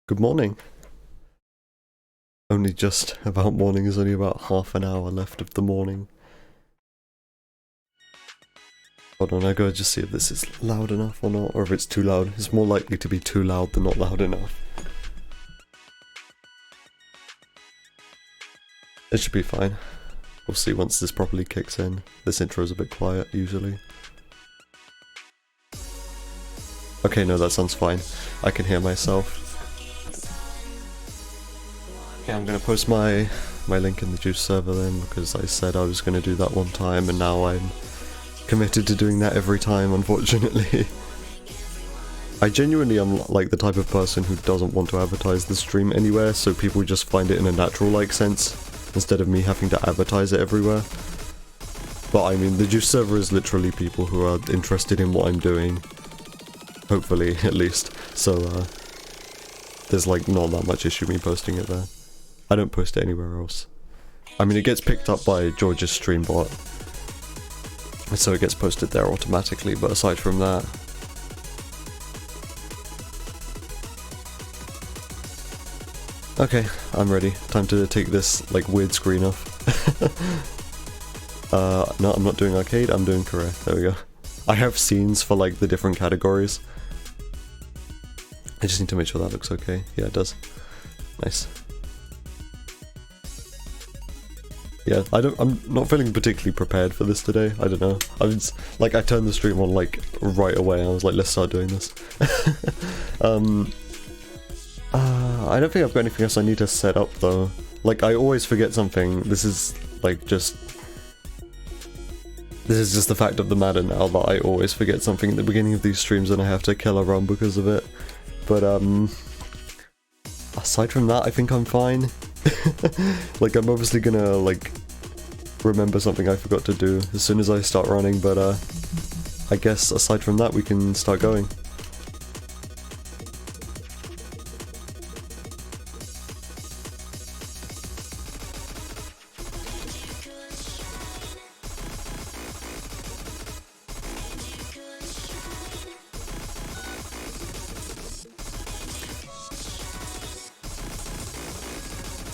Good morning. Only just about morning, there's only about half an hour left of the morning. Hold on, I gotta just see if this is loud enough or not, or if it's too loud. It's more likely to be too loud than not loud enough. It should be fine. We'll see once this properly kicks in. This intro is a bit quiet, usually. Okay, no, that sounds fine. I can hear myself. Yeah, I'm gonna post my link in the Juice server then, because I said I was gonna do that one time, and now I'm committed to doing that every time, unfortunately. I genuinely am like the type of person who doesn't want to advertise the stream anywhere, so people just find it in a natural-like sense, instead of me having to advertise it everywhere. But I mean, the Juice server is literally people who are interested in what I'm doing. Hopefully, at least. So, there's like not that much issue me posting it there. I don't post it anywhere else. I mean, it gets picked up by George's stream bot, so it gets posted there automatically, but aside from that... Okay, I'm ready. Time to take this, like, weird screen off. No, I'm not doing arcade, I'm doing career. There we go. I have scenes for, like, the different categories. I just need to make sure that looks okay. Yeah, it does. Nice. Yeah, I'm not feeling particularly prepared for this today. I don't know. I turned the stream on like right away. I was like, let's start doing this. I don't think I've got anything else I need to set up though. Like, I always forget something. This is just the fact of the matter now, that I always forget something at the beginning of these streams and I have to kill a run because of it. But aside from that, I think I'm fine. Like, I'm obviously gonna, like, remember something I forgot to do as soon as I start running, but, I guess aside from that, we can start going.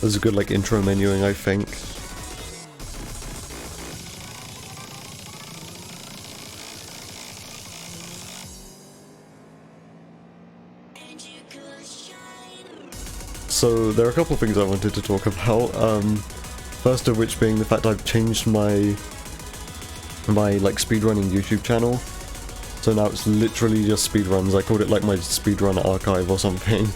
There's a good, like, intro menuing, I think. So, there are a couple of things I wanted to talk about. First of which being the fact I've changed my like, speedrunning YouTube channel. So now it's literally just speedruns. I called it, like, my speedrun archive or something.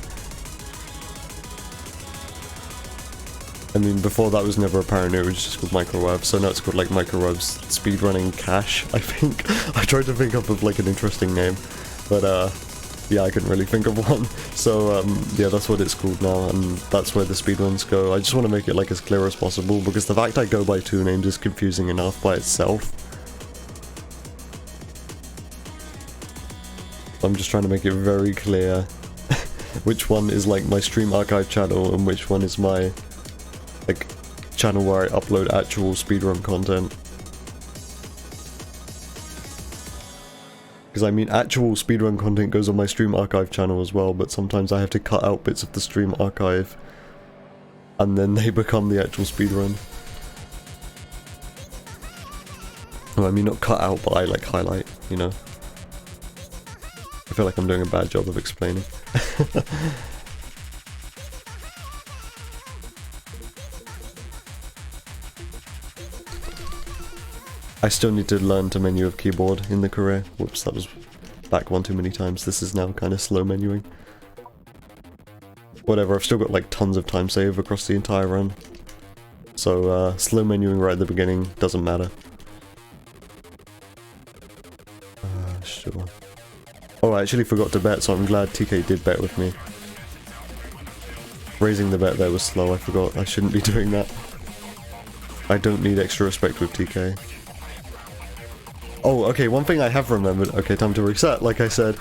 I mean, before that was never apparent, it was just called Microweb, so now it's called, like, Microweb's Speedrunning Cache, I think. I tried to think up of, like, an interesting name, but, yeah, I couldn't really think of one. So, yeah, that's what it's called now, and that's where the speedruns go. I just want to make it, like, as clear as possible, because the fact I go by two names is confusing enough by itself. I'm just trying to make it very clear which one is, like, my stream archive channel, and which one is my, like, channel where I upload actual speedrun content. Because I mean, actual speedrun content goes on my stream archive channel as well, but sometimes I have to cut out bits of the stream archive, and then they become the actual speedrun. Well, I mean, not cut out, but I, like, highlight, you know? I feel like I'm doing a bad job of explaining. I still need to learn to menu of keyboard in the career. Whoops, that was back one too many times. This is now kind of slow menuing. Whatever, I've still got like tons of time save across the entire run. So slow menuing right at the beginning doesn't matter. Sure. Oh, I actually forgot to bet, so I'm glad TK did bet with me. Raising the bet there was slow, I forgot. I shouldn't be doing that. I don't need extra respect with TK. Oh, okay, one thing I have remembered. Okay, time to reset, like I said.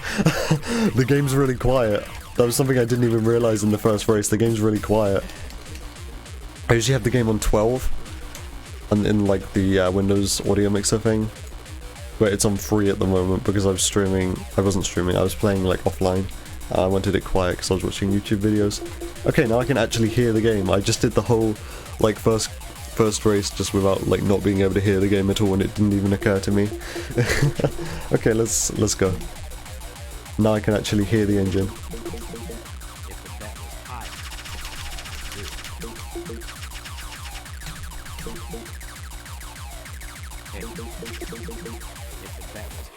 The game's really quiet. That was something I didn't even realize in the first race. The game's really quiet. I usually have the game on 12, and in, like, the Windows audio mixer thing. But it's on free at the moment because I was streaming. I wasn't streaming, I was playing, like, offline. I wanted it quiet because I was watching YouTube videos. Okay, now I can actually hear the game. I just did the whole, like, first race just without, like, not being able to hear the game at all, and it didn't even occur to me. Okay, let's go. Now I can actually hear the engine.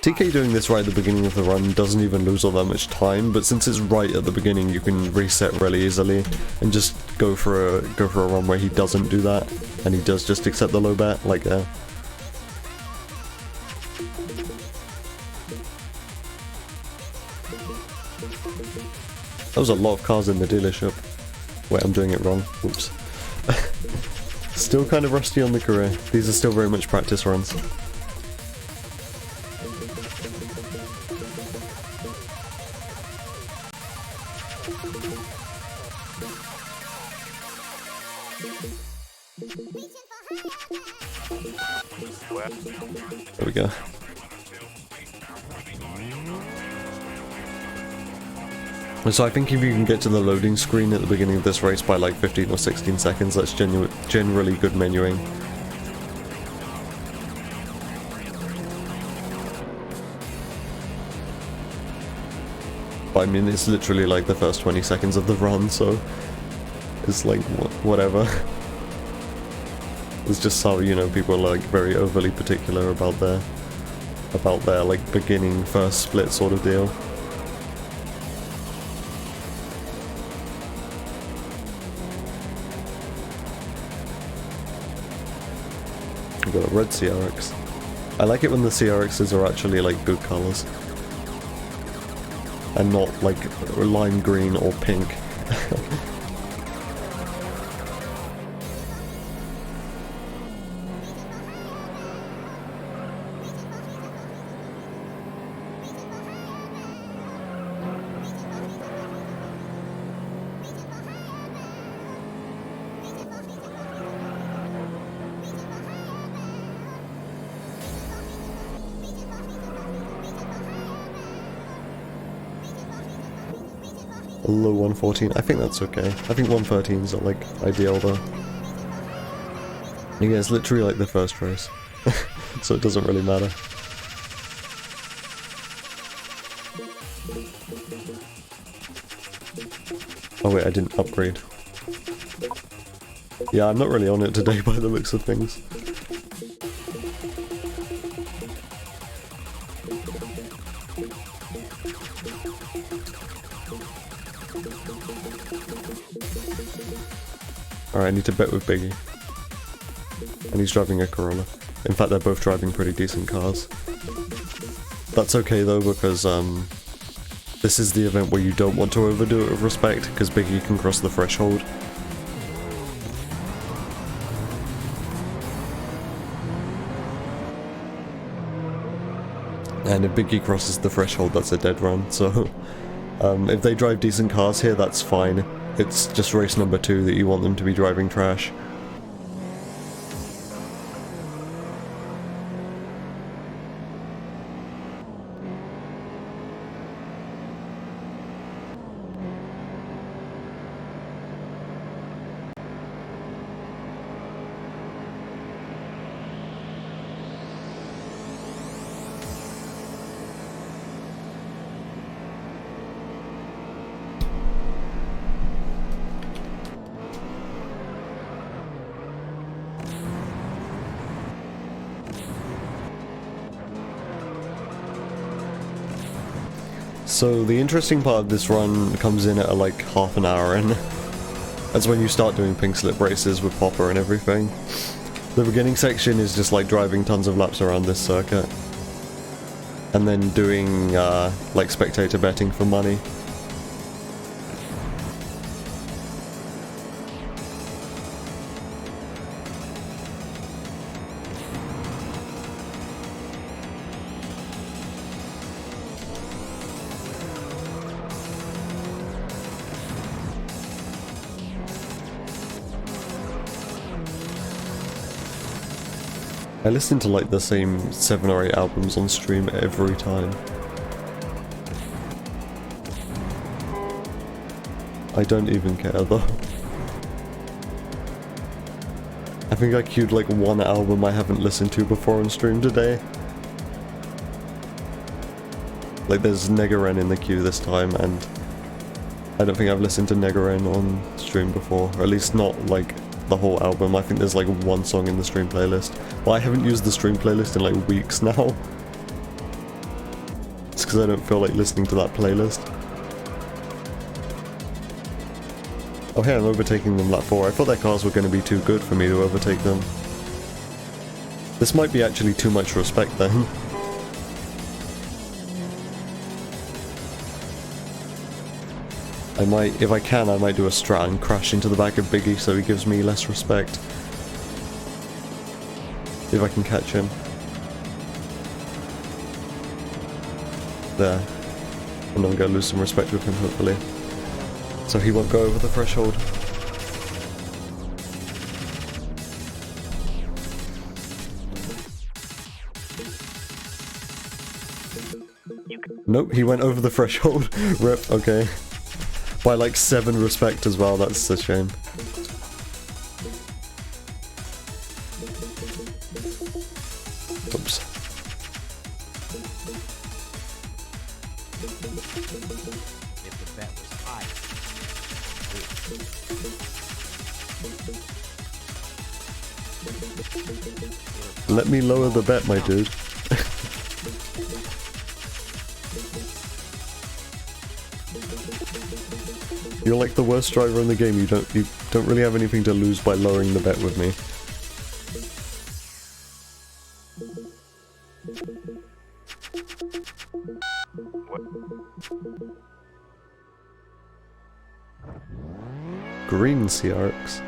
TK doing this right at the beginning of the run doesn't even lose all that much time, but since it's right at the beginning, you can reset really easily and just go for a run where he doesn't do that, and he does just accept the low bet, like there. There was a lot of cars in the dealership. Wait, I'm doing it wrong. Oops. Still kind of rusty on the career. These are still very much practice runs. There we go. So I think if you can get to the loading screen at the beginning of this race by like 15 or 16 seconds, that's generally good menuing. But I mean, it's literally like the first 20 seconds of the run, so it's like whatever. It's just how, you know, people are like very overly particular about their like beginning first split sort of deal. We've got a red CRX. I like it when the CRXs are actually like good colours. And not like lime green or pink. A low 114, I think that's okay. I think 113s are like ideal though. Yeah, it's literally like the first race, so it doesn't really matter. Oh wait, I didn't upgrade. Yeah, I'm not really on it today by the looks of things. Alright, I need to bet with Biggie. And he's driving a Corolla. In fact, they're both driving pretty decent cars. That's okay though, because this is the event where you don't want to overdo it with respect, because Biggie can cross the threshold. And if Biggie crosses the threshold, that's a dead run, so if they drive decent cars here, that's fine. It's just race number 2 that you want them to be driving trash. So the interesting part of this run comes in at like half an hour in. That's when you start doing pink slip races with Popper and everything. The beginning section is just like driving tons of laps around this circuit. And then doing like spectator betting for money. I listen to like the same 7 or 8 albums on stream every time. I don't even care though. I think I queued like one album I haven't listened to before on stream today. Like there's Negaren in the queue this time, and I don't think I've listened to Negaren on stream before, or at least not like the whole album. I think there's like one song in the stream playlist. Well, I haven't used the stream playlist in like weeks now. It's because I don't feel like listening to that playlist. Oh hey, I'm overtaking them lap 4. I thought their cars were going to be too good for me to overtake them. This might be actually too much respect then. I might, if I can, I might do a strat and crash into the back of Biggie so he gives me less respect. If I can catch him. There. And I'm gonna lose some respect with him, hopefully. So he won't go over the threshold. Nope, he went over the threshold. Rip, okay. By like 7 respect as well, that's a shame. Oops. If the bet was high. Let me lower the bet, my dude. You're like the worst driver in the game. You don't really have anything to lose by lowering the bet with me. Green CRX.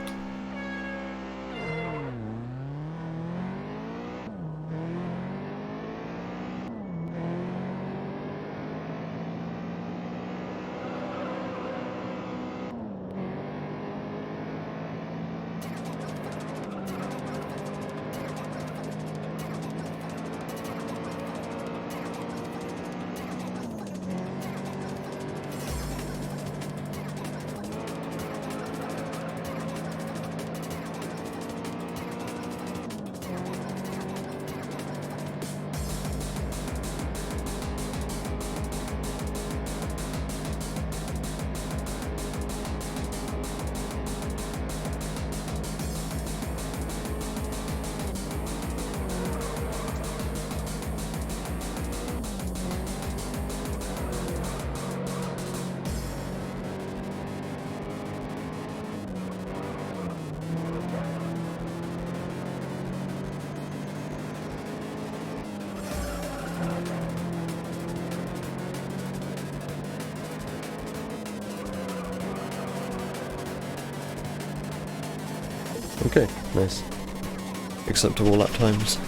Okay, nice. Acceptable lap times.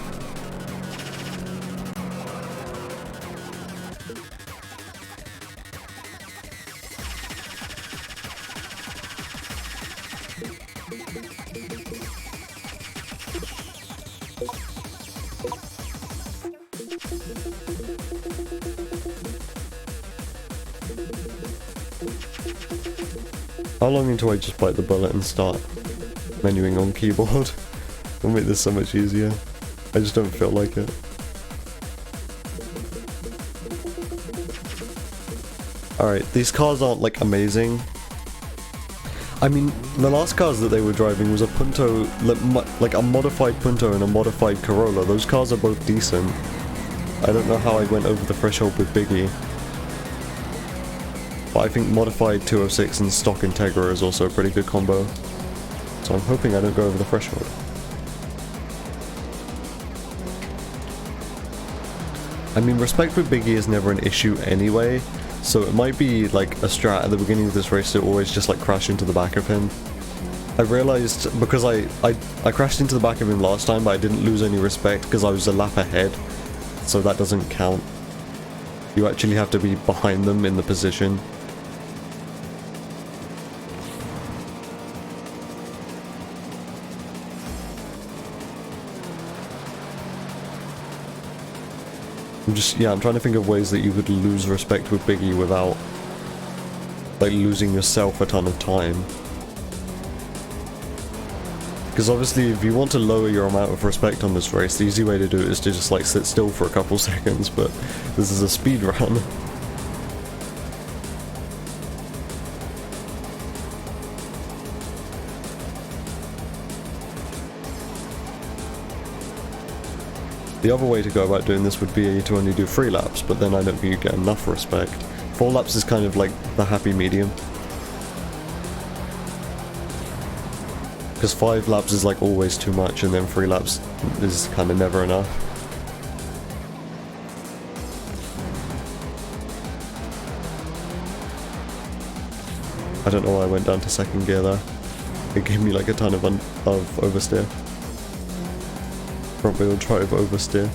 How long until I just bite the bullet and start menuing on keyboard? It'll make this so much easier. I just don't feel like it. Alright, these cars aren't like amazing. I mean, the last cars that they were driving was a Punto, like a modified Punto and a modified Corolla. Those cars are both decent. I don't know how I went over the threshold with Biggie. But I think modified 206 and stock Integra is also a pretty good combo. So I'm hoping I don't go over the threshold. I mean, respect for Biggie is never an issue anyway, so it might be like a strat at the beginning of this race to always just like crash into the back of him. I realized, because I crashed into the back of him last time, but I didn't lose any respect because I was a lap ahead, so that doesn't count. You actually have to be behind them in the position. I'm trying to think of ways that you could lose respect with Biggie without like losing yourself a ton of time. Because obviously if you want to lower your amount of respect on this race, the easy way to do it is to just like sit still for a couple seconds, but this is a speed run. The other way to go about doing this would be to only do 3 laps, but then I don't think you get enough respect. 4 laps is kind of like the happy medium. Because 5 laps is like always too much, and then 3 laps is kind of never enough. I don't know why I went down to 2nd gear there. It gave me like a ton of oversteer. Front wheel drive oversteer.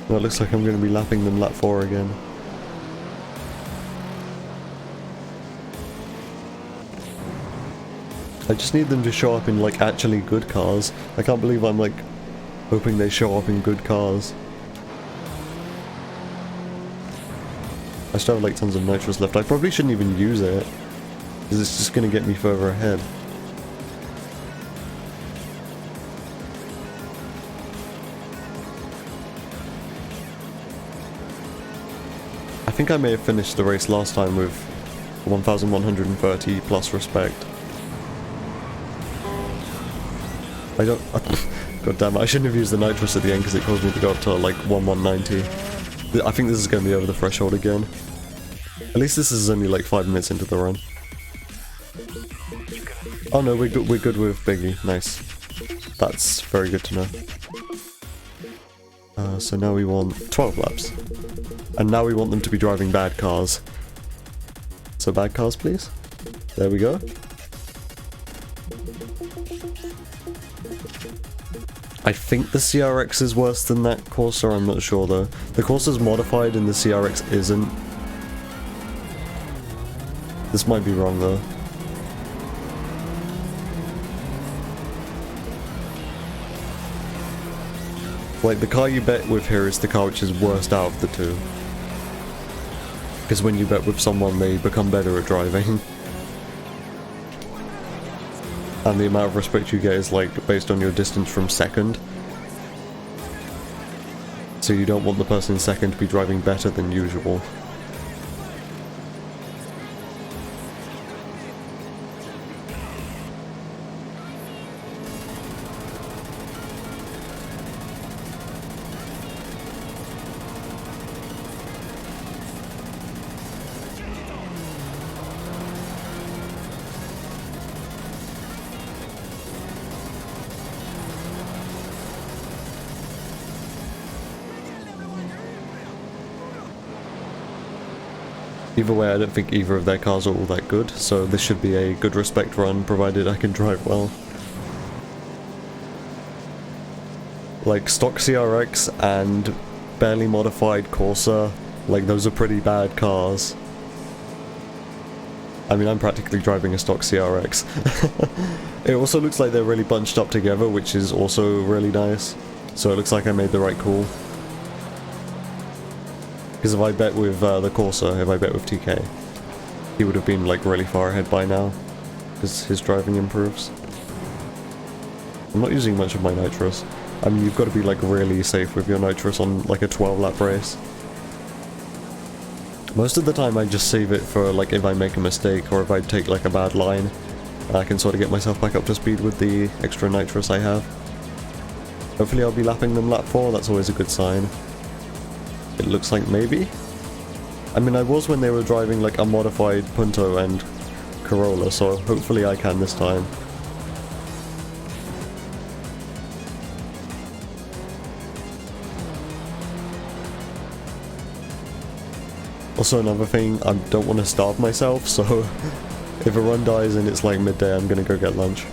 Well, it looks like I'm going to be lapping them lap 4 again. I just need them to show up in like actually good cars. I can't believe I'm like hoping they show up in good cars. I still have like tons of nitrous left. I probably shouldn't even use it, because it's just going to get me further ahead. I think I may have finished the race last time with 1130 plus respect. I don't... God damn it, I shouldn't have used the nitrous at the end because it caused me to go up to like 1190. I think this is going to be over the threshold again. At least this is only like 5 minutes into the run. Oh no, we're good with Biggie. Nice. That's very good to know. So now we want 12 laps. And now we want them to be driving bad cars. So bad cars, please. There we go. I think the CRX is worse than that Corsa, I'm not sure though. The Corsa's modified and the CRX isn't. This might be wrong though. Like, the car you bet with here is the car which is worst out of the two. Because when you bet with someone, they become better at driving. And the amount of respect you get is like based on your distance from second. So you don't want the person in second to be driving better than usual. Either way, I don't think either of their cars are all that good, so this should be a good respect run, provided I can drive well. Like, stock CRX and barely modified Corsa, like, those are pretty bad cars. I mean, I'm practically driving a stock CRX. It also looks like they're really bunched up together, which is also really nice. So it looks like I made the right call. Because if I bet with the Corsa, if I bet with TK, he would have been like really far ahead by now, because his driving improves. I'm not using much of my nitrous. I mean, you've got to be like really safe with your nitrous on like a 12-lap race. Most of the time I just save it for like if I make a mistake or if I take like a bad line. I can sort of get myself back up to speed with the extra nitrous I have. Hopefully I'll be lapping them lap 4, that's always a good sign. It looks like maybe? I mean, I was when they were driving like a modified Punto and Corolla, so hopefully I can this time. Also, another thing, I don't want to starve myself, so if a run dies and it's like midday, I'm gonna go get lunch.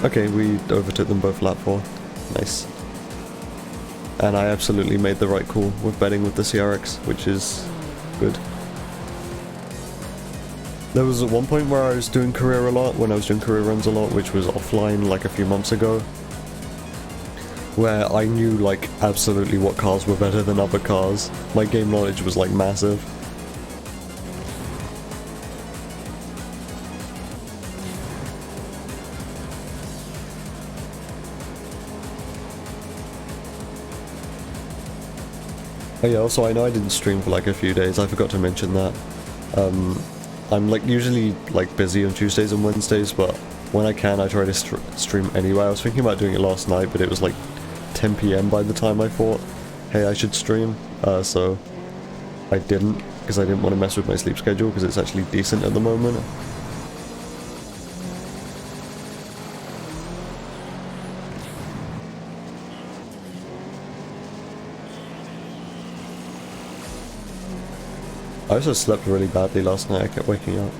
Okay, we overtook them both lap 4. Nice. And I absolutely made the right call with betting with the CRX, which is good. There was at one point where I was doing career a lot, when I was doing career runs a lot, which was offline like a few months ago, where I knew like absolutely what cars were better than other cars. My game knowledge was like massive. Oh yeah, also I know I didn't stream for like a few days, I forgot to mention that. I'm like usually like busy on Tuesdays and Wednesdays, but when I can I try to stream anyway. I was thinking about doing it last night, but it was like 10 PM by the time I thought, hey, I should stream, so I didn't, because I didn't want to mess with my sleep schedule, because it's actually decent at the moment. I also slept really badly last night, I kept waking up.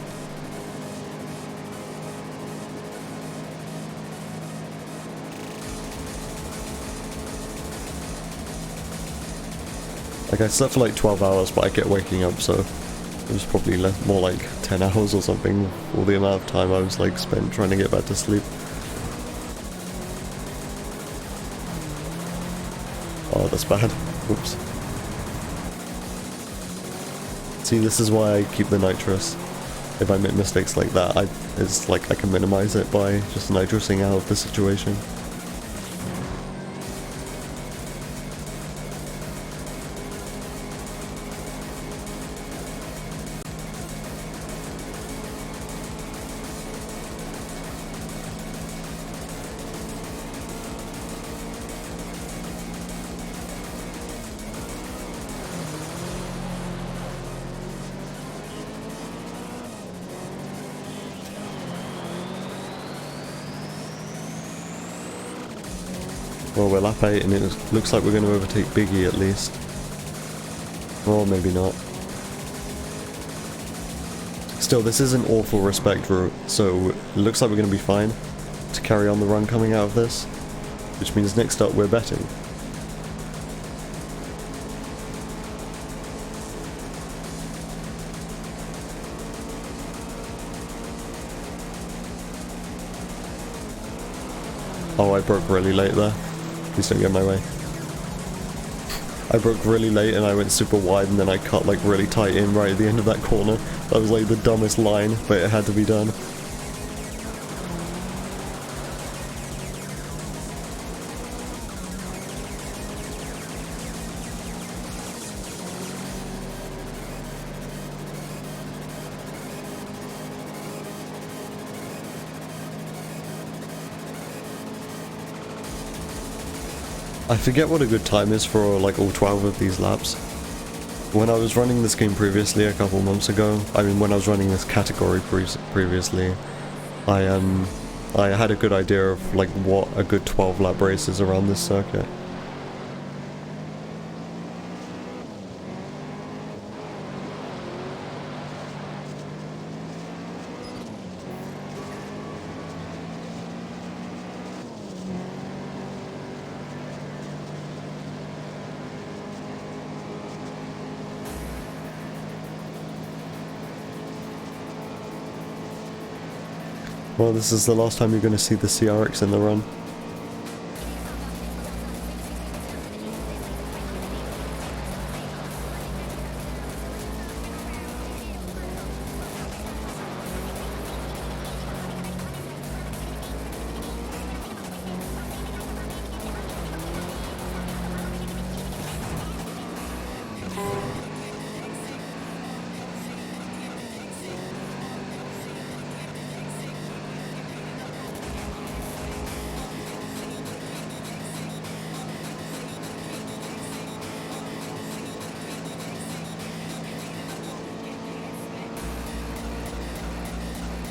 Like I slept for like 12 hours, but I kept waking up, so it was probably more like 10 hours or something, all the amount of time I was like spent trying to get back to sleep. Oh, that's bad. Oops. See, this is why I keep the nitrous. If I make mistakes like that, it's like I can minimize it by just nitrosing out of the situation. Well, we're lap 8 and it looks like we're going to overtake Biggie at least. Or maybe not. Still, this is an awful respect route, so it looks like we're going to be fine to carry on the run coming out of this. Which means next up we're betting. Oh, I broke really late there. Please don't get in my way. I broke really late and I went super wide and then I cut like really tight in right at the end of that corner. That was like the dumbest line, but it had to be done. I forget what a good time is for like all 12 of these laps. When I was running this game previously a couple months ago, I mean when I was running this category previously, I had a good idea of like what a good 12 lap race is around this circuit. Well, this is the last time you're going to see the CRX in the run.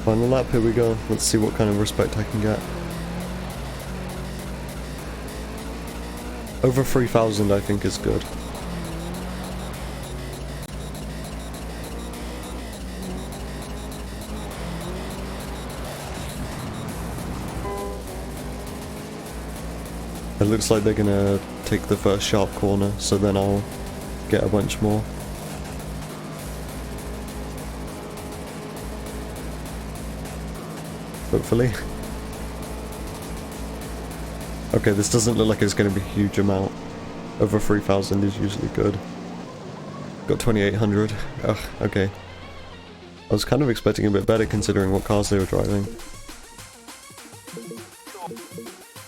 Final lap, here we go. Let's see what kind of respect I can get. Over 3,000 I think is good. It looks like they're gonna take the first sharp corner, so then I'll get a bunch more. Hopefully. Okay, this doesn't look like it's going to be a huge amount. Over 3,000 is usually good. Got 2,800. Ugh, okay. I was kind of expecting a bit better considering what cars they were driving.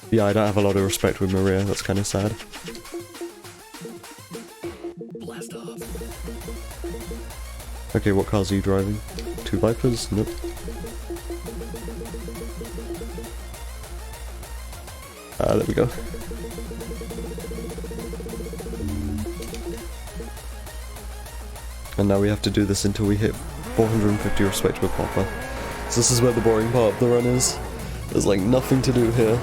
Yeah, I don't have a lot of respect with Maria, that's kind of sad. Blast off. Okay, what cars are you driving? 2 Vipers? Nope. There we go. And now we have to do this until we hit 450 respect with Popper. So this is where the boring part of the run is. There's like nothing to do here.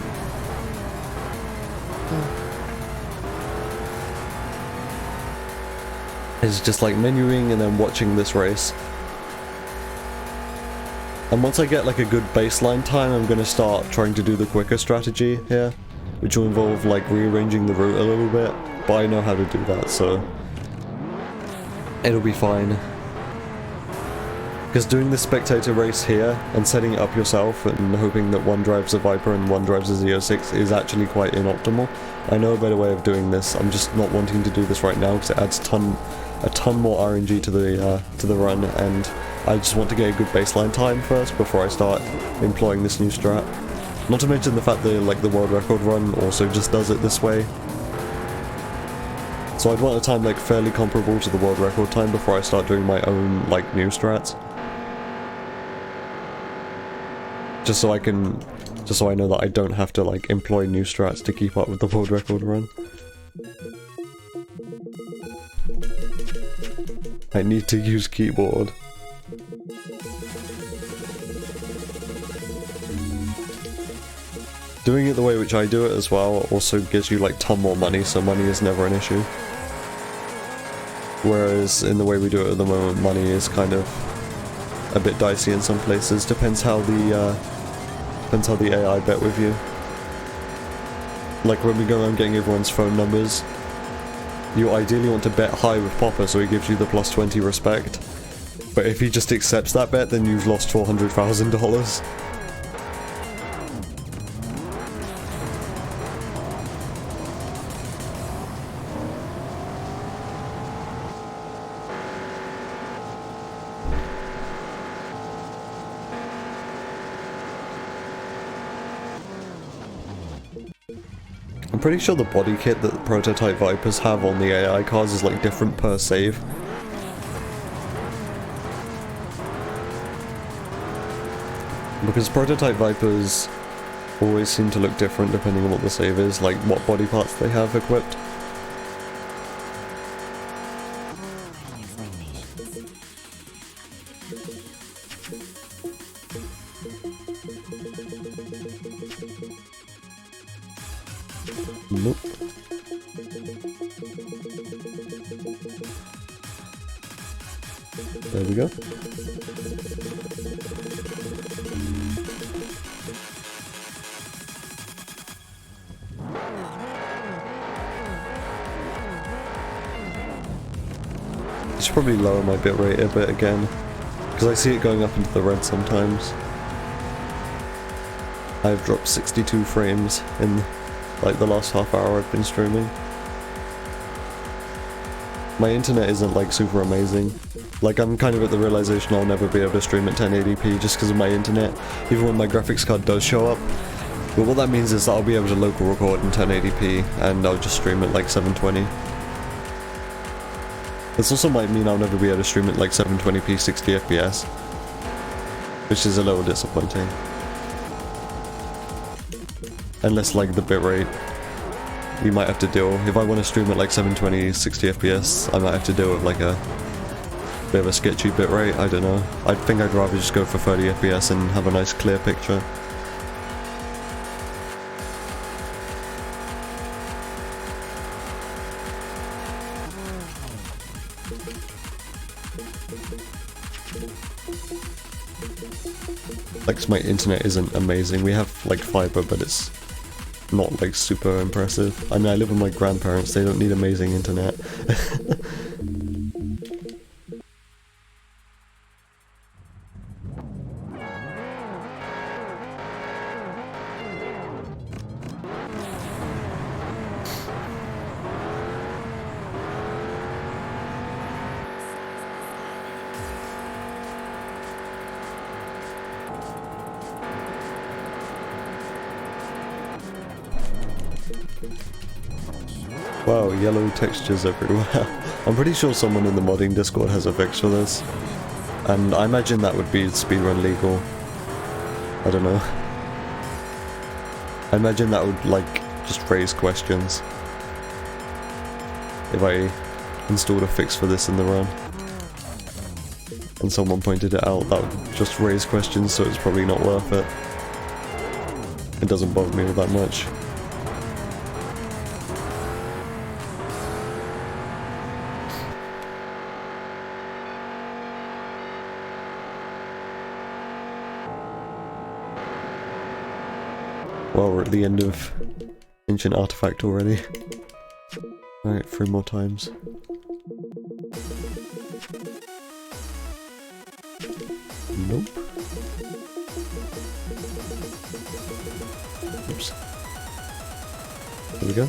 It's just like menuing and then watching this race. And once I get like a good baseline time, I'm going to start trying to do the quicker strategy here, which will involve like rearranging the route a little bit, but I know how to do that, so it'll be fine. Because doing the spectator race here and setting it up yourself and hoping that one drives a Viper and one drives a Z06 is actually quite inoptimal. I know a better way of doing this, I'm just not wanting to do this right now because it adds a ton more RNG to the run, and I just want to get a good baseline time first before I start employing this new strat. Not to mention the fact that like the world record run also just does it this way. So I'd want a time like fairly comparable to the world record time before I start doing my own like new strats. Just so I know that I don't have to like employ new strats to keep up with the world record run. I need to use keyboard. Doing it the way which I do it as well also gives you like ton more money, so money is never an issue. Whereas in the way we do it at the moment, money is kind of a bit dicey in some places. Depends how the AI bet with you. Like when we go around getting everyone's phone numbers, you ideally want to bet high with Popper so he gives you the plus 20 respect. But if he just accepts that bet, then you've lost $400,000. I'm pretty sure the body kit that the prototype Vipers have on the AI cars is like different per save. Because prototype Vipers always seem to look different depending on what the save is, like what body parts they have equipped. Nope. There we go. I should probably lower my bitrate a bit again, because I see it going up into the red sometimes. I've dropped 62 frames in like the last half hour I've been streaming. My internet isn't like super amazing. Like I'm kind of at the realization I'll never be able to stream at 1080p just because of my internet, even when my graphics card does show up. But what that means is that I'll be able to local record in 1080p and I'll just stream at like 720. This also might mean I'll never be able to stream at like 720p 60 FPS, which is a little disappointing. Unless like the bitrate, you might have to deal, if I want to stream at like 720 60 FPS, I might have to deal with like a bit of a sketchy bitrate, I don't know. I think I'd rather just go for 30 FPS and have a nice clear picture. Like, 'cause my internet isn't amazing. We have like fiber, but it's not like super impressive. I mean, I live with my grandparents, they don't need amazing internet. Wow, yellow textures everywhere. I'm pretty sure someone in the modding Discord has a fix for this. And I imagine that would be speedrun legal. I don't know. I imagine that would, like, just raise questions. If I installed a fix for this in the run. And someone pointed it out, that would just raise questions, so it's probably not worth it. It doesn't bother me that much. Well, we're at the end of Ancient Artifact already. Alright, 3 more times. Nope. Oops. There we go.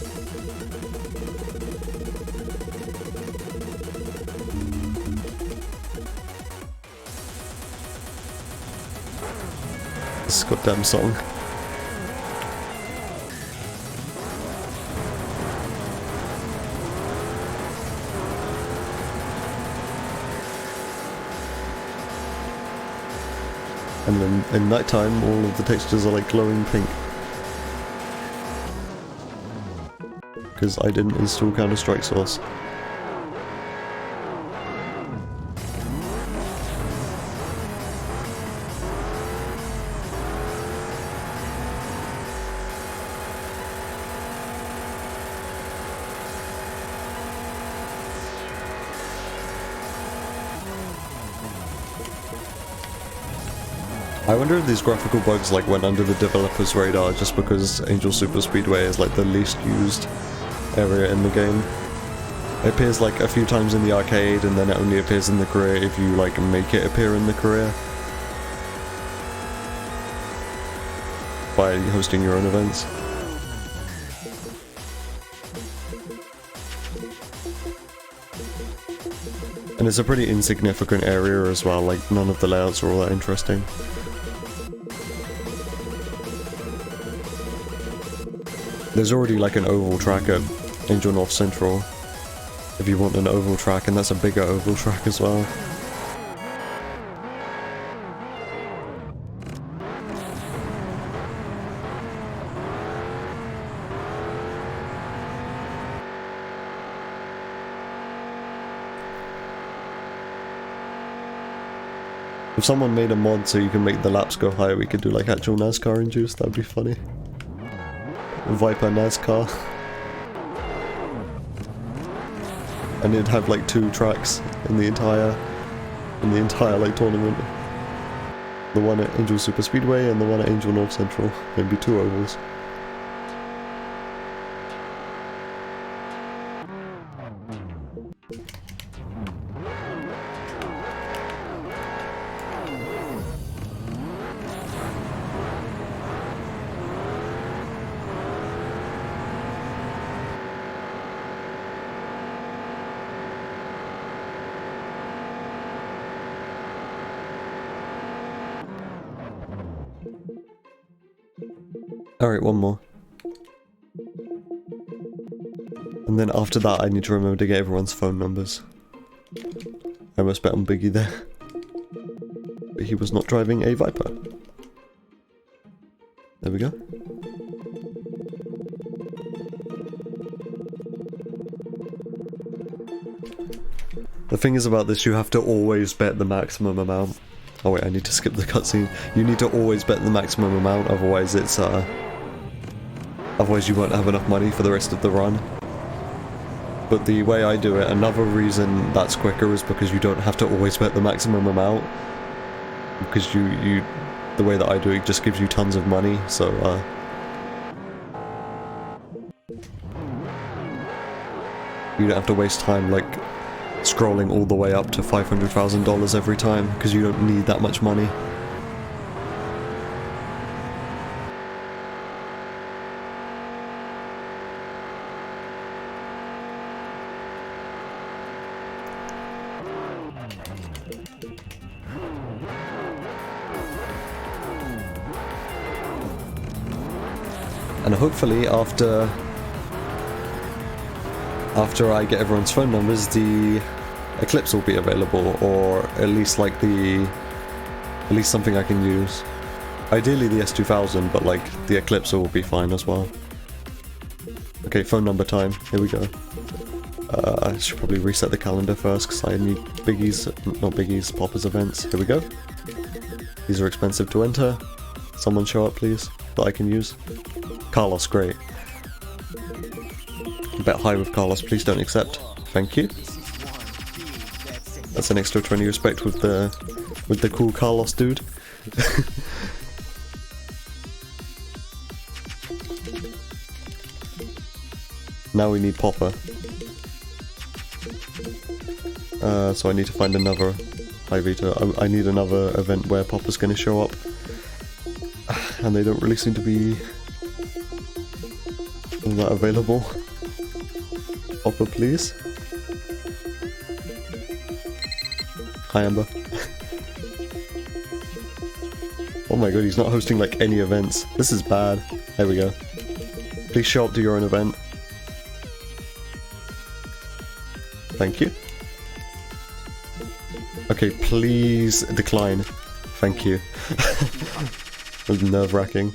This goddamn song. And then in night time, all of the textures are like glowing pink. Because I didn't install Counter-Strike Source. I wonder if these graphical bugs like went under the developer's radar just because Angel Super Speedway is like the least used area in the game. It appears like a few times in the arcade and then it only appears in the career if you like make it appear in the career by hosting your own events. And it's a pretty insignificant area as well, like none of the layouts are all that interesting. There's already like an oval track at Angel North Central, if you want an oval track, and that's a bigger oval track as well. If someone made a mod so you can make the laps go higher, we could do like actual NASCAR induced, that'd be funny. Viper NASCAR. And it'd have like 2 tracks in the entire like tournament. The one at Angel Super Speedway and the one at Angel North Central. There'd be 2 ovals. Alright, one more. And then after that I need to remember to get everyone's phone numbers. I almost bet on Biggie there. But he was not driving a Viper. There we go. The thing is about this, you have to always bet the maximum amount. Oh wait, I need to skip the cutscene. You need to always bet the maximum amount, otherwise it's otherwise you won't have enough money for the rest of the run. But the way I do it, another reason that's quicker is because you don't have to always bet the maximum amount. Because the way that I do it just gives you tons of money, so You don't have to waste time like scrolling all the way up to $500,000 every time, because you don't need that much money. And hopefully after I get everyone's phone numbers, the Eclipse will be available, or at least like at least something I can use. Ideally the S2000, but like the Eclipse will be fine as well. Okay, phone number time. Here we go. I should probably reset the calendar first because I need not biggies, Poppers events. Here we go. These are expensive to enter. Someone show up please, that I can use. Carlos, great. Bet high with Carlos, please don't accept. Thank you. That's an extra 20 respect with the cool Carlos dude. Now we need Popper. So I need to find another Hi Vito. I need another event where Popper's gonna show up. And they don't really seem to be that available. Popper, please. Hi, Amber. Oh my god, he's not hosting like any events. This is bad. There we go. Please show up to your own event. Thank you. Okay, please decline. Thank you. It was nerve-wracking.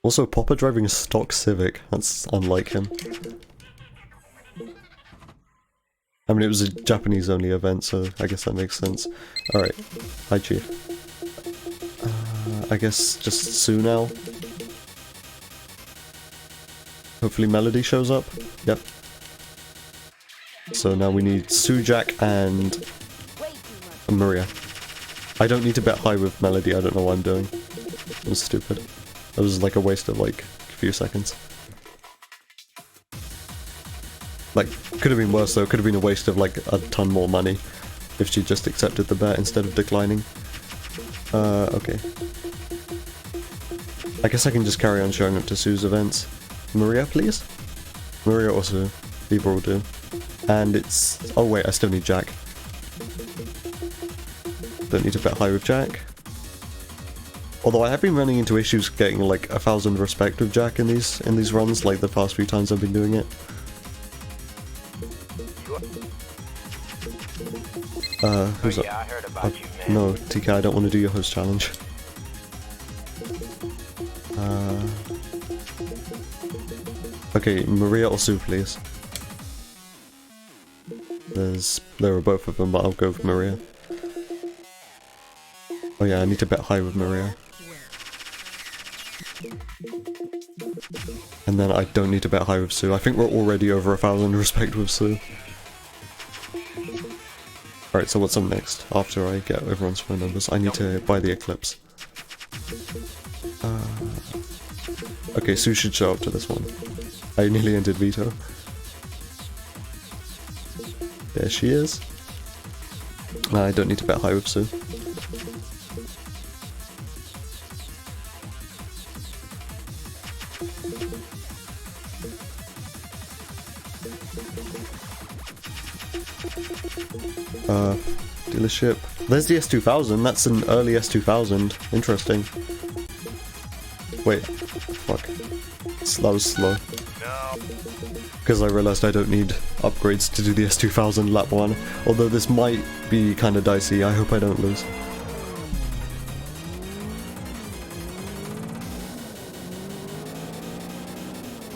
Also, Popper driving a stock Civic. That's unlike him. I mean, it was a Japanese-only event, so I guess that makes sense. Alright. Hi, Chief. I guess just Sue now. Hopefully Melody shows up. Yep. So now we need Sue, Jack, and Maria. I don't need to bet high with Melody, I don't know what I'm doing. It was stupid. It was like a waste of like a few seconds. Like, could have been worse though, could have been a waste of like a ton more money if she just accepted the bet instead of declining. Okay. I guess I can just carry on showing up to Sue's events. Maria, please? Maria or Sue. Either will do. And it's... oh wait, I still need Jack. Don't need to bet high with Jack. Although I have been running into issues getting like 1,000 respect with Jack in these runs, like the past few times I've been doing it. Who's up? Yeah, I heard about you, man. No, TK, I don't want to do your host challenge. Okay, Maria or Sue, please. There are both of them, but I'll go with Maria. Oh yeah, I need to bet high with Maria. And then I don't need to bet high with Sue. I think we're already over 1,000 respect with Sue. Alright, so what's up next? After I get everyone's phone numbers, I need to buy the Eclipse. Okay, Sue should show up to this one. I nearly entered Vito. There she is. I don't need to bet high with Sue. Dealership. There's the S2000, that's an early S2000. Interesting. Wait. Fuck. That was slow. Because I realised I don't need upgrades to do the S2000 lap 1. Although this might be kinda dicey, I hope I don't lose.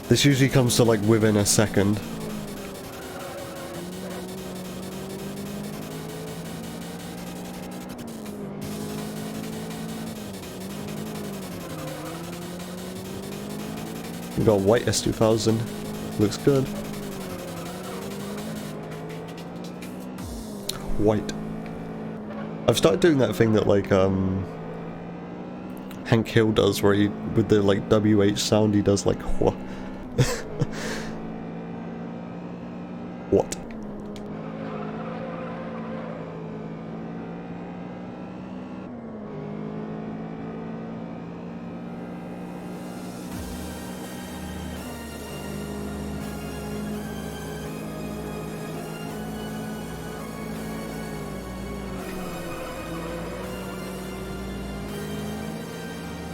This usually comes to like within a second. We got white S2000. Looks good. White. I've started doing that thing that like Hank Hill does, where he, with the like WH sound, he does like wha. What?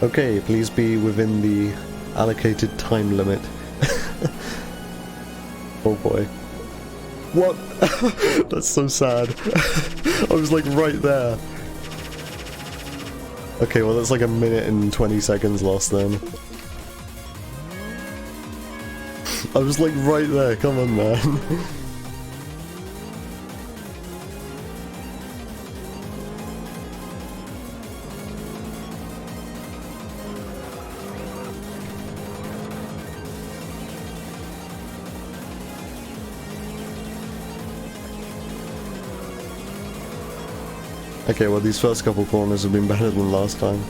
Okay, please be within the allocated time limit. Oh boy. What? That's so sad. I was like right there. Okay, well that's like 1 minute and 20 seconds lost then. I was like right there, come on man. Okay, well these first couple corners have been better than last time.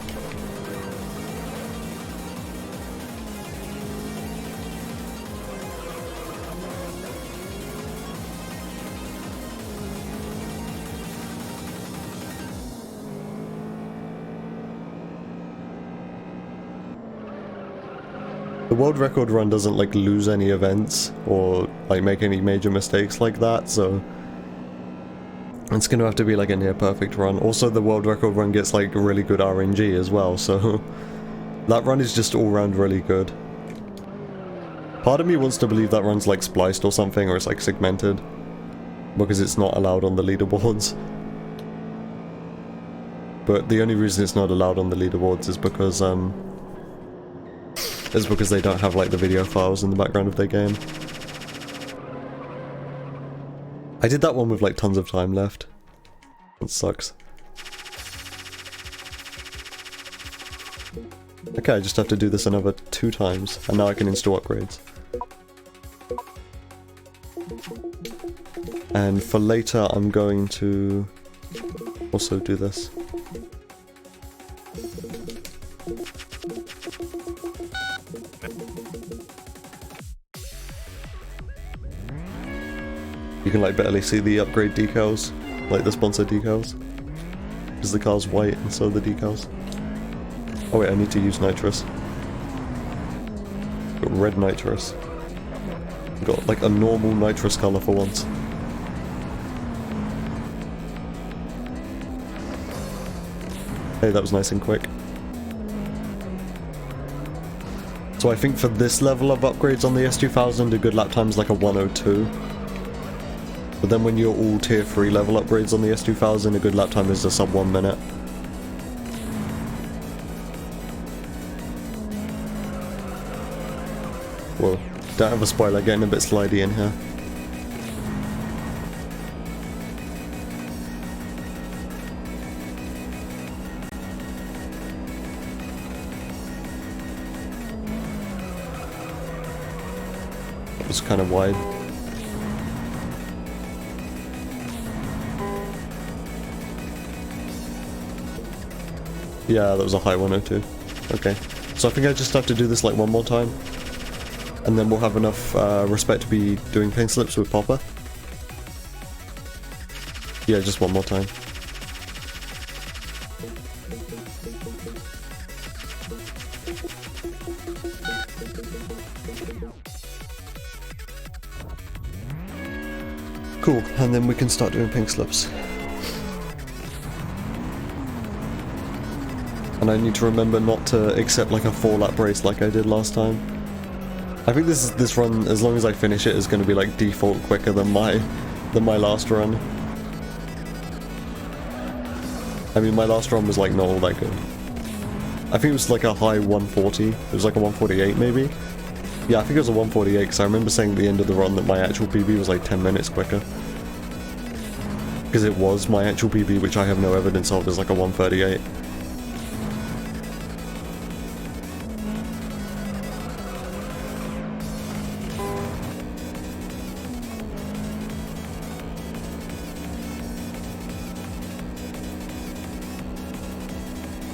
The world record run doesn't like lose any events or like make any major mistakes like that, so it's gonna have to be like a near perfect run. Also the world record run gets like really good RNG as well, so that run is just all round really good. Part of me wants to believe that run's like spliced or something, or it's like segmented, because it's not allowed on the leaderboards. But the only reason it's not allowed on the leaderboards is because they don't have like the video files in the background of their game. I did that one with like tons of time left. It sucks. Okay, I just have to do this another 2 times, and now I can install upgrades. And for later, I'm going to also do this. You can like barely see the upgrade decals, like the sponsor decals, because the car's white and so are the decals. Oh wait, I need to use nitrous. Got red nitrous. Got like a normal nitrous colour for once. Hey, that was nice and quick. So I think for this level of upgrades on the S2000, a good lap time is like a 102. But then when you're all tier 3 level upgrades on the S2000, a good lap time is a sub 1 minute. Whoa, don't have a spoiler, getting a bit slidey in here. That was kind of wide. Yeah, that was a high 102. Okay. So I think I just have to do this like 1 more time. And then we'll have enough respect to be doing paint slips with Popper. Yeah, just 1 more time. Cool, and then we can start doing pink slips. And I need to remember not to accept like a 4-lap race like I did last time. I think this run, as long as I finish it, is going to be like default quicker than my last run. I mean, my last run was like not all that good. I think it was like a high 140. It was like a 148 maybe. Yeah, I think it was a 148 because I remember saying at the end of the run that my actual PB was like 10 minutes quicker. Because it was, my actual PB, which I have no evidence of, is like a 138.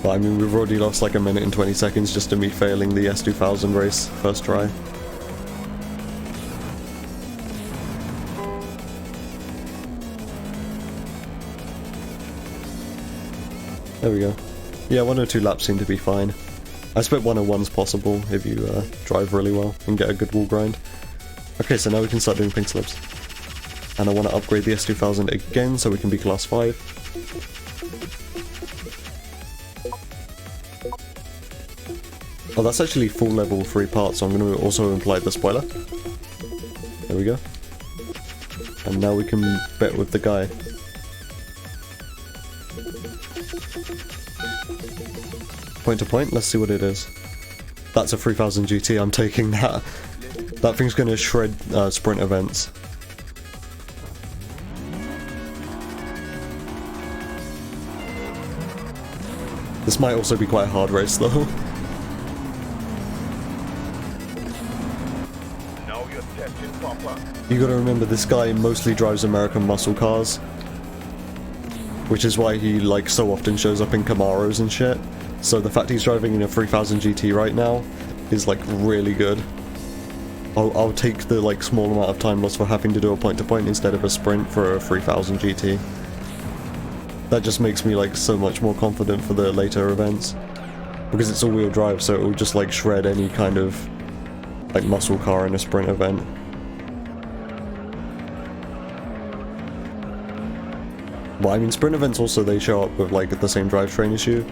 But I mean, we've already lost like 1 minute and 20 seconds just to me failing the S2000 race first try. There we go. Yeah, 102 laps seem to be fine. I expect 101's possible if you drive really well and get a good wall grind. Okay, so now we can start doing pink slips. And I want to upgrade the S2000 again so we can be class 5. Oh, that's actually full level 3 parts, so I'm going to also imply the spoiler. There we go. And now we can bet with the guy. Point to point, let's see what it is. That's a 3000 GT, I'm taking that. That thing's gonna shred sprint events. This might also be quite a hard race though. Know your testing, Papa. You gotta remember this guy mostly drives American muscle cars. Which is why he like so often shows up in Camaros and shit. So the fact he's driving in a 3000 GT right now is like really good. I'll take the like small amount of time loss for having to do a point to point instead of a sprint for a 3000 GT. That just makes me like so much more confident for the later events. Because it's all-wheel drive, so it will just like shred any kind of like muscle car in a sprint event. Well, I mean sprint events also they show up with like the same drivetrain issue.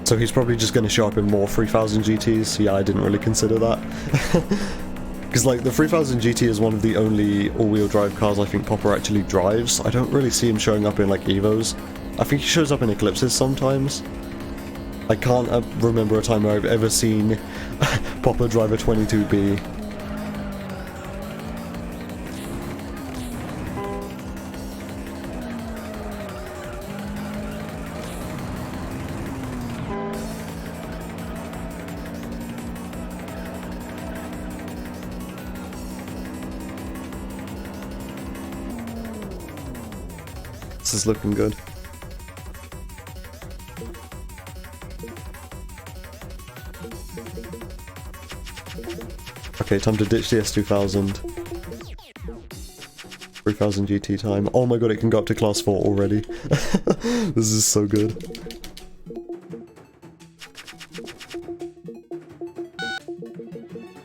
So he's probably just going to show up in more 3000 GTs. Yeah, I didn't really consider that. Because like the 3000 GT is one of the only all-wheel drive cars I think Popper actually drives. I don't really see him showing up in like Evos. I think he shows up in Eclipses sometimes. I can't remember a time where I've ever seen Popper drive a 22B. This is looking good. Okay, time to ditch the S2000. 3000 GT time. Oh my god, it can go up to class 4 already. This is so good.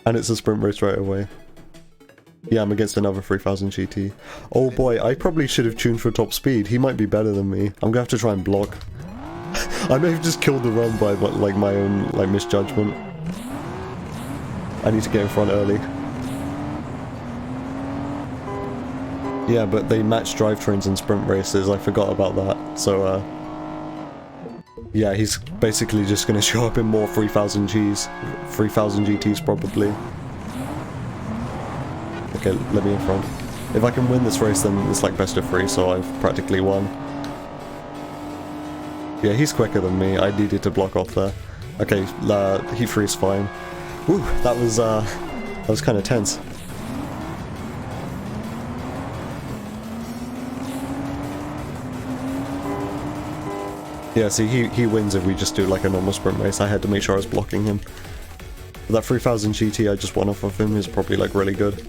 And it's a sprint race right away. Yeah, I'm against another 3000 GT. Oh boy, I probably should have tuned for top speed. He might be better than me. I'm gonna have to try and block. I may have just killed the run by like my own like misjudgment. I need to get in front early. Yeah, but they match drivetrains in sprint races. I forgot about that. So yeah, he's basically just gonna show up in more 3000 Gs, 3000 GTs probably. Okay, let me in front. If I can win this race, then it's like best of 3, so I've practically won. Yeah, he's quicker than me. I needed to block off there. Okay, heat 3 is fine. Woo, that was kind of tense. Yeah, see, he wins if we just do like a normal sprint race. I had to make sure I was blocking him. But that 3000 GT I just won off of him is probably like really good.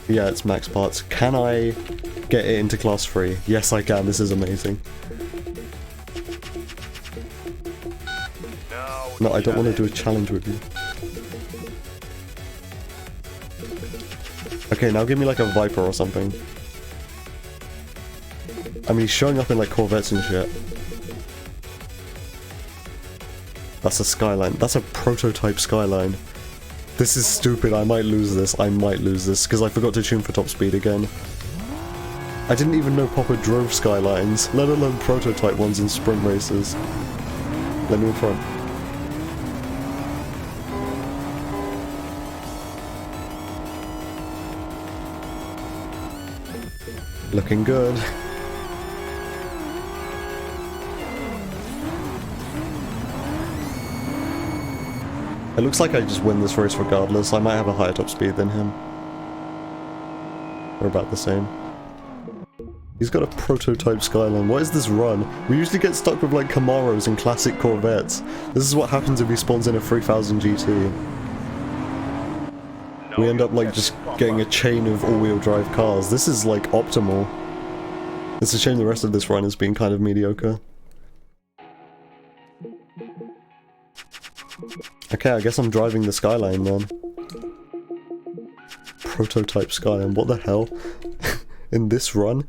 Yeah, it's max parts. Can I get it into class 3? Yes, I can. This is amazing. No, I don't want to do a challenge with you. Okay, now give me like a Viper or something. I mean, he's showing up in like Corvettes and shit. That's a Skyline. That's a prototype Skyline. This is stupid. I might lose this. I might lose this because I forgot to tune for top speed again. I didn't even know Popper drove Skylines, let alone prototype ones in sprint races. Let me in front. Looking good. It looks like I just win this race regardless. I might have a higher top speed than him. We're about the same. He's got a prototype Skyline. What is this run? We usually get stuck with like Camaros and classic Corvettes. This is what happens if he spawns in a 3000 GT. We end up like just getting a chain of all-wheel drive cars. This is like optimal. It's a shame the rest of this run has been kind of mediocre. Okay, I guess I'm driving the Skyline then. Prototype Skyline, what the hell? In this run?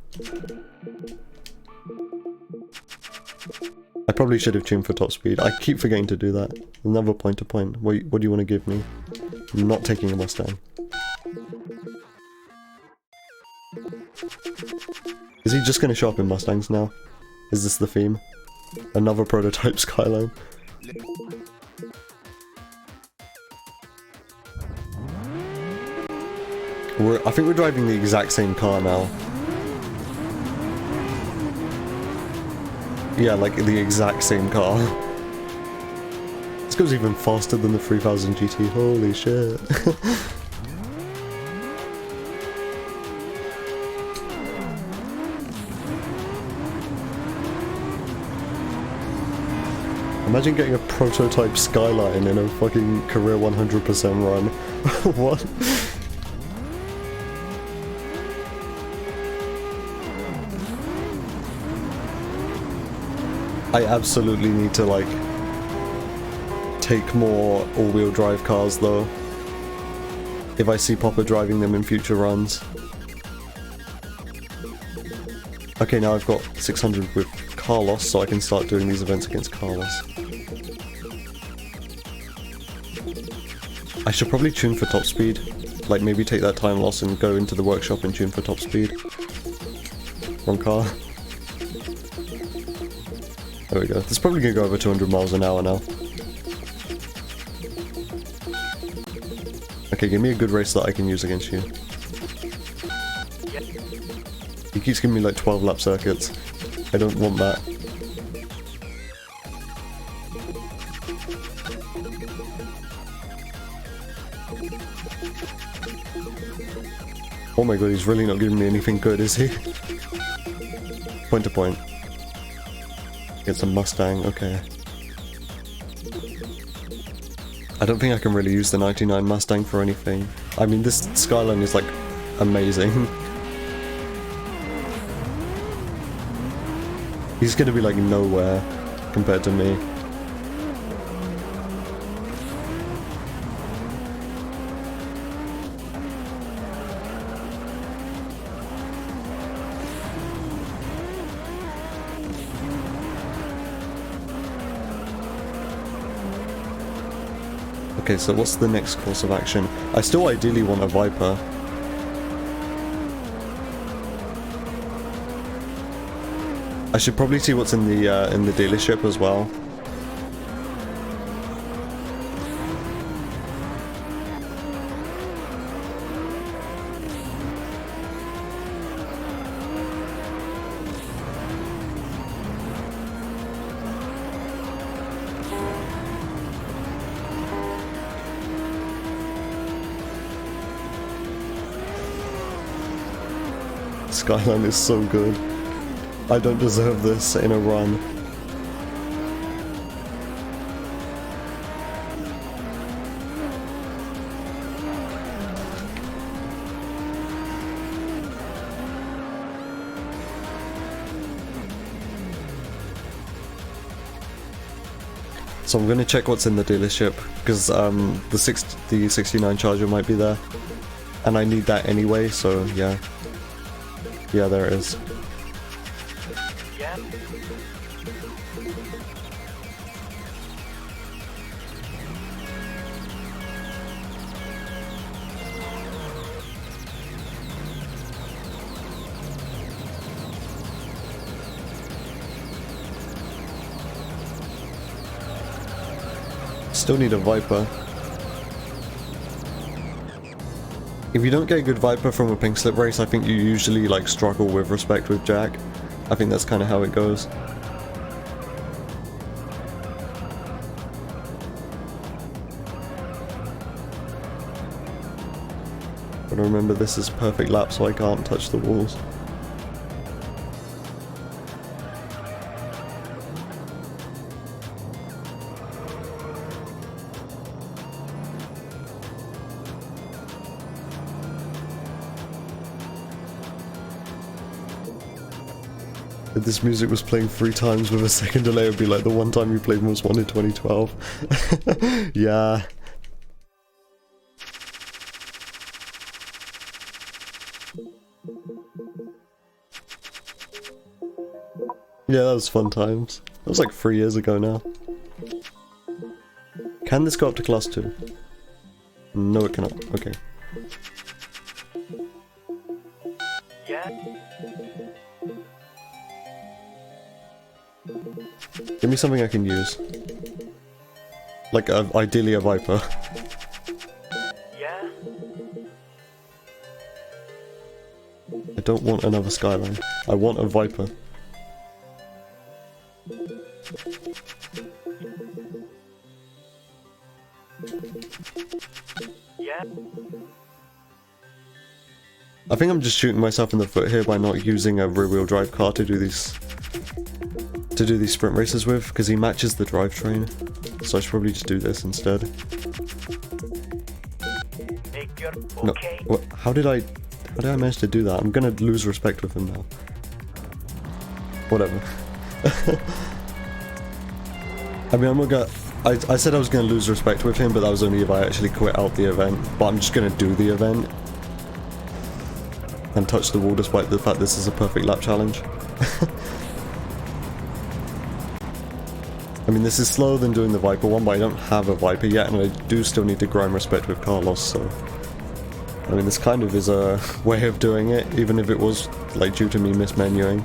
I probably should have tuned for top speed. I keep forgetting to do that. Another point to point. What do you want to give me? I'm not taking a Mustang. Is he just going to show up in Mustangs now? Is this the theme? Another prototype Skyline? I think we're driving the exact same car now. Yeah, like the exact same car. This goes even faster than the 3000 GT, holy shit. Imagine getting a prototype Skyline in a fucking career 100% run. What? I absolutely need to, like, take more all-wheel drive cars, though. If I see Popper driving them in future runs. Okay, now I've got 600 with Carlos, so I can start doing these events against Carlos. I should probably tune for top speed. Like, maybe take that time loss and go into the workshop and tune for top speed. Wrong car. There we go. This is probably gonna go over 200 miles an hour now. Okay, give me a good race that I can use against you. He keeps giving me like 12 lap circuits. I don't want that. Oh my god, he's really not giving me anything good, is he? Point to point. Get some Mustang, okay. I don't think I can really use the 99 Mustang for anything. I mean, this Skyline is like amazing. He's gonna be like nowhere compared to me. Okay, so what's the next course of action? I still ideally want a Viper. I should probably see what's in the dealership as well. Skyline is so good. I don't deserve this in a run. So I'm gonna check what's in the dealership, because the 69 Charger might be there. And I need that anyway, so yeah. Yeah, there it is. Still need a Viper. If you don't get a good Viper from a pink slip race, I think you usually like struggle with respect with Jack. I think that's kind of how it goes. But remember, this is perfect lap, so I can't touch the walls. If this music was playing 3 times with a second delay, it would be like the one time you played Most Wanted 2012. Yeah. Yeah, that was fun times. That was like 3 years ago now. Can this go up to class 2? No, it cannot. Okay. Yeah. Give me something I can use. Like, ideally a Viper. Yeah. I don't want another Skyline. I want a Viper. Yeah. I think I'm just shooting myself in the foot here by not using a rear-wheel drive car to do these sprint races with, because he matches the drivetrain. So I should probably just do this instead. Make your No, okay. what? How did I manage to do that? I'm gonna lose respect with him now. Whatever. I mean, I'm not gonna. I said I was gonna lose respect with him, but that was only if I actually quit out the event. But I'm just gonna do the event and touch the wall, despite the fact this is a perfect lap challenge. I mean, this is slower than doing the Viper one, but I don't have a Viper yet, and I do still need to grind respect with Carlos, so... I mean, this kind of is a way of doing it, even if it was, like, due to me mismenuing.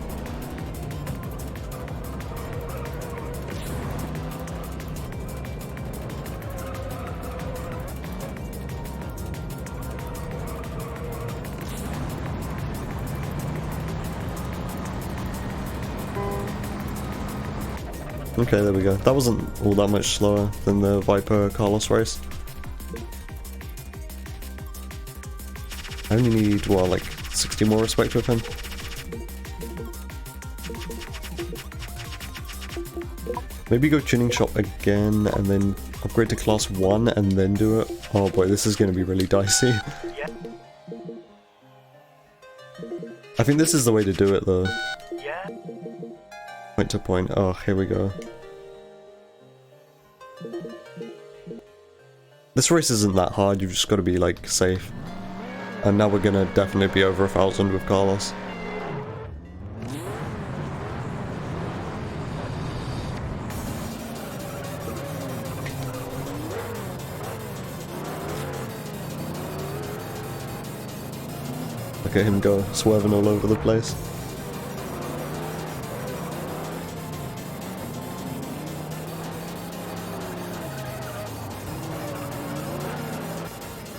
Okay, there we go. That wasn't all that much slower than the Viper Carlos race. I only need, well, like 60 more respect with him. Maybe go tuning shop again and then upgrade to class 1 and then do it. Oh boy, this is going to be really dicey. Yeah. I think this is the way to do it though. Yeah. Point to point. Oh, here we go. This race isn't that hard, you've just got to be, like, safe. And now we're gonna definitely be over 1,000 with Carlos. Look at him go, swerving all over the place.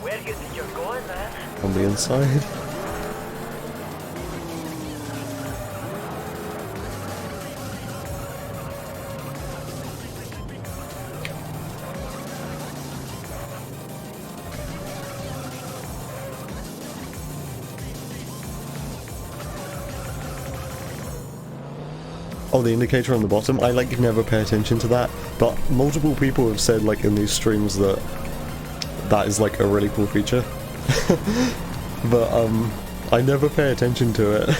Where do you think you're going, man? On the inside. Oh, the indicator on the bottom? I, like, never pay attention to that, but multiple people have said, like, in these streams that that is, like, a really cool feature. But, I never pay attention to it.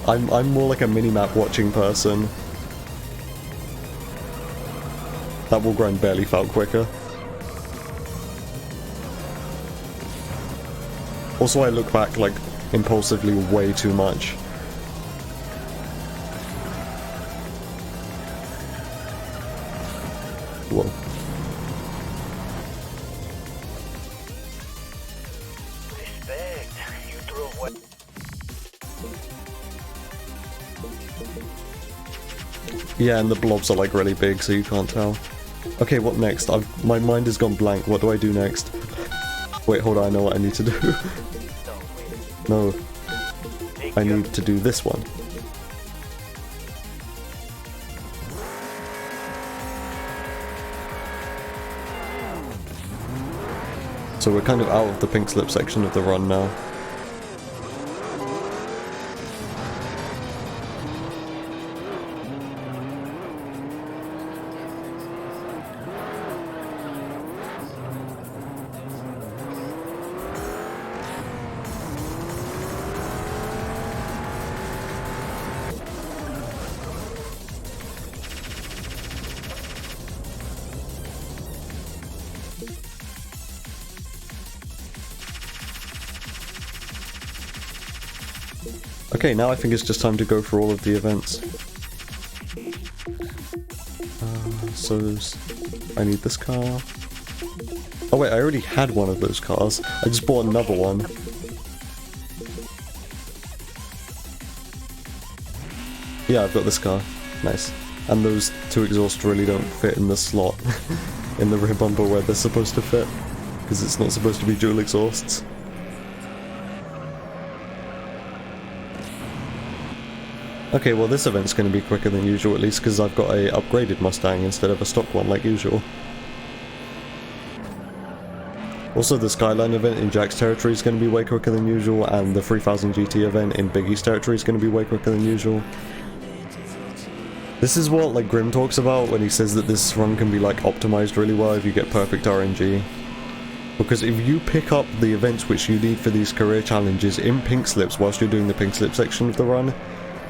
I'm more like a minimap watching person. That wall grind barely felt quicker. Also, I look back, like, impulsively way too much. Whoa. Respect. You drove what? Yeah, and the blobs are like really big, so you can't tell. Okay, what next? My mind has gone blank. What do I do next? Wait, hold on, I know what I need to do. No, I need to do this one. So we're kind of out of the pink slip section of the run now. Okay, now I think it's just time to go through all of the events. I need this car. Oh wait, I already had one of those cars. I just bought another one. Yeah, I've got this car. Nice. And those two exhausts really don't fit in the slot in the rear bumper where they're supposed to fit, because it's not supposed to be dual exhausts. Okay, well this event's going to be quicker than usual, at least because I've got a upgraded Mustang instead of a stock one like usual. Also, the Skyline event in Jack's territory is going to be way quicker than usual, and the 3000 GT event in Biggie's territory is going to be way quicker than usual. This is what like Grim talks about when he says that this run can be like optimized really well if you get perfect RNG. Because if you pick up the events which you need for these career challenges in pink slips whilst you're doing the pink slip section of the run,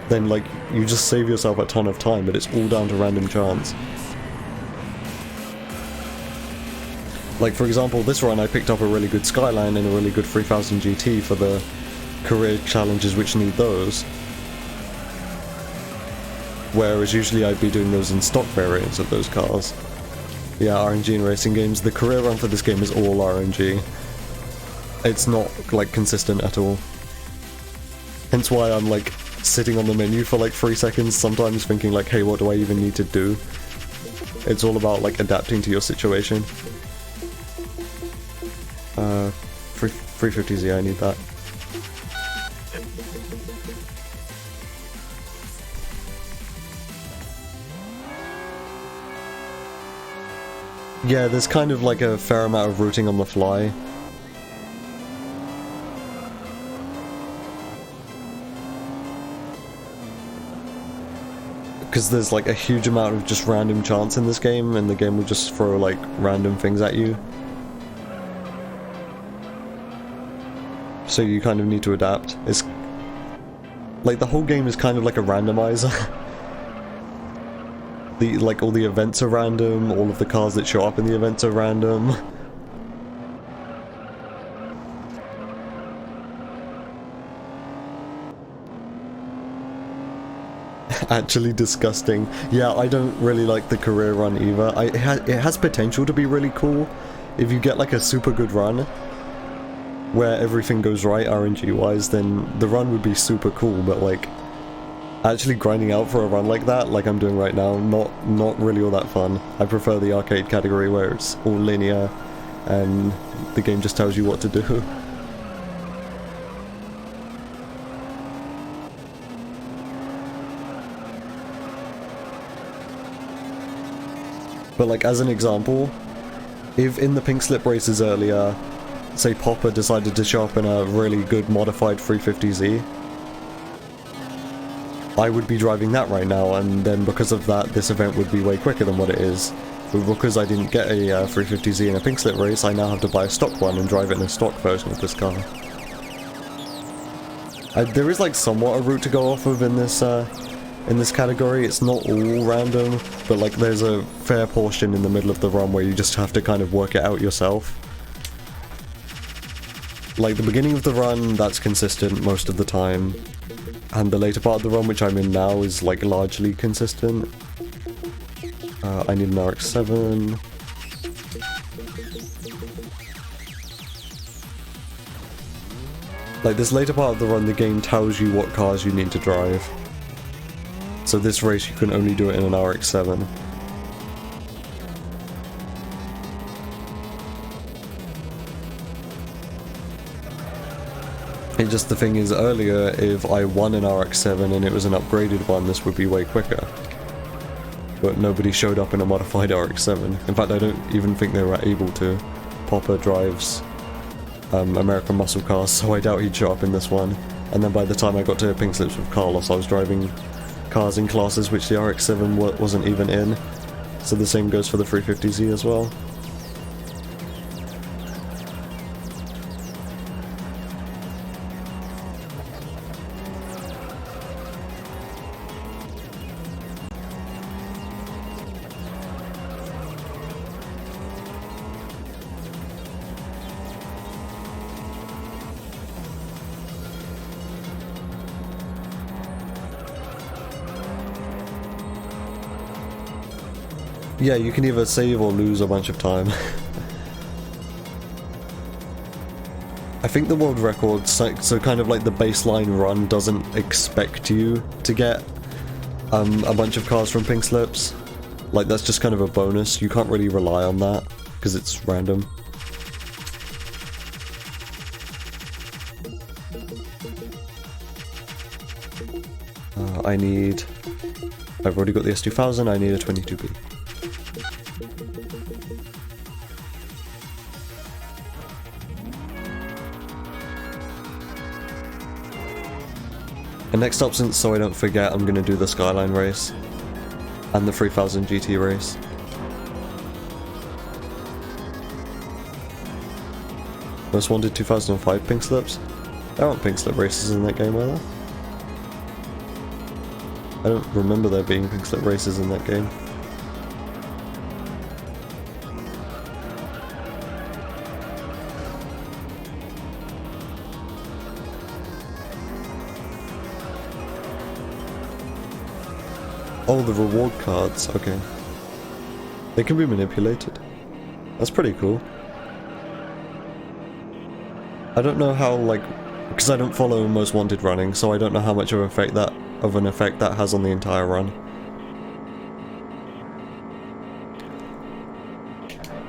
then like you just save yourself a ton of time, but it's all down to random chance. Like for example, this run I picked up a really good Skyline and a really good 3000 GT for the career challenges which need those. Whereas usually I'd be doing those in stock variants of those cars. Yeah, RNG in racing games. The career run for this game is all RNG. It's not like consistent at all. Hence why I'm like sitting on the menu for like 3 seconds sometimes thinking like, hey, what do I even need to do? It's all about like adapting to your situation. 350Z, I need that. Yeah, there's kind of like a fair amount of routing on the fly. Because there's like a huge amount of just random chance in this game, and the game will just throw like random things at you. So you kind of need to adapt. It's like the whole game is kind of like a randomizer. Like all the events are random, all of the cars that show up in the events are random. Actually disgusting. Yeah, I don't really like the career run either. It has potential to be really cool if you get like a super good run where everything goes right RNG wise, then the run would be super cool, but like actually grinding out for a run like that, like I'm doing right now, not really all that fun. I prefer the arcade category where it's all linear and the game just tells you what to do. But like as an example, if in the pink slip races earlier, say Popper decided to show up in a really good modified 350Z, I would be driving that right now, and then because of that this event would be way quicker than what it is. But because I didn't get a 350Z in a pink slip race, I now have to buy a stock one and drive it in a stock version of this car. There is like somewhat a route to go off of in this category. It's not all random, but like there's a fair portion in the middle of the run where you just have to kind of work it out yourself. Like the beginning of the run, that's consistent most of the time, and the later part of the run, which I'm in now, is like largely consistent. I need an RX-7. Like this later part of the run, the game tells you what cars you need to drive. So this race you can only do it in an RX-7. The thing is, earlier, if I won an RX-7 and it was an upgraded one, this would be way quicker. But nobody showed up in a modified RX-7. In fact, I don't even think they were able to. Popper drives American muscle cars, so I doubt he'd show up in this one. And then by the time I got to pink slips with Carlos, I was driving cars in classes which the RX-7 wasn't even in. So the same goes for the 350Z as well. Yeah, you can either save or lose a bunch of time. I think the world record, so kind of like the baseline run doesn't expect you to get a bunch of cars from pink slips. Like, that's just kind of a bonus. You can't really rely on that because it's random. I've already got the S2000, I need a 22B. And next up, so I don't forget, I'm gonna do the Skyline race. And the 3000 GT race. Most Wanted 2005 pink slips? There aren't pink slip races in that game, are there? I don't remember there being pink slip races in that game. Oh, the reward cards, okay. They can be manipulated. That's pretty cool. I don't know how, like, because I don't follow Most Wanted running, so I don't know how much of an effect that has on the entire run.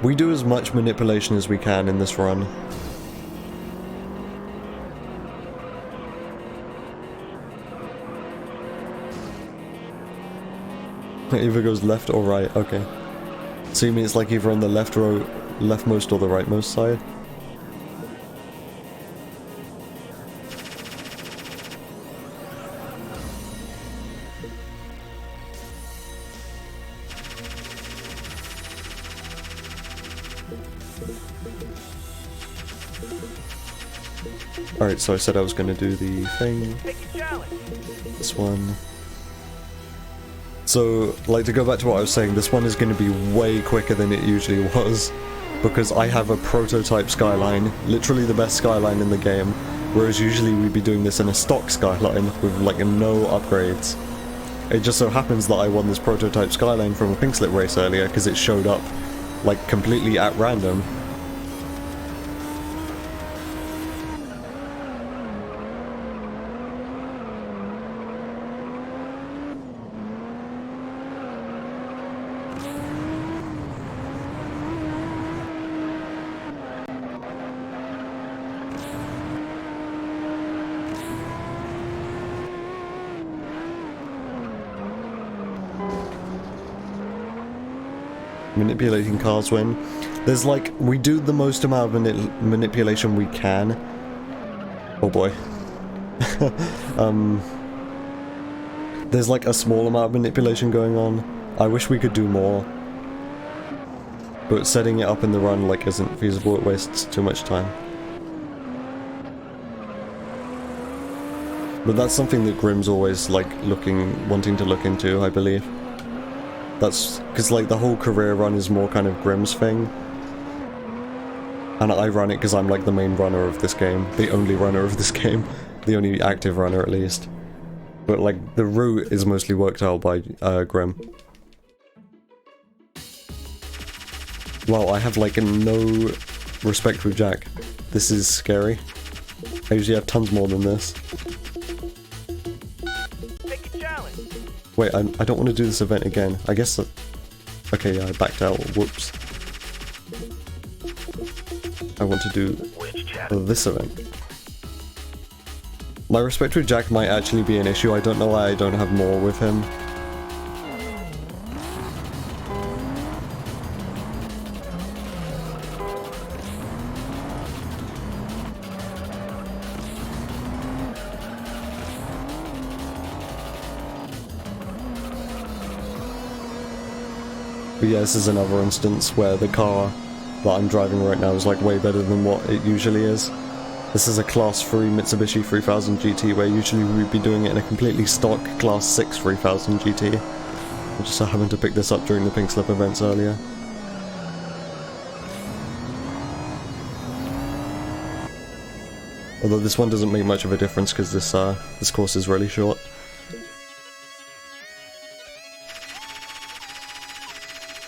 We do as much manipulation as we can in this run. It either goes left or right, okay. So you mean it's like either on the leftmost or the rightmost side? Alright, so I said I was going to do the thing. This one. So, like, to go back to what I was saying, this one is going to be way quicker than it usually was, because I have a prototype Skyline, literally the best Skyline in the game, whereas usually we'd be doing this in a stock Skyline with, like, no upgrades. It just so happens that I won this prototype Skyline from a pink slip race earlier, because it showed up, like, completely at random. Manipulating cars when there's like, we do the most amount of manipulation we can. Oh boy. There's like a small amount of manipulation going on. I wish we could do more, but setting it up in the run like isn't feasible. It wastes too much time. But that's something that Grimm's always like wanting to look into, I believe. That's because, like, the whole career run is more kind of Grimm's thing. And I run it because I'm, like, the main runner of this game. The only runner of this game. The only active runner, at least. But, like, the route is mostly worked out by Grimm. Wow, I have, like, no respect with Jack. This is scary. I usually have tons more than this. Wait, I don't want to do this event again. I guess that... Okay, yeah, I backed out. Whoops. I want to do this event. My respect with Jack might actually be an issue. I don't know why I don't have more with him. But yeah, this is another instance where the car that I'm driving right now is like way better than what it usually is. This is a Class 3 Mitsubishi 3000 GT, where usually we'd be doing it in a completely stock Class 6 3000 GT. I just happened to pick this up during the pink slip events earlier. Although this one doesn't make much of a difference because this course is really short.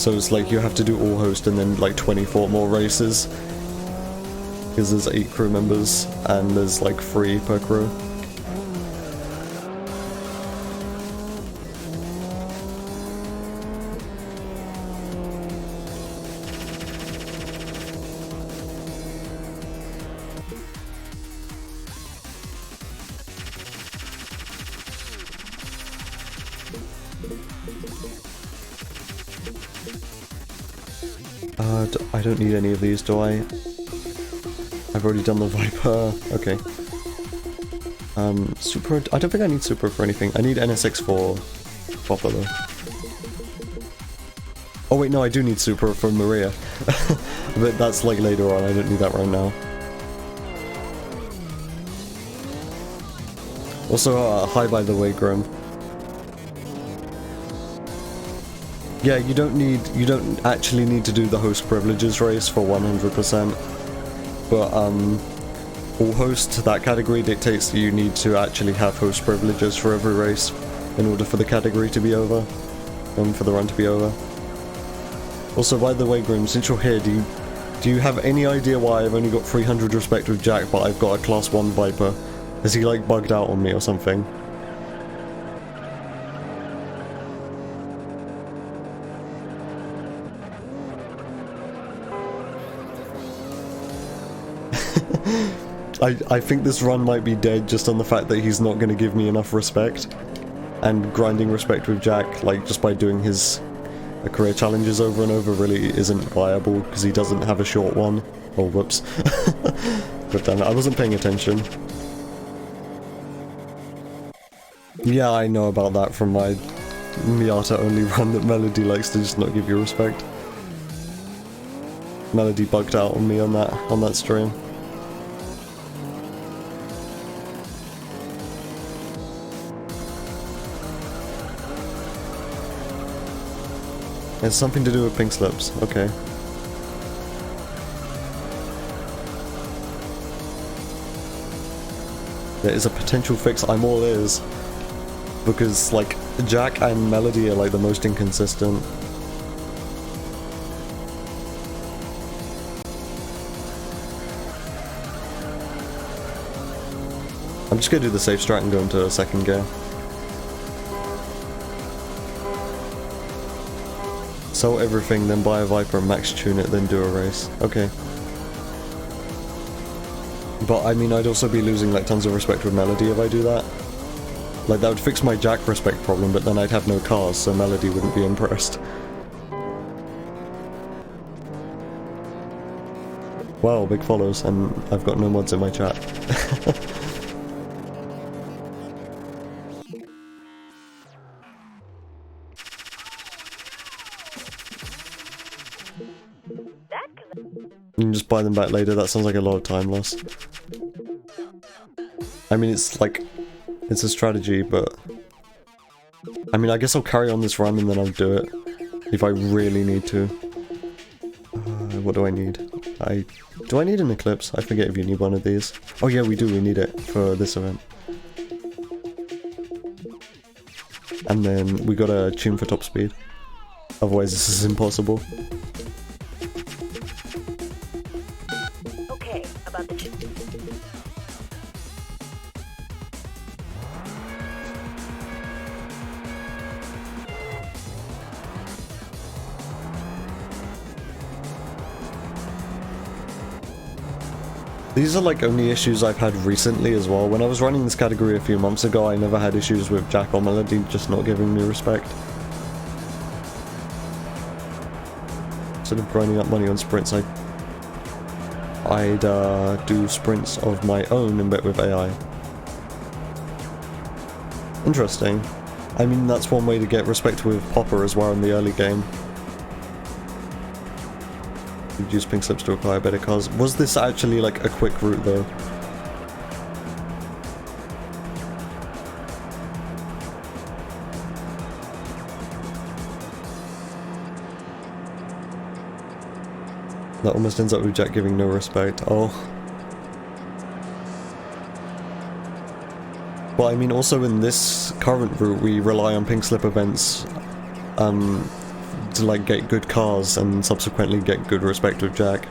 So it's like you have to do all host and then like 24 more races. Because there's 8 crew members and there's like 3 per crew. I don't need any of these, do I? I've already done the Viper. Okay. Super... I don't think I need Super for anything. I need NSX for Popper though. Oh wait, no, I do need Super for Maria. But that's like later on, I don't need that right now. Also, hi by the way, Grim. Yeah, you don't actually need to do the host privileges race for 100%. But, all host, that category dictates that you need to actually have host privileges for every race in order for the category to be over, and for the run to be over. Also, by the way, Grim, since you're here, do you have any idea why I've only got 300 respect with Jack, but I've got a class 1 Viper? Has he, like, bugged out on me or something? I think this run might be dead just on the fact that he's not going to give me enough respect. And grinding respect with Jack, like, just by doing his career challenges over and over really isn't viable, because he doesn't have a short one. Oh, whoops. But damn it, I wasn't paying attention. Yeah, I know about that from my Miata only run, that Melody likes to just not give you respect. Melody bugged out on me on that stream. It's something to do with pink slips, okay. There is a potential fix, I'm all ears. Because, like, Jack and Melody are, like, the most inconsistent. I'm just gonna do the safe strat and go into a second gear. Sell everything, then buy a Viper, max tune it, then do a race. Okay. But, I mean, I'd also be losing, like, tons of respect with Melody if I do that. Like, that would fix my Jack respect problem, but then I'd have no cars, so Melody wouldn't be impressed. Wow, big follows, and I've got no mods in my chat. You can just buy them back later, that sounds like a lot of time loss. I mean, it's like, it's a strategy, but... I mean, I guess I'll carry on this run and then I'll do it. If I really need to. What do I need? Do I need an Eclipse? I forget if you need one of these. Oh yeah, we do, we need it for this event. And then we gotta tune for top speed. Otherwise this is impossible. Okay, about the These are like only issues I've had recently as well. When I was running this category a few months ago, I never had issues with Jack or Melody just not giving me respect. Instead of grinding up money on sprints, I'd do sprints of my own and bet with AI. Interesting. I mean, that's one way to get respect with Popper as well in the early game. Use pink slips to acquire better cars. Was this actually like a quick route though? That almost ends up with Jack giving no respect. Oh. But I mean, also in this current route, we rely on pink slip events to to like get good cars and subsequently get good respect with Jack.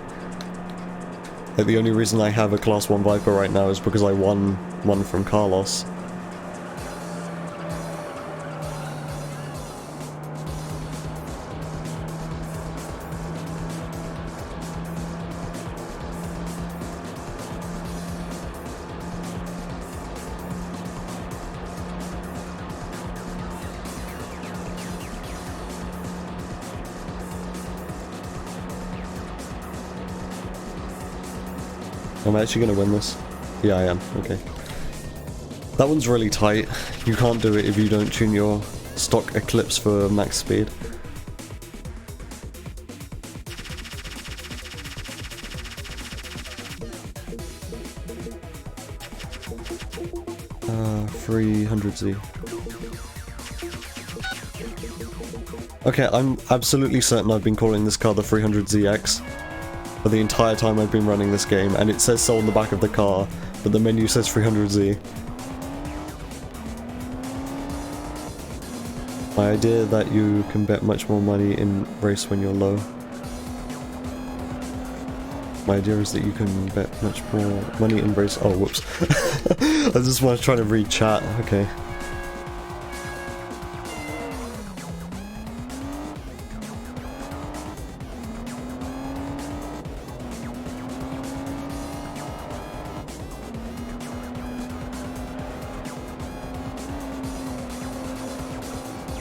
Like the only reason I have a Class 1 Viper right now is because I won one from Carlos. Am I actually going to win this? Yeah, I am. Okay. That one's really tight. You can't do it if you don't tune your stock Eclipse for max speed. Uh, 300Z. Okay, I'm absolutely certain I've been calling this car the 300ZX. For the entire time I've been running this game, and it says so on the back of the car, but the menu says 300Z. My idea that you can bet much more money in race when you're low. My idea is that you can bet much more money in race— oh, whoops. I just want to try to read chat, okay.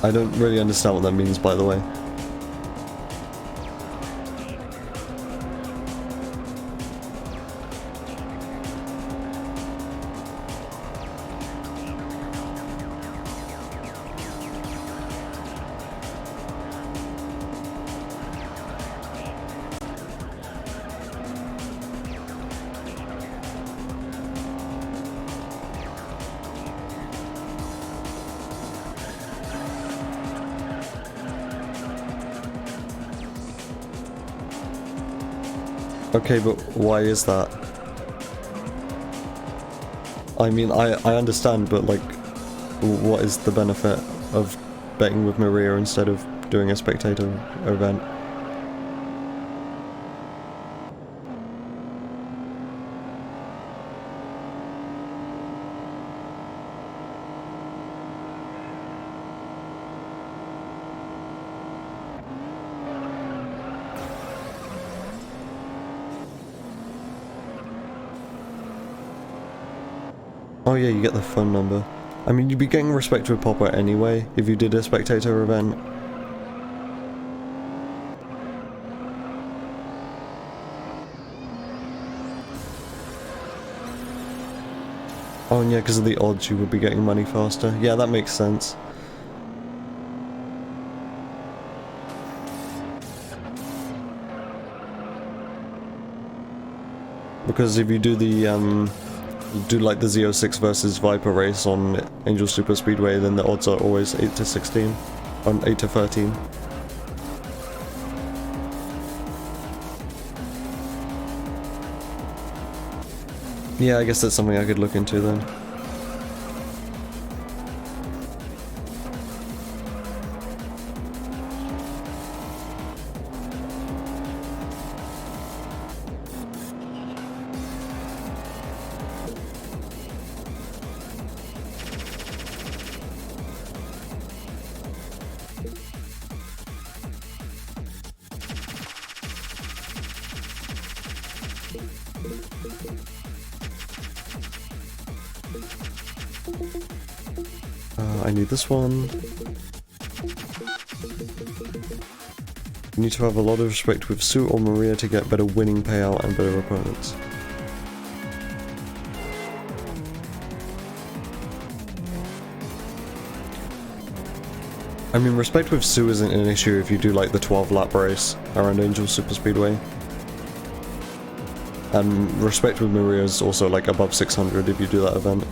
I don't really understand what that means, by the way. Okay, but why is that? I mean, I understand, but like, what is the benefit of betting with Maria instead of doing a spectator event? Oh yeah, you get the phone number. I mean, you'd be getting respect with Popper anyway, if you did a spectator event. Oh and yeah, because of the odds you would be getting money faster. Yeah, that makes sense. Because if you do the, do like the Z06 versus Viper race on Angel Super Speedway, then the odds are always 8 to 16, on 8 to 13. Yeah, I guess that's something I could look into then. I need this one. You need to have a lot of respect with Sue or Maria to get better winning payout and better opponents. I mean, respect with Sue isn't an issue if you do like the 12 lap race around Angel Super Speedway. And respect with Maria is also like above 600 if you do that event.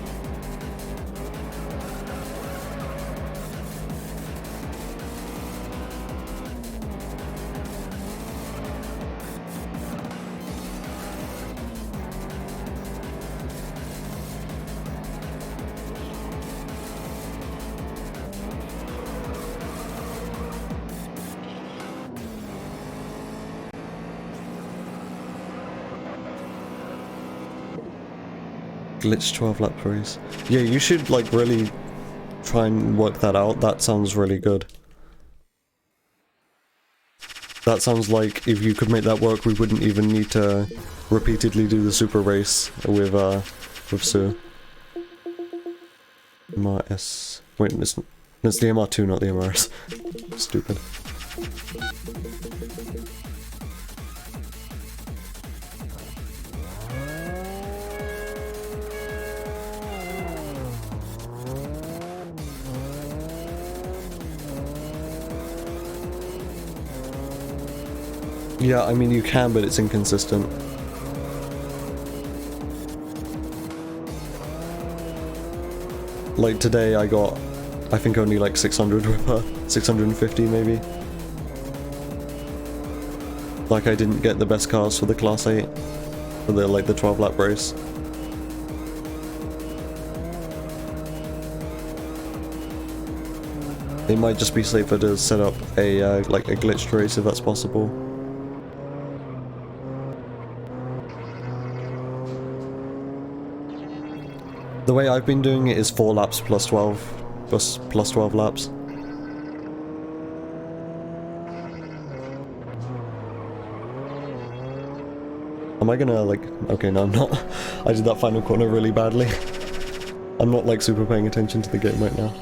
glitch 12 lap race. Yeah, you should like really try and work that out. That sounds really good. That sounds like if you could make that work, we wouldn't even need to repeatedly do the super race with Sue. MRS. Wait, it's the MR2, not the MRS. Stupid. Yeah, I mean you can, but it's inconsistent. Like today I got, I think only like 600 with her, 650 maybe. Like I didn't get the best cars for the class 8, for the like the 12 lap race. It might just be safer to set up a like a glitched race if that's possible. The way I've been doing it is 4 laps plus 12, plus 12 laps. Am I gonna like, okay no I'm not. I did that final corner really badly. I'm not like super paying attention to the game right now.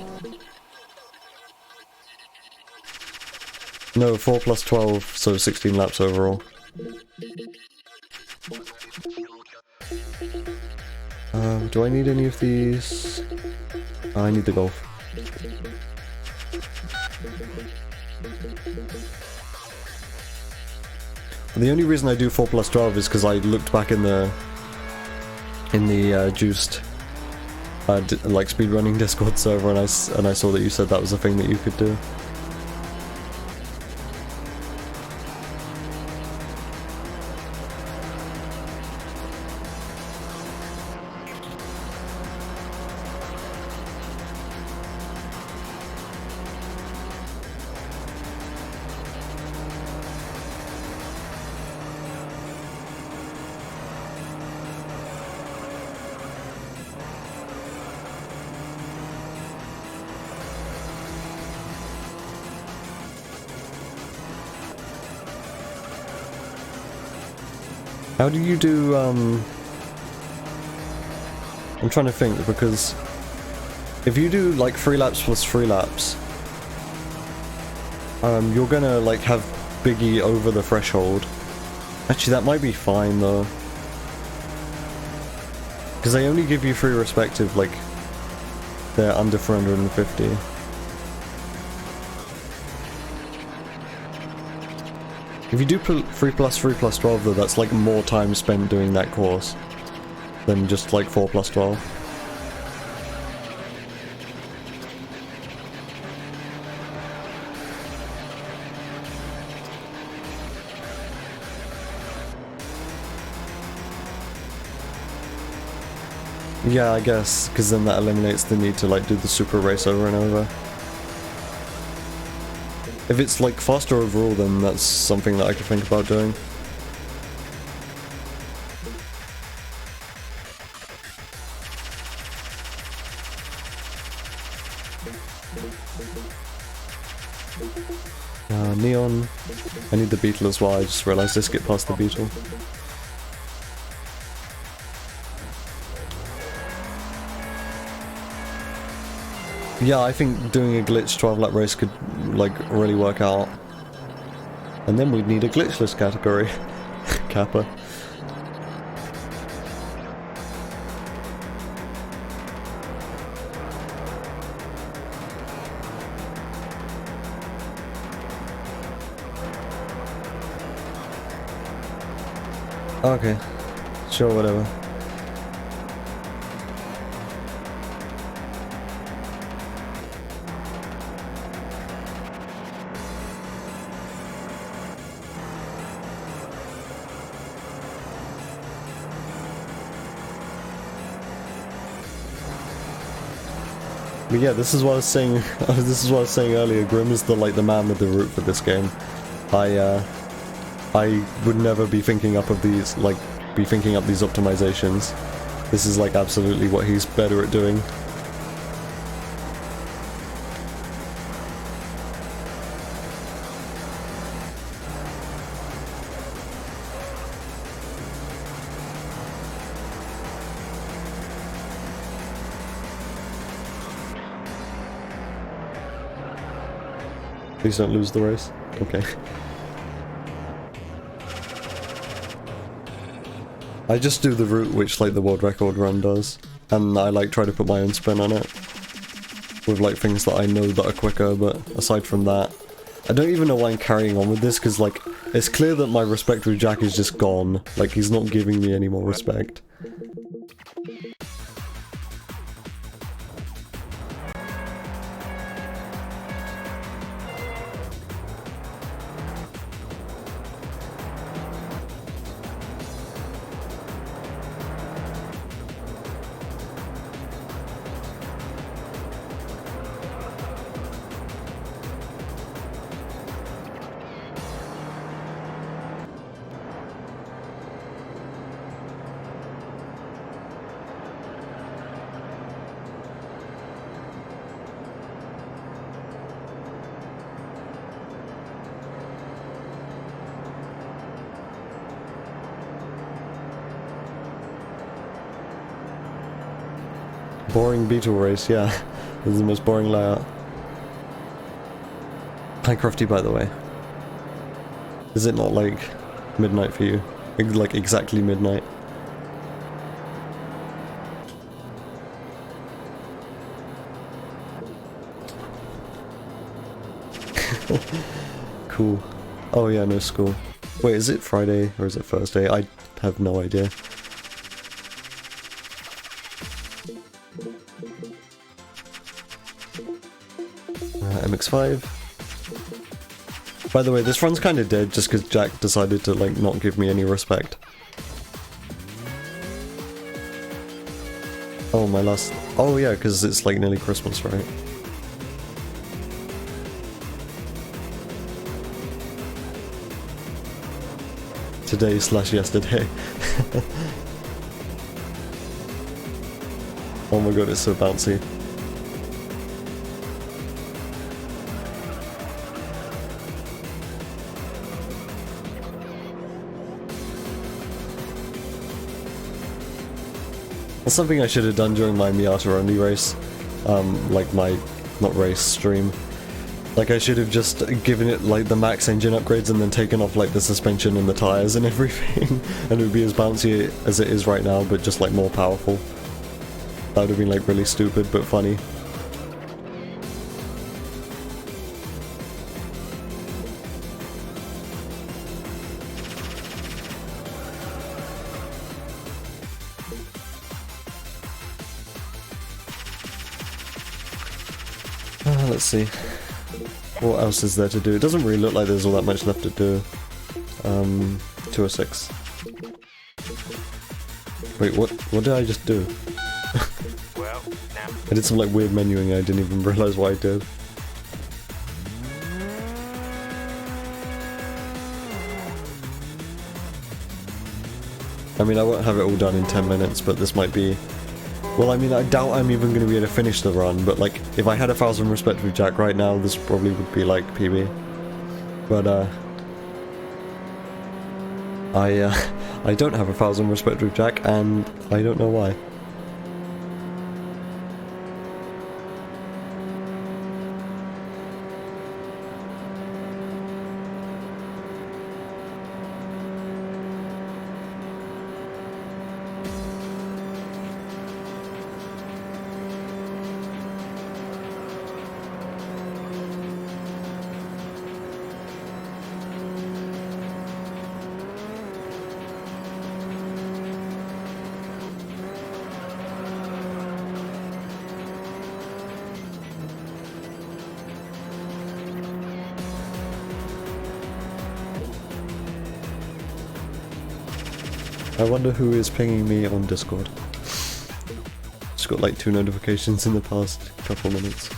No, 4 plus 12, so 16 laps overall. Do I need any of these? I need the golf. The only reason I do 4 plus 12 is because I looked back in the juiced like speedrunning Discord server and I saw that you said that was a thing that you could do. How do you do, I'm trying to think, because if you do like 3 laps plus 3 laps, you're gonna like have Biggie over the threshold. Actually, that might be fine though. Because they only give you 3 respective, like, they're under 450. If you do 3 plus 3 plus 12 though, that's like more time spent doing that course than just like 4 plus 12. Yeah, I guess, because then that eliminates the need to like do the super race over and over. If it's like faster overall, then that's something that I could think about doing. Neon. I need the Beetle as well, I just realised I skipped past the Beetle. Yeah, I think doing a glitch 12 lap race could like really work out. And then we'd need a glitchless category. Kappa. Okay. Sure, whatever. But yeah, this is what I was saying. This is what I was saying earlier. Grim is the the man with the root for this game. I would never be thinking up of these these optimizations This is like absolutely what he's better at doing. Please don't lose the race. Okay. I just do the route which like the world record run does, and I like try to put my own spin on it with like things that I know that are quicker, but aside from that, I don't even know why I'm carrying on with this, because like it's clear that my respect with Jack is just gone. Like he's not giving me any more respect. Boring beetle race, yeah. This is the most boring layout. Hi Crofty, by the way. Is it not like midnight for you? Like exactly midnight? Cool. Oh yeah, no school. Wait, is it Friday or is it Thursday? I have no idea. MX5. By the way, this run's kind of dead just because Jack decided to like not give me any respect. Oh, my last... Oh yeah, because it's like nearly Christmas, right? Today/yesterday. Oh my god, it's so bouncy. That's something I should have done during my Miata only race. Like my, not race, stream. Like I should have just given it like the max engine upgrades and then taken off like the suspension and the tires and everything. And it would be as bouncy as it is right now, but just like more powerful. That would have been like really stupid, but funny. Let's see. What else is there to do? It doesn't really look like there's all that much left to do. 206. Wait, what did I just do? Well, now. I did some like weird menuing, I didn't even realize what I did. I mean, I won't have it all done in 10 minutes, but this might be... Well, I mean, I doubt I'm even going to be able to finish the run, but like, if I had 1,000 respect with Jack right now, this probably would be like PB. But, I don't have 1,000 respect with Jack, and I don't know why. I wonder who is pinging me on Discord. Just got like 2 notifications in the past couple minutes.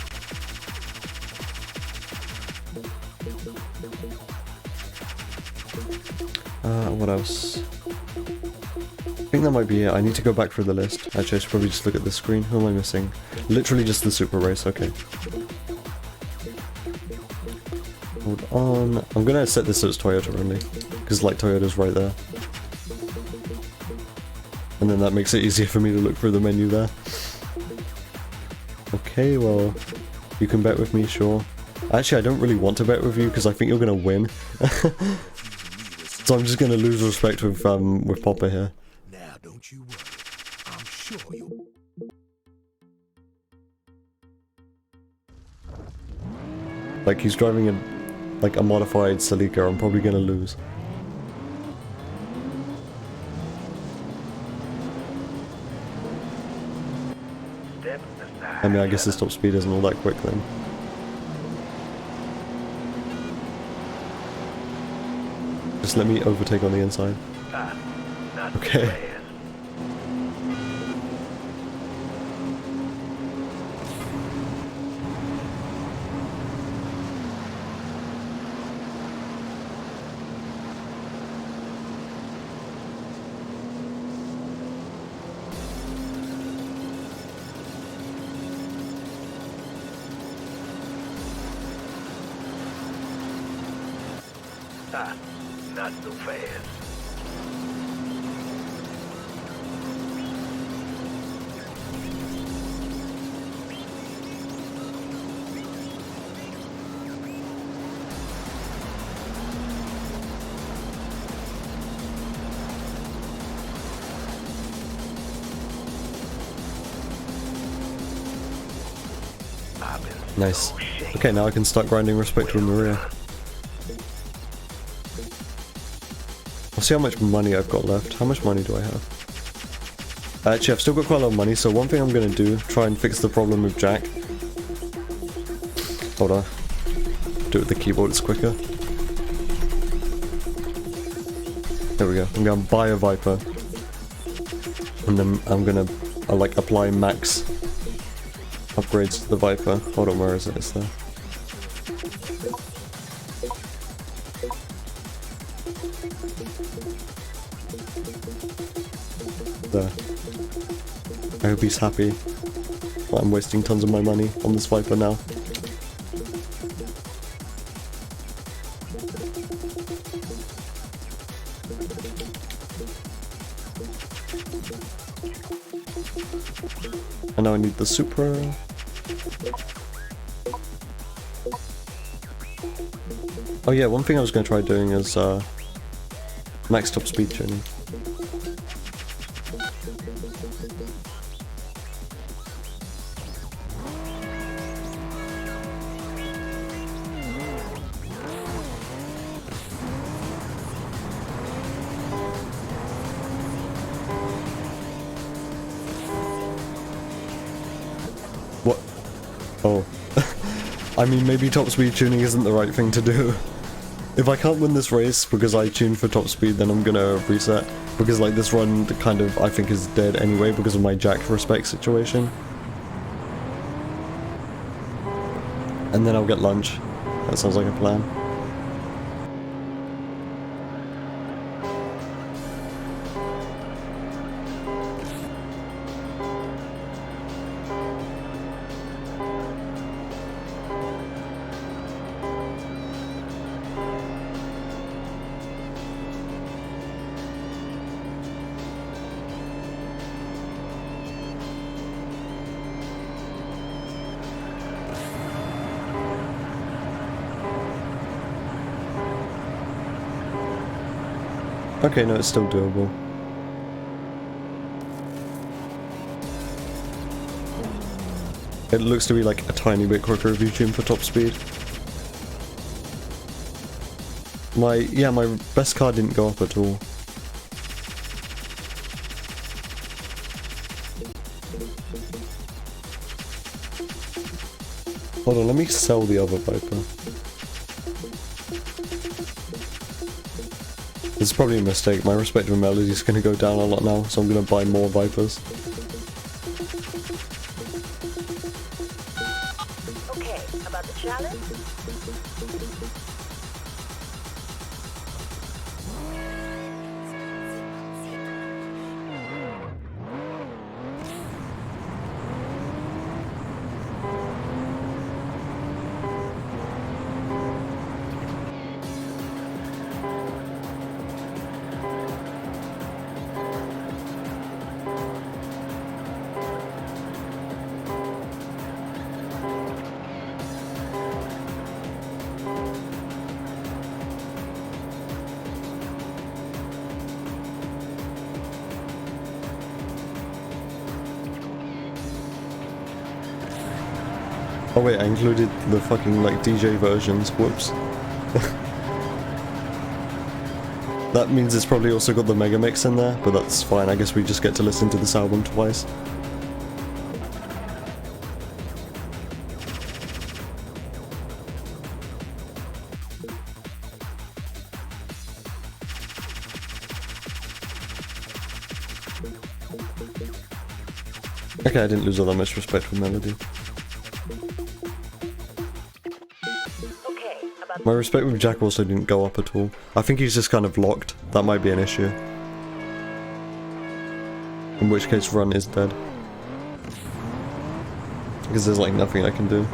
What else? think that might be it. I need to go back through the list. Actually, I should probably just look at the screen. Who am I missing? Literally just the super race, okay. Hold on. I'm gonna set this as Toyota only, because like Toyota's right there. And then that makes it easier for me to look through the menu there. Okay, well, you can bet with me, sure. Actually, I don't really want to bet with you because I think you're gonna win. So I'm just gonna lose respect with Popper here. Now, don't you worry. I'm sure you. Like he's driving a modified Celica. I'm probably gonna lose. Step aside. I mean, I guess his top speed isn't all that quick then. Just let me overtake on the inside. Not Okay. fast. Not so fast. Nice. Okay, now I can start grinding respect with Maria. I'll see how much money I've got left. How much money do I have? Actually, I've still got quite a lot of money, so one thing I'm gonna do, try and fix the problem with Jack. Hold on. Do it with the keyboard, it's quicker. There we go. I'm gonna buy a Viper. And then I'm gonna, like, apply max upgrades to the Viper. Hold on, where is it? It's there. There. I hope he's happy. Well, I'm wasting tons of my money on this Viper now. And now I need the Supra. Oh yeah, one thing I was going to try doing is max top speed tuning. What? Oh. I mean, maybe top speed tuning isn't the right thing to do. If I can't win this race because I tuned for top speed, then I'm gonna reset. Because like this run kind of, I think, is dead anyway because of my Jack respect situation. And then I'll get lunch. That sounds like a plan. Okay, no, it's still doable. It looks to be like a tiny bit quicker if you tune for top speed. My best car didn't go up at all. Hold on, let me sell the other Viper. This is probably a mistake. My respect for Melody is going to go down a lot now, so I'm going to buy more Vipers. Okay, about the challenge? Oh wait, I included the fucking like DJ versions, whoops. That means it's probably also got the mega mix in there, but that's fine, I guess we just get to listen to this album twice. Okay, I didn't lose all that much respect for melody. Okay, about My respect with Jack also didn't go up at all. I think he's just kind of locked. That might be an issue. In which case Run is dead. Because there's like nothing I can do.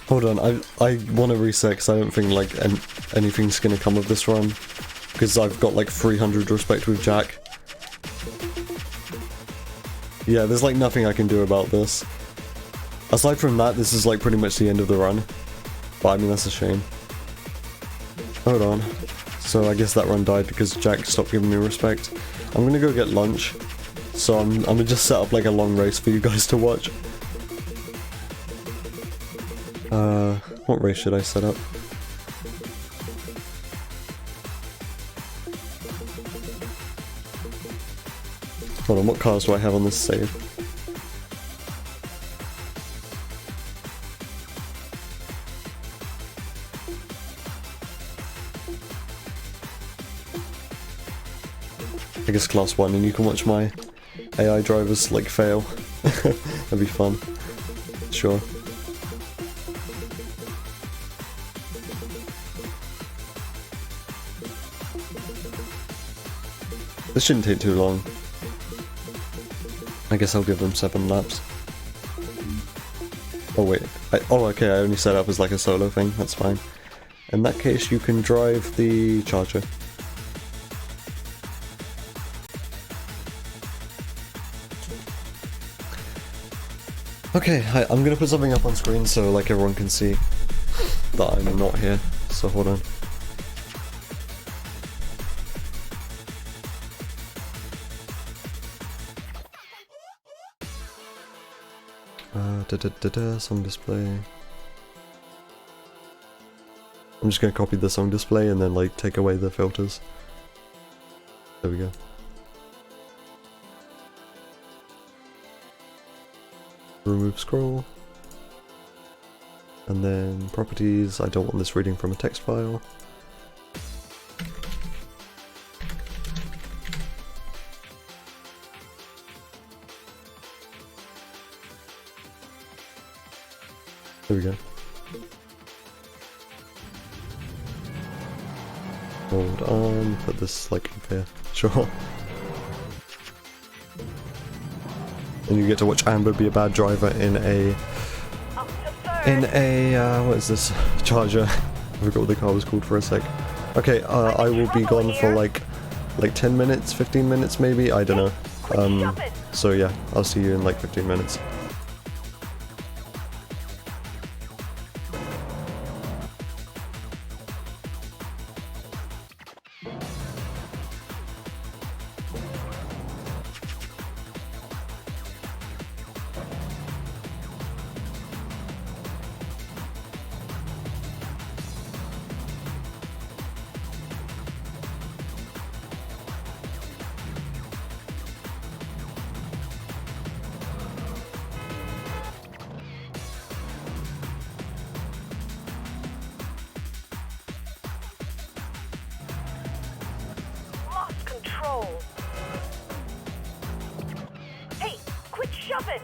Hold on, I want to reset because I don't think like anything's gonna come of this run. Because I've got like 300 respect with Jack. Yeah, there's like nothing I can do about this. Aside from that, this is like pretty much the end of the run. But I mean, that's a shame. Hold on. So I guess that run died because Jack stopped giving me respect. I'm gonna go get lunch. So I'm gonna just set up like a long race for you guys to watch. What race should I set up? Hold on, what cars do I have on this save? I guess class 1 and you can watch my AI drivers like fail. That'd be fun. Sure. This shouldn't take too long. I guess I'll give them 7 laps. Oh wait, oh okay, I only set up as like a solo thing, that's fine. In that case you can drive the Charger. Okay, I'm gonna put something up on screen so like everyone can see that I'm not here, so hold on. Song display. I'm just gonna copy the song display and then like take away the filters. There we go. Remove scroll. And then properties, I don't want this reading from a text file. There we go. Hold on, put this like up here. Sure. And you get to watch Amber be a bad driver in a what is this? Charger. I forgot what the car was called for a sec. Okay, I will be gone for like 10 minutes, 15 minutes maybe, I don't know. So yeah, I'll see you in like 15 minutes. lost control. Hey, quit shoving!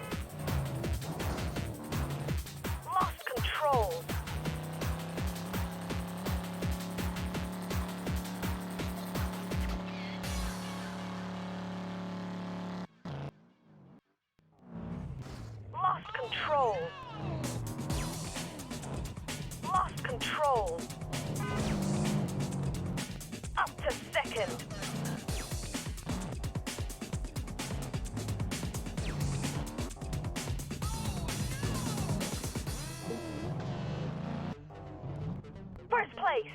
control. Lost control. Up to second. First place.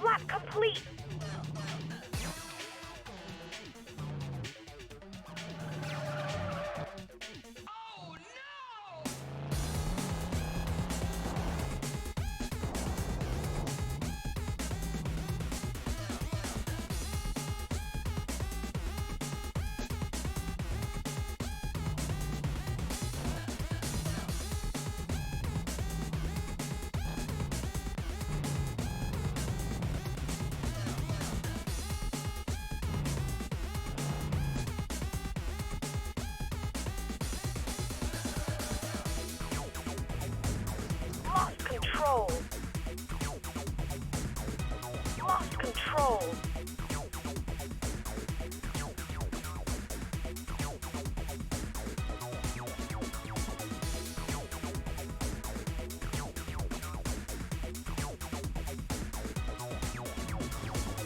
Lap complete. Lost control. Lost control.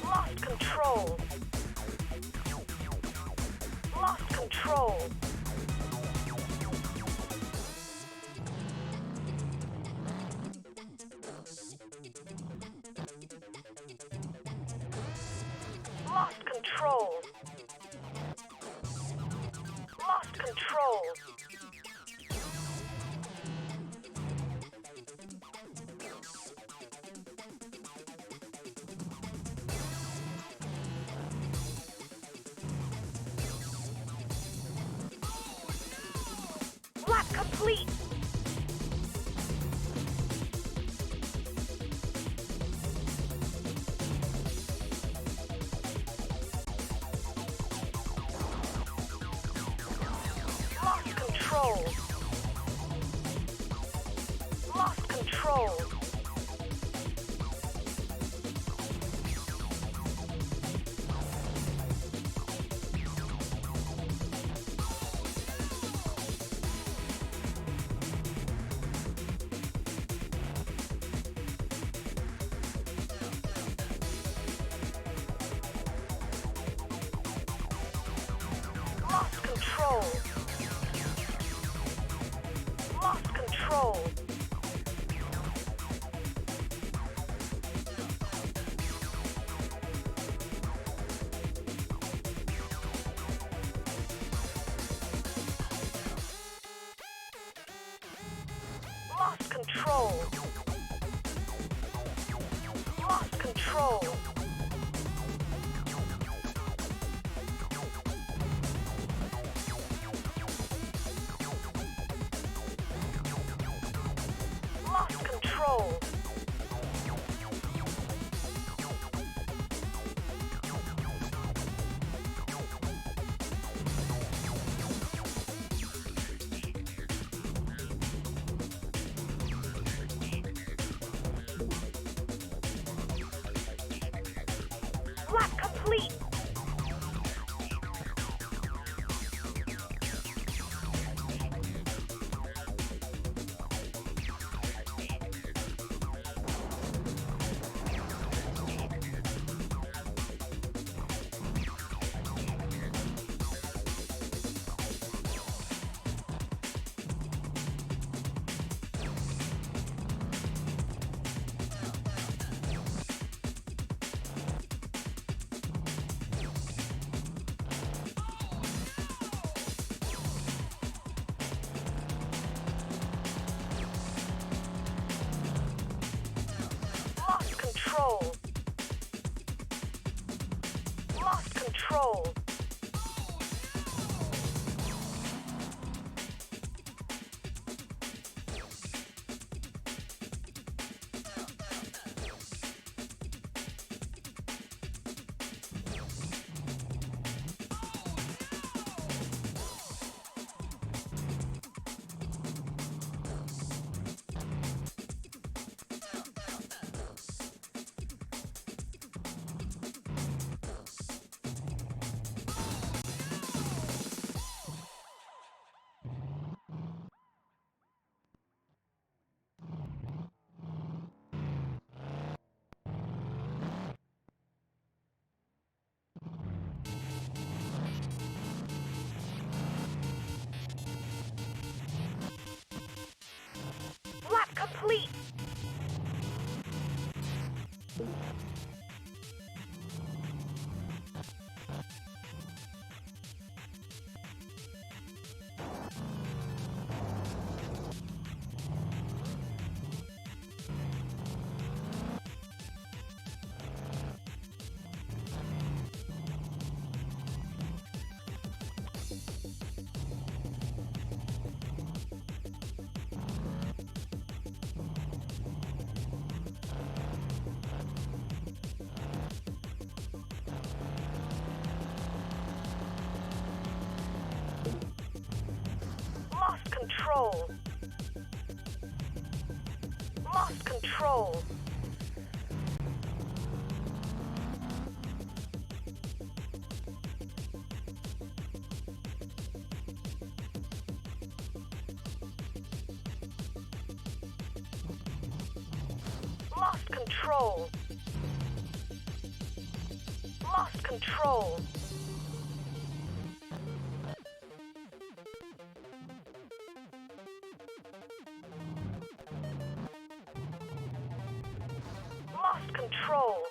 Lost control. Lost control. Lost control. Lost control. Lap complete. Lost control. Lost control. Lost control. Lost control. Lost control. Lost control. Lost control. Lap complete. Lost control. Lost control. control. Lost control. Lost control. Lost control. Lost control.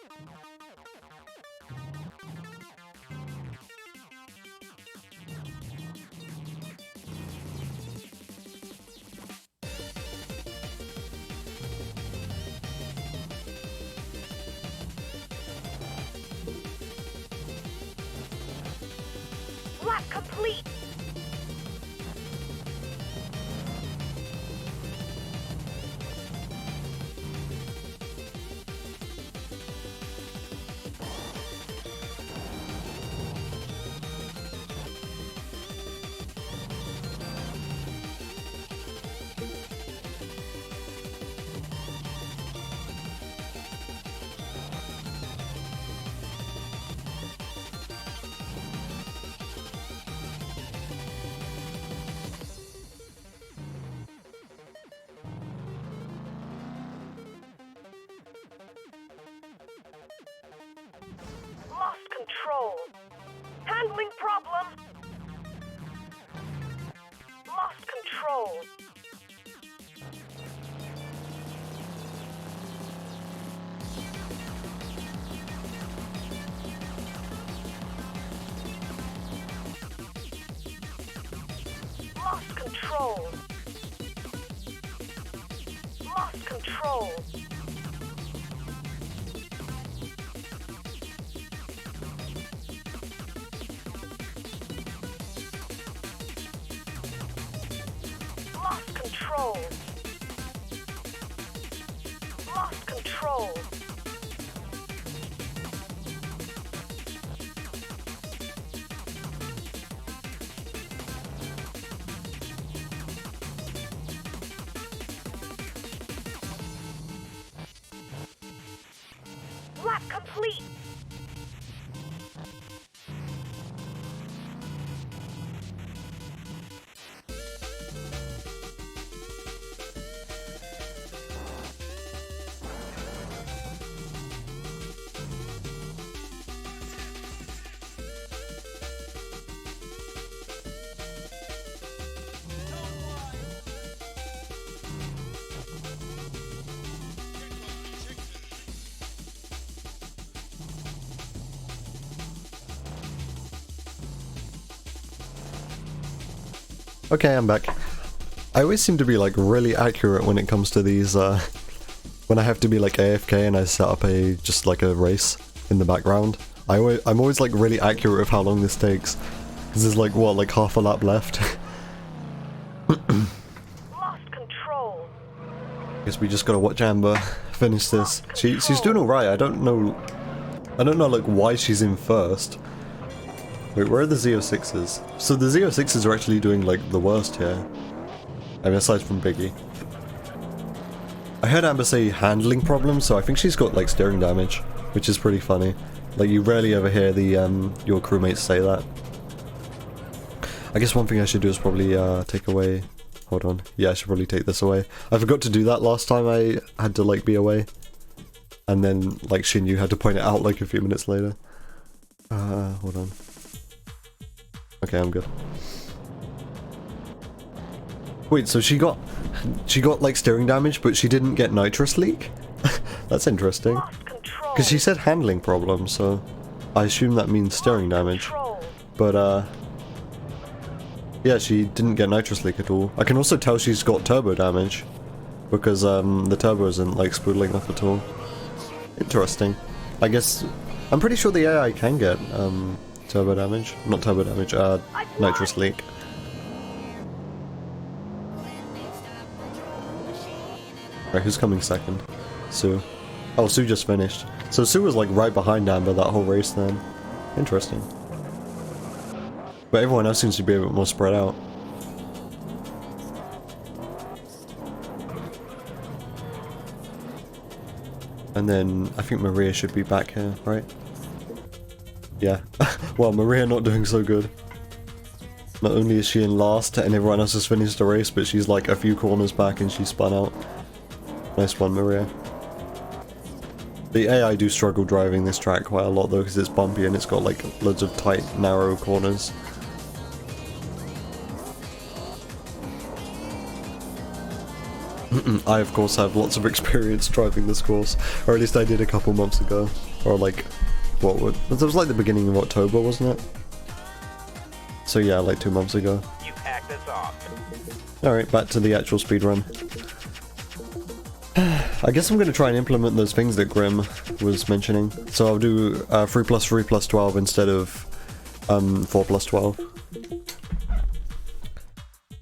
Lap complete. Lost control. Handling problem. Lost control. Lost control. Lost control. Lost control. Lost control. Lap complete. Okay, I'm back. I always seem to be like really accurate when it comes to these, when I have to be like AFK and I set up just like a race in the background. I'm always like really accurate with how long this takes. Because there's like, what, like half a lap left? Lost control. Guess we just gotta watch Amber finish this. She's doing alright, I don't know like why she's in first. Wait, where are the Z06s? So the Z06s are actually doing like the worst here. I mean, aside from Biggie. I heard Amber say handling problems, so I think she's got like steering damage, which is pretty funny. Like you rarely ever hear the your crewmates say that. I guess one thing I should do is probably take away. Hold on. Yeah, I should probably take this away. I forgot to do that last time I had to like be away, and then like Shinyu had to point it out like a few minutes later. Hold on. Okay, I'm good. Wait, so she got like steering damage, but she didn't get nitrous leak? That's interesting. Lost control. Because she said handling problems, so I assume that means steering damage. Control. But yeah, she didn't get nitrous leak at all. I can also tell she's got turbo damage, because the turbo isn't like spoodling off at all. Interesting. I guess I'm pretty sure the AI can get turbo damage. Not turbo damage, nitrous leak. Right, who's coming second? Sue. Oh, Sue just finished. So Sue was like right behind Amber that whole race then. Interesting. But everyone else seems to be a bit more spread out. And then I think Maria should be back here, right? Yeah. Well, Maria not doing so good. Not only is she in last and everyone else has finished the race, but she's like a few corners back and she spun out. Nice one, Maria. The AI do struggle driving this track quite a lot though, because it's bumpy and it's got like loads of tight, narrow corners. I of course have lots of experience driving this course, or at least I did a couple months ago, or like, what would, it was like the beginning of October, wasn't it? So yeah, like 2 months ago. You hacked us off. Alright, back to the actual speedrun. I guess I'm going to try and implement those things that Grim was mentioning. So I'll do 3 plus 3 plus 12 instead of 4 plus 12.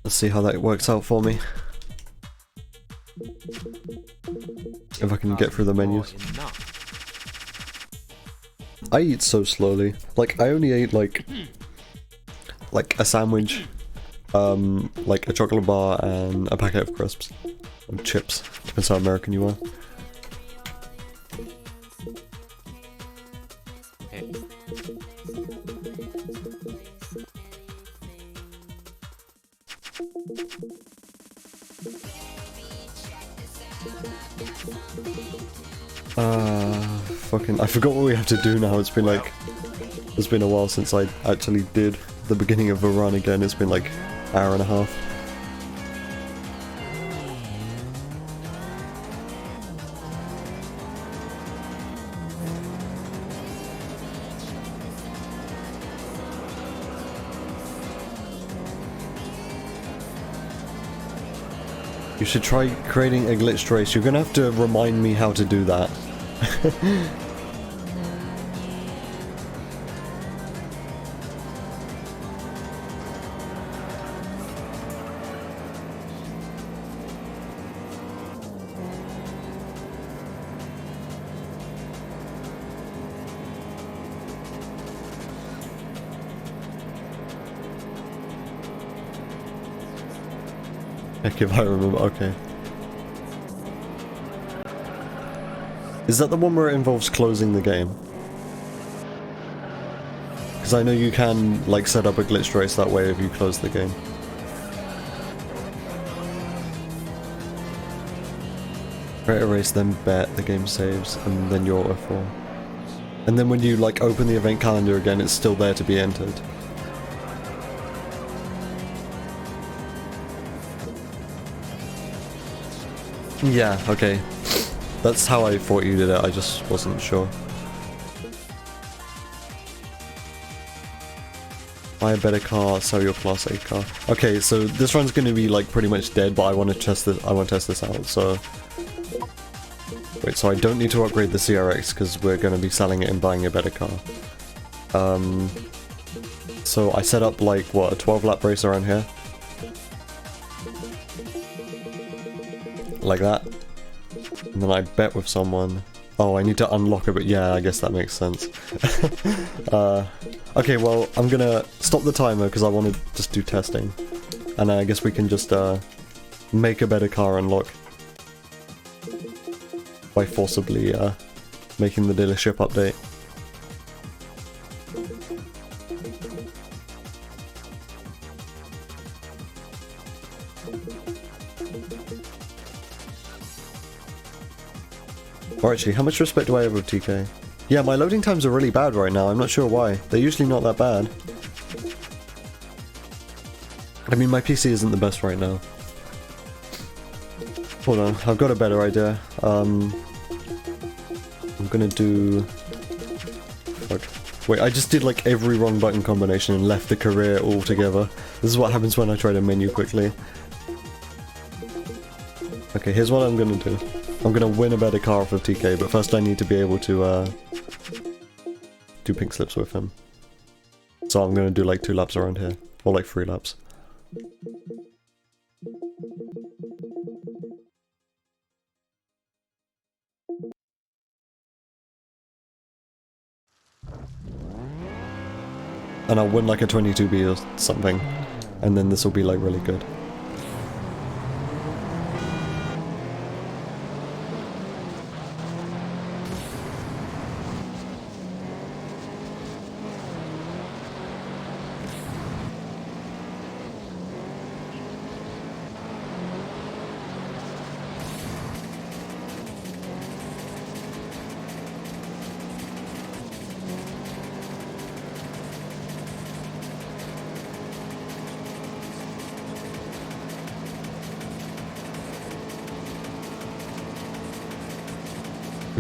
Let's see how that works out for me. If I can get through the menus. I eat so slowly. Like, I only ate like a sandwich, like a chocolate bar and a packet of crisps. And chips. Depends how American you are. Fucking, I forgot what we have to do now. It's been like, it's been a while since I actually did the beginning of a run again. It's been like an hour and a half. You should try creating a glitched race. You're gonna have to remind me how to do that. Heck if I remember, okay. Is that the one where it involves closing the game? Because I know you can, like, set up a glitched race that way if you close the game. Create a race, then bet, the game saves, and then you're F4. And then when you, like, open the event calendar again, it's still there to be entered. Yeah, okay. That's how I thought you did it, I just wasn't sure. Buy a better car, sell your Class 8 car. Okay, so this run's gonna be like pretty much dead, but I want to test this out, so... Wait, so I don't need to upgrade the CRX because we're gonna be selling it and buying a better car. So I set up like, what, a 12 lap race around here? Like that. And then I bet with someone. Oh, I need to unlock it, but yeah, I guess that makes sense. Okay, well, I'm gonna stop the timer because I want to just do testing. And I guess we can just make a better car unlock. By forcibly making the dealership update. Or actually, how much respect do I have with TK? Yeah, my loading times are really bad right now, I'm not sure why. They're usually not that bad. I mean, my PC isn't the best right now. Hold on, I've got a better idea. I'm gonna do... Fuck. Wait, I just did like every wrong button combination and left the career altogether. This is what happens when I try to menu quickly. Okay, here's what I'm gonna do. I'm gonna win a better car off of TK, but first I need to be able to do pink slips with him. So I'm gonna do like 2 laps around here, or like 3 laps. And I'll win like a 22B or something, and then this will be like really good.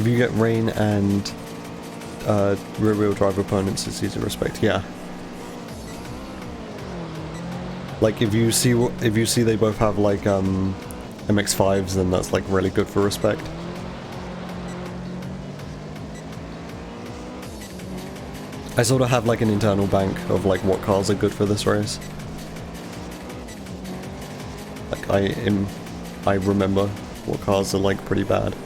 If you get rain and rear wheel drive opponents, it's easy to respect. Yeah. Like if you see they both have like MX5s, then that's like really good for respect. I sort of have like an internal bank of like what cars are good for this race. Like I remember what cars are like pretty bad.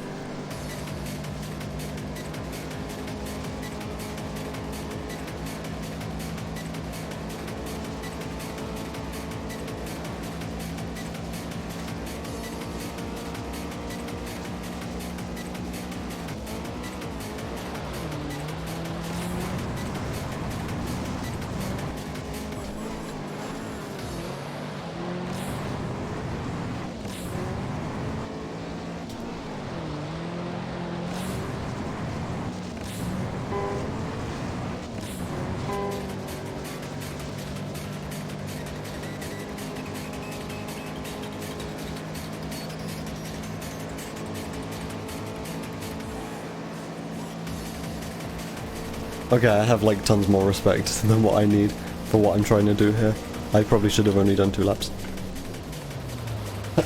Okay, I have like tons more respect than what I need for what I'm trying to do here. I probably should have only done 2 laps.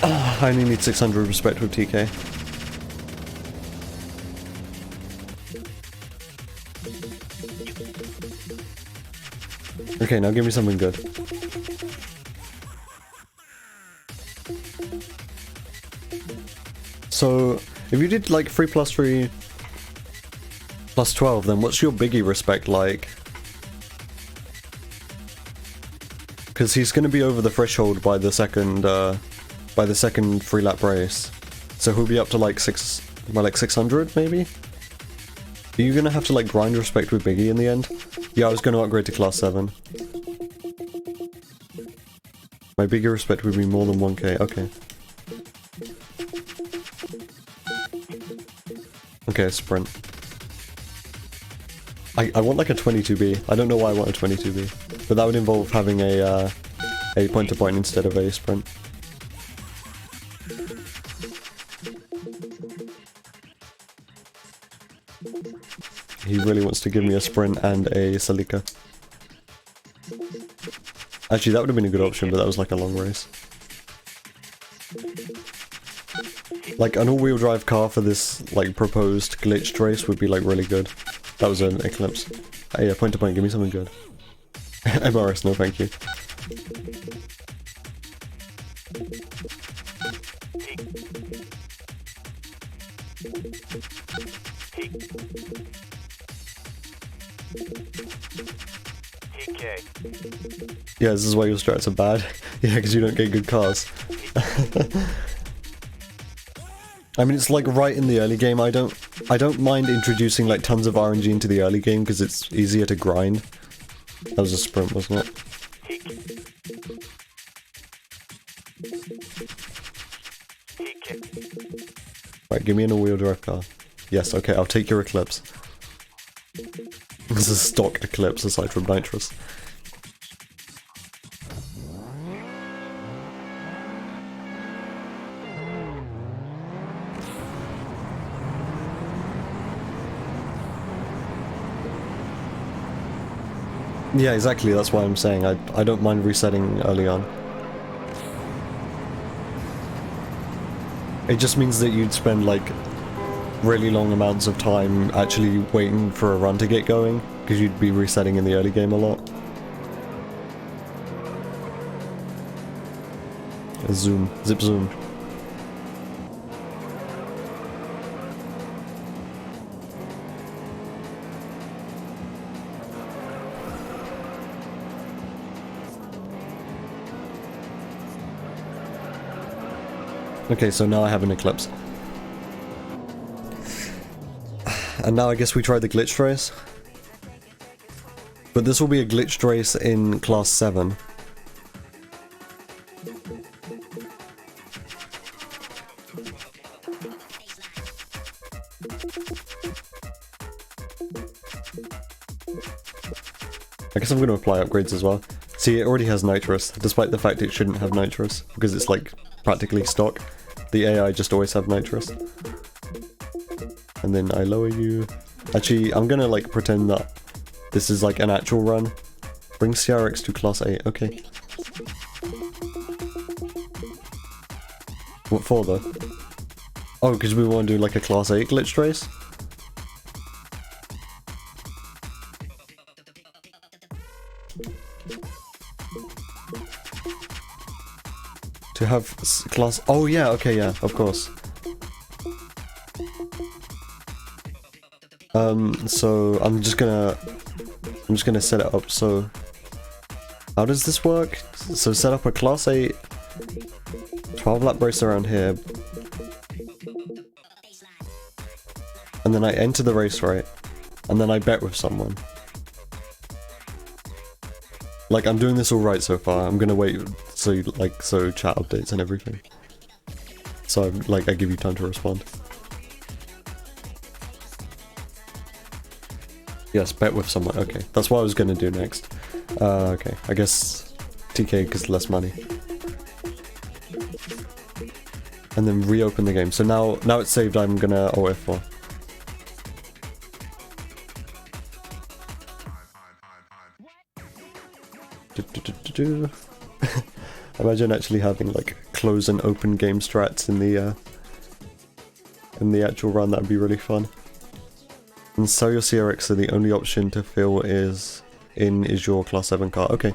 I only need 600 respect with TK. Okay, now give me something good. So, if you did like 3 plus 3 plus 12, then what's your biggie respect like? Because he's going to be over the threshold by the second 3 lap race, so he'll be up to like 600 maybe. Are you going to have to like grind respect with biggie in the end? Yeah, I was going to upgrade to class 7. My biggie respect would be more than 1k. Okay. Okay, sprint. I want like a 22B. I don't know why I want a 22B, but that would involve having a point-to-point instead of a sprint. He really wants to give me a sprint and a Celica. Actually, that would have been a good option, but that was like a long race. Like an all-wheel drive car for this like proposed glitched race would be like really good. That was an Eclipse. Yeah, point to point, give me something good. MRS, no thank you. Yeah, this is why your strats are bad. Yeah, because you don't get good cars. I mean, it's like right in the early game. I don't mind introducing like tons of RNG into the early game because it's easier to grind. That was a sprint, wasn't it? Right, give me an all-wheel drive car. Yes, okay, I'll take your Eclipse. This is a stock Eclipse aside from nitrous. Yeah, exactly, that's why I'm saying I don't mind resetting early on. It just means that you'd spend like really long amounts of time actually waiting for a run to get going, because you'd be resetting in the early game a lot. Zoom. Zip zoom. Okay, so now I have an Eclipse. And now I guess we try the glitched race. But this will be a glitched race in class 7. I guess I'm going to apply upgrades as well. See, it already has nitrous, despite the fact it shouldn't have nitrous, because it's like practically stock. The AI just always have nitrous. And and then I lower you. Actually, I'm gonna like pretend that this is like an actual run. Bring CRX to class 8, okay. What for though? Oh, because we want to do like a class 8 glitch race? To have class... Oh yeah, okay, yeah, of course. So I'm just gonna set it up. So how does this work? So set up a class 8 12 lap race around here. And then I enter the race, right? And then I bet with someone. Like, I'm doing this all right so far. I'm gonna wait so chat updates and everything. So like I give you time to respond. Yes, bet with someone. Okay, that's what I was gonna do next. Okay, I guess TK because less money. And then reopen the game. So now it's saved. I'm gonna F4. Imagine actually having like close and open game strats in the actual run. That'd be really fun. And sell your CRX, so the only option to fill is your class 7 car. Okay.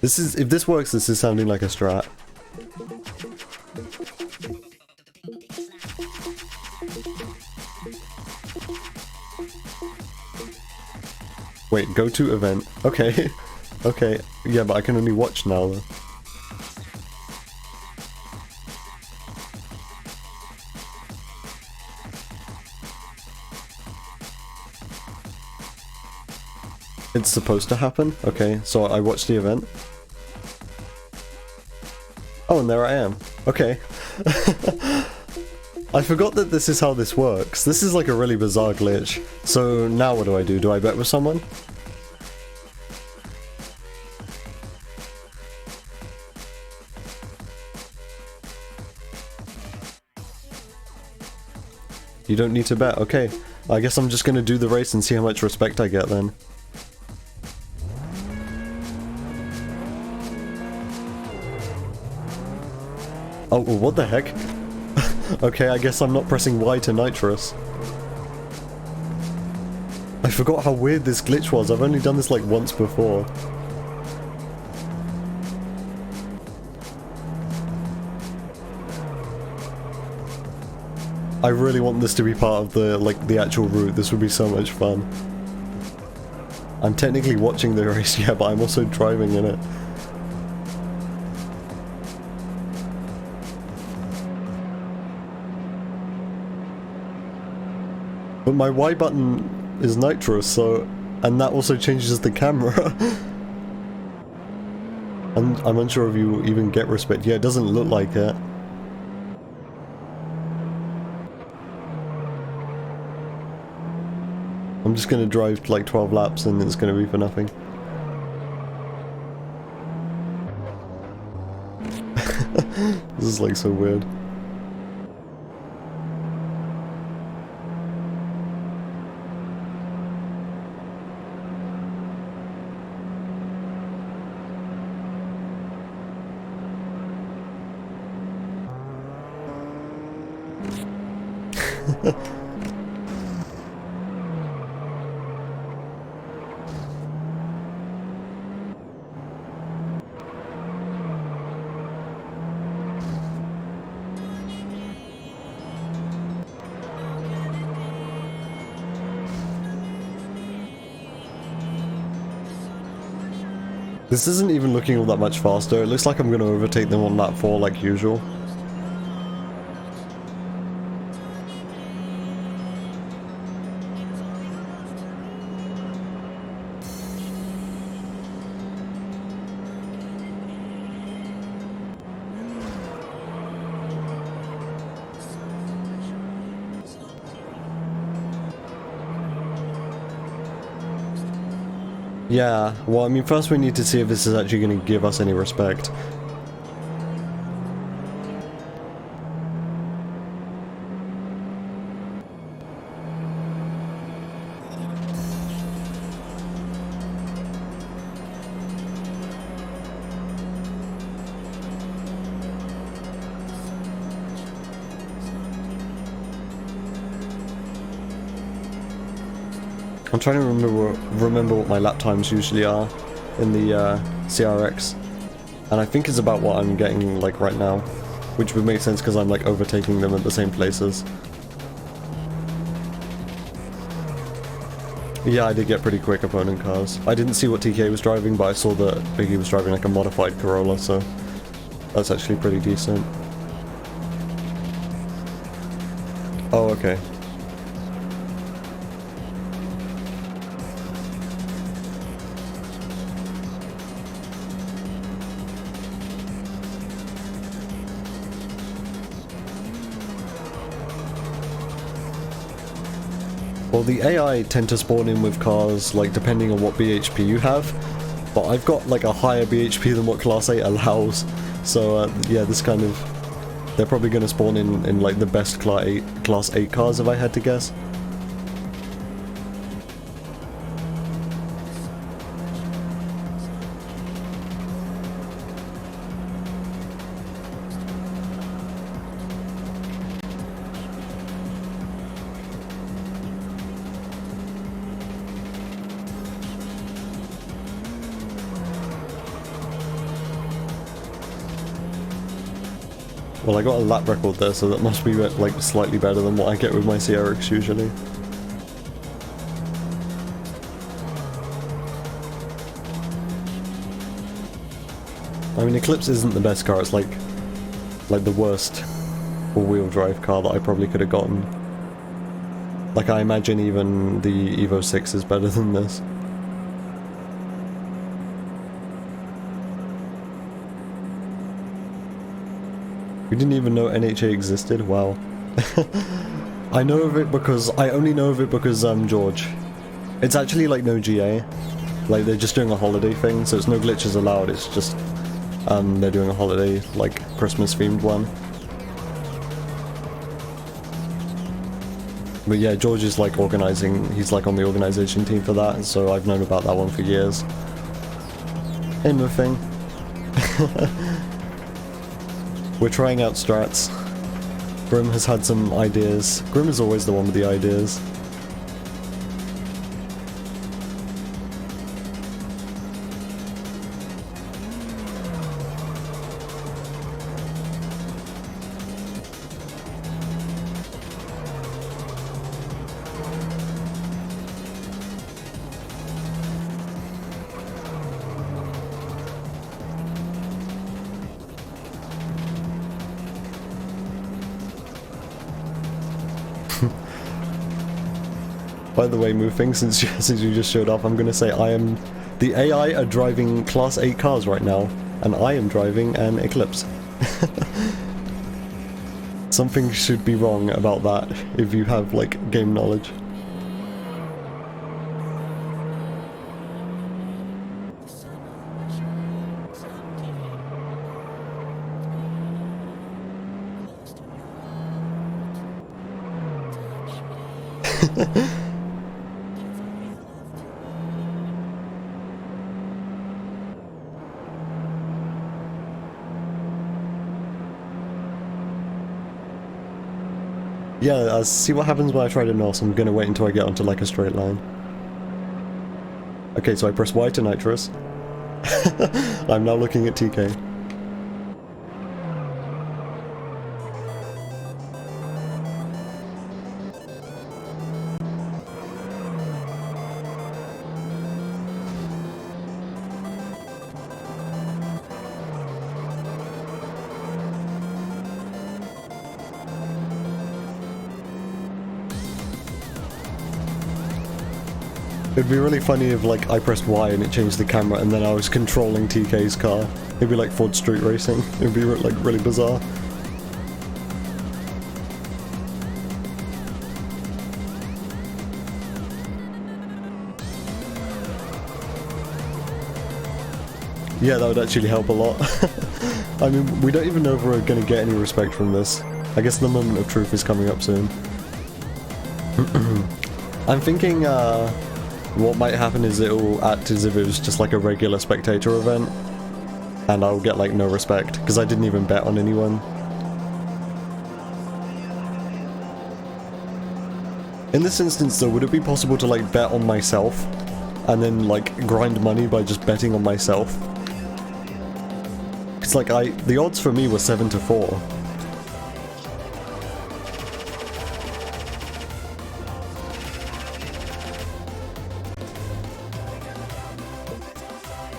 This is, if this works, this is sounding like a strat. Wait, go to event. Okay. Okay. Yeah, but I can only watch now though. It's supposed to happen? Okay, so I watched the event. Oh, and there I am. Okay. I forgot that this is how this works. This is like a really bizarre glitch. So now what do? Do I bet with someone? You don't need to bet. Okay. I guess I'm just gonna do the race and see how much respect I get then. Oh, what the heck? Okay, I guess I'm not pressing Y to nitrous. I forgot how weird this glitch was. I've only done this like once before. I really want this to be part of the actual route. This would be so much fun. I'm technically watching the race, yeah, but I'm also driving in it. But my Y button is nitrous, so... And that also changes the camera. And I'm unsure if you even get respect. Yeah, it doesn't look like it. I'm just gonna drive like 12 laps and it's gonna be for nothing. This is like so weird. This isn't even looking all that much faster. It looks like I'm going to overtake them on lap 4 like usual. Yeah, well, I mean, first we need to see if this is actually going to give us any respect. I'm trying to remember what my lap times usually are in the CRX, and I think it's about what I'm getting like right now, which would make sense because I'm like overtaking them at the same places. Yeah, I did get pretty quick opponent cars. I didn't see what TK was driving, but I saw that Biggie was driving like a modified Corolla, so that's actually pretty decent. Oh, okay. Well, the AI tend to spawn in with cars, like, depending on what BHP you have, but I've got, like, a higher BHP than what Class 8 allows, so, yeah, this kind of... They're probably going to spawn in, like, the best Class 8 cars, if I had to guess. Well, I got a lap record there, so that must be like slightly better than what I get with my CRX usually. I mean, Eclipse isn't the best car, it's like the worst all-wheel drive car that I probably could have gotten. Like, I imagine even the Evo 6 is better than this. We didn't even know NHA existed? Wow. I know of it because... I only know of it because, George. It's actually like no GA. Like, they're just doing a holiday thing, so it's no glitches allowed, it's just... they're doing a holiday, like, Christmas-themed one. But yeah, George is like organizing, he's like on the organization team for that, so I've known about that one for years. Same thing. We're trying out strats. Grim has had some ideas. Grim is always the one with the ideas. By the way, Moving, since you just showed up, I'm gonna say the AI are driving Class 8 cars right now, and I am driving an Eclipse. Something should be wrong about that if you have, like, game knowledge. Yeah, see what happens when I try to NOS. I'm gonna wait until I get onto like a straight line. Okay, so I press Y to nitrous. I'm now looking at TK. It'd be really funny if, like, I pressed Y and it changed the camera and then I was controlling TK's car. It'd be like Ford Street Racing. It'd be, like, really bizarre. Yeah, that would actually help a lot. I mean, we don't even know if we're gonna get any respect from this. I guess the moment of truth is coming up soon. I'm thinking, what might happen is it'll act as if it was just like a regular spectator event, and I'll get like no respect, because I didn't even bet on anyone. In this instance though, would it be possible to like bet on myself and then like grind money by just betting on myself? It's like the odds for me were 7 to 4.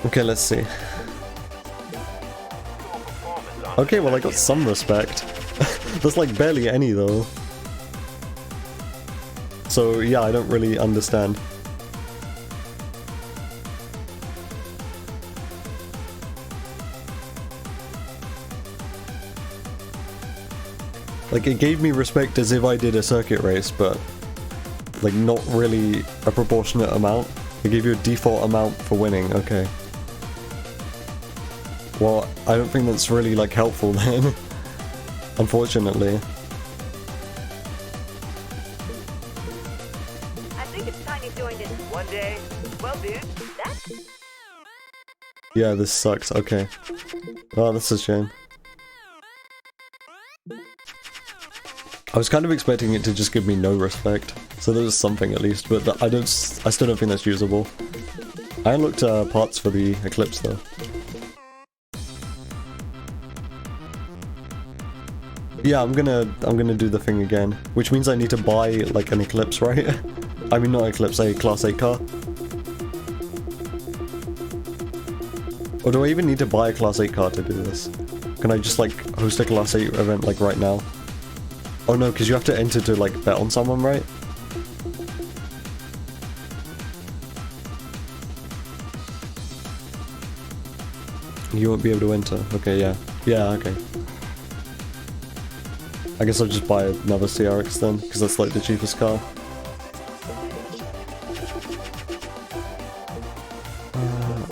Okay, let's see. Okay, well I got some respect. That's like barely any though. So yeah, I don't really understand. Like, it gave me respect as if I did a circuit race, but like not really a proportionate amount. It gave you a default amount for winning, okay. Well, I don't think that's really like helpful then, unfortunately. I think it's time you joined in. One day. Well, dude, that's... Yeah, this sucks, okay. Oh, that's a shame. I was kind of expecting it to just give me no respect, so there was something at least, but I still don't think that's usable. I unlocked parts for the Eclipse though. Yeah, I'm gonna do the thing again, which means I need to buy like an Eclipse, right? I mean not Eclipse, a Class 8 car. Or do I even need to buy a Class 8 car to do this? Can I just like host a Class 8 event like right now? Oh no, because you have to enter to like bet on someone, right? You won't be able to enter. Okay, yeah. Yeah, okay. I guess I'll just buy another CRX then, because that's like the cheapest car.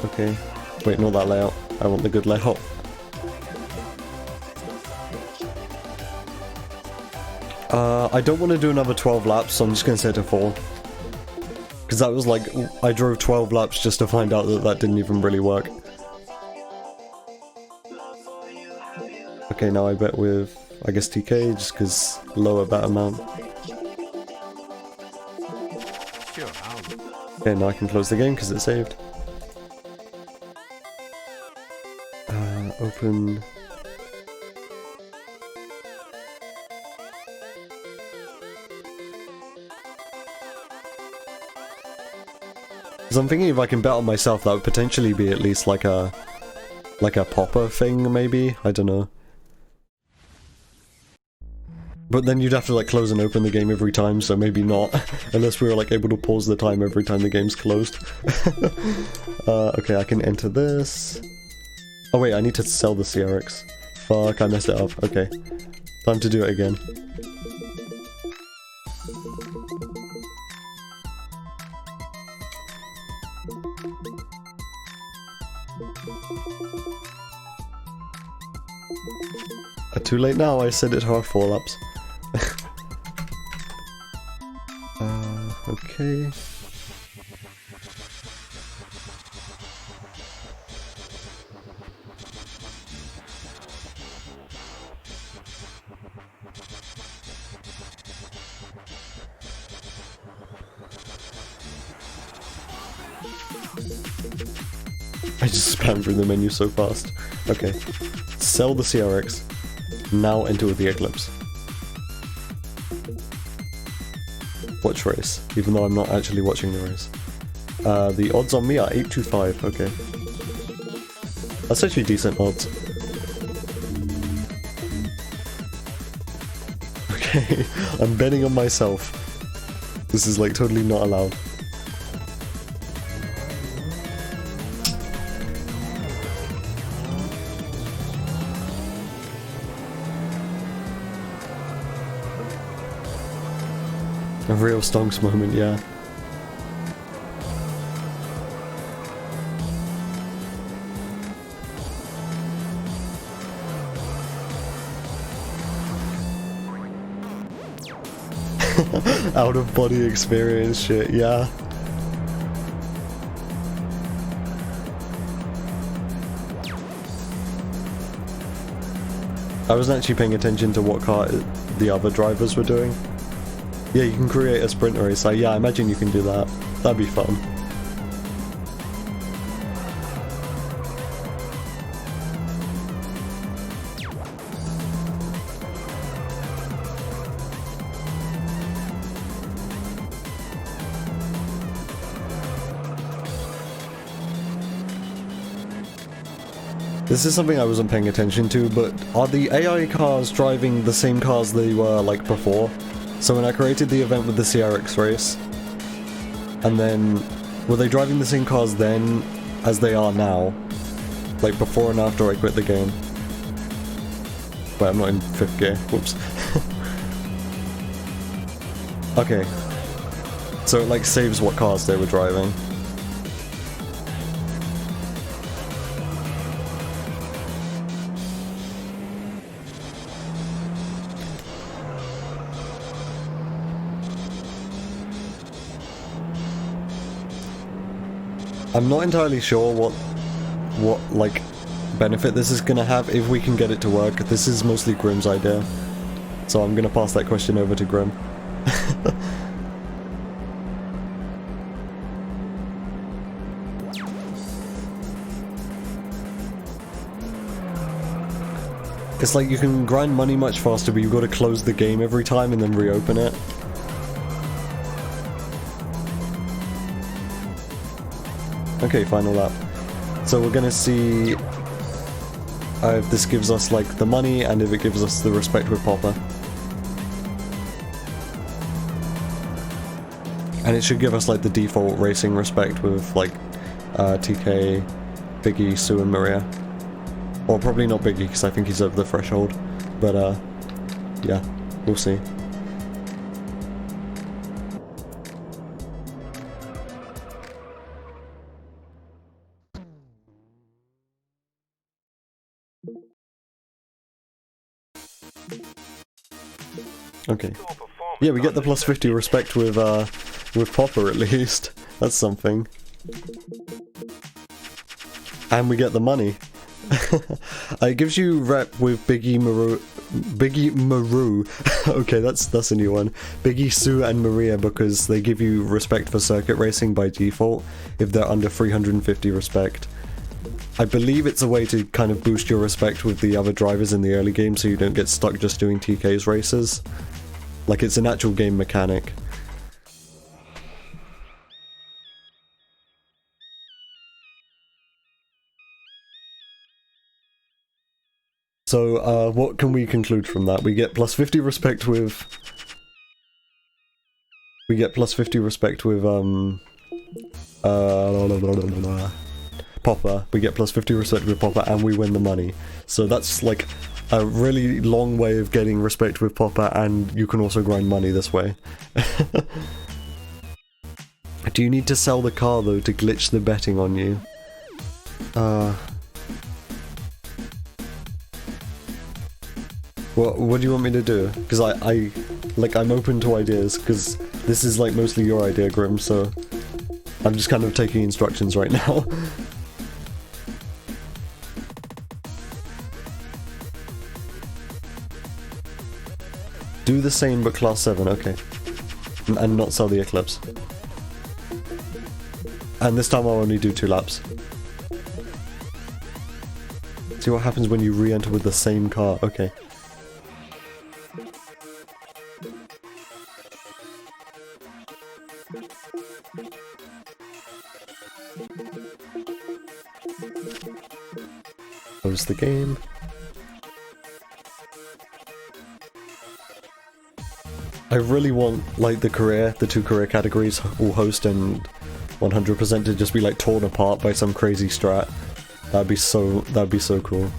Okay. Wait, not that layout. I want the good layout. I don't want to do another 12 laps, so I'm just going to set it to 4. Because that was like, I drove 12 laps just to find out that that didn't even really work. Okay, now I bet with, I guess TK, just because lower bet amount. Sure, Okay, now I can close the game because it's saved. Open... Because I'm thinking if I can bet on myself, that would potentially be at least like a popper thing, maybe? I don't know. But then you'd have to like close and open the game every time, so maybe not. Unless we were like able to pause the time every time the game's closed. Okay, I can enter this. Oh wait, I need to sell the CRX. Fuck, I messed it up. Okay. Time to do it again. Too late now, I said it to our 4 laps. Okay. I just spammed through the menu so fast. Okay. Sell the CRX. Now enter with the Eclipse. Watch race, even though I'm not actually watching the race. The odds on me are 825, okay. That's actually decent odds. Okay, I'm betting on myself. This is like totally not allowed. A real stonks moment, yeah. Out of body experience shit, yeah. I wasn't actually paying attention to what car the other drivers were doing. Yeah, you can create a sprint race. So yeah, I imagine you can do that. That'd be fun. This is something I wasn't paying attention to, but are the AI cars driving the same cars they were like before? So when I created the event with the CRX race, and then were they driving the same cars then as they are now? Like before and after I quit the game? Wait, I'm not in 5th gear. Whoops. Okay. So it like saves what cars they were driving. I'm not entirely sure what like benefit this is gonna have if we can get it to work. This is mostly Grim's idea, so I'm gonna pass that question over to Grim. It's like you can grind money much faster, but you've got to close the game every time and then reopen it. Okay, final lap. So we're gonna see if this gives us like the money and if it gives us the respect with Popper. And it should give us like the default racing respect with like TK, Biggie, Sue and Maria. Or probably not Biggie because I think he's over the threshold. But yeah, we'll see. Okay. Yeah, we get the plus 50 respect with Popper at least. That's something. And we get the money. It gives you rep with Biggie Maru. Okay, that's a new one. Biggie, Sue and Maria, because they give you respect for circuit racing by default if they're under 350 respect. I believe it's a way to kind of boost your respect with the other drivers in the early game so you don't get stuck just doing TK's races. Like, it's an actual game mechanic. So, what can we conclude from that? We get plus 50 respect with... We get plus 50 respect with, Popper. We get plus 50 respect with Popper and we win the money. So that's like a really long way of getting respect with Popper, and you can also grind money this way. Do you need to sell the car though to glitch the betting on you? What do you want me to do? Because I'm open to ideas, because this is like mostly your idea, Grim, so I'm just kind of taking instructions right now. Do the same but class 7, okay. And not sell the Eclipse. And this time I'll only do 2 laps. See what happens when you re-enter with the same car, okay. Close the game. I really want, like, the 2 career categories, all host and 100% to just be, like, torn apart by some crazy strat. That'd be so cool.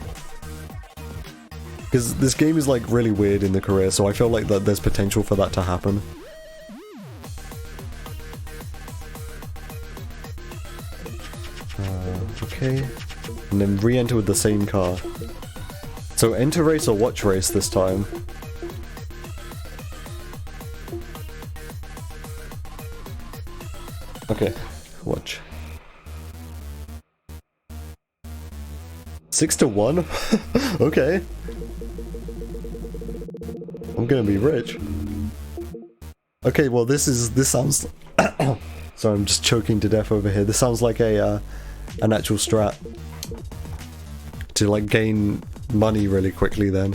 Because this game is, like, really weird in the career, so I feel like that there's potential for that to happen. Okay. And then re-enter with the same car. So enter race or watch race this time. Okay, watch. 6-1? Okay. I'm gonna be rich. Okay, well this sounds... Sorry, I'm just choking to death over here. This sounds like an actual strat. To like gain money really quickly then.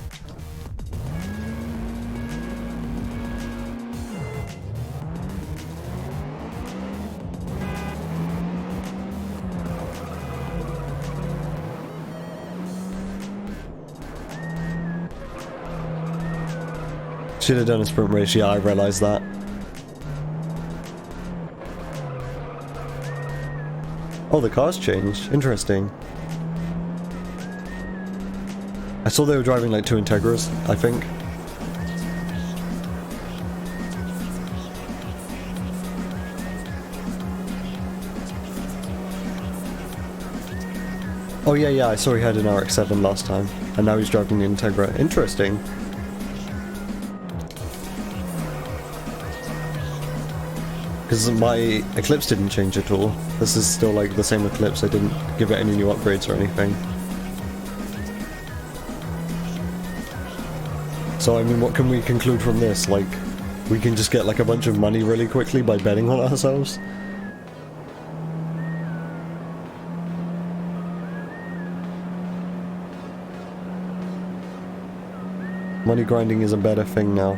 Should have done a sprint race, yeah, I realised that. Oh, the car's changed. Interesting. I saw they were driving like 2 Integras, I think. Oh yeah, I saw he had an RX-7 last time, and now he's driving the Integra. Interesting. Because my Eclipse didn't change at all. This is still like the same Eclipse, I didn't give it any new upgrades or anything. So I mean, what can we conclude from this? Like, we can just get like a bunch of money really quickly by betting on ourselves? Money grinding is a better thing now.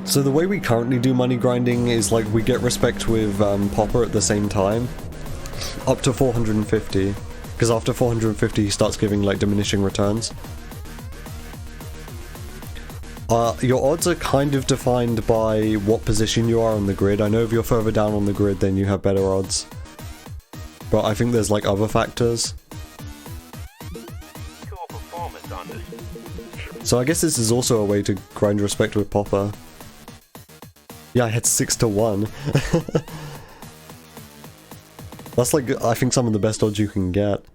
So the way we currently do money grinding is like we get respect with Popper at the same time, up to 450, because after 450 he starts giving like diminishing returns. Your odds are kind of defined by what position you are on the grid. I know if you're further down on the grid then you have better odds, but I think there's like other factors. Cool performance on this. So I guess this is also a way to grind respect with Popper. Yeah, I had 6 to 1. That's like, I think, some of the best odds you can get.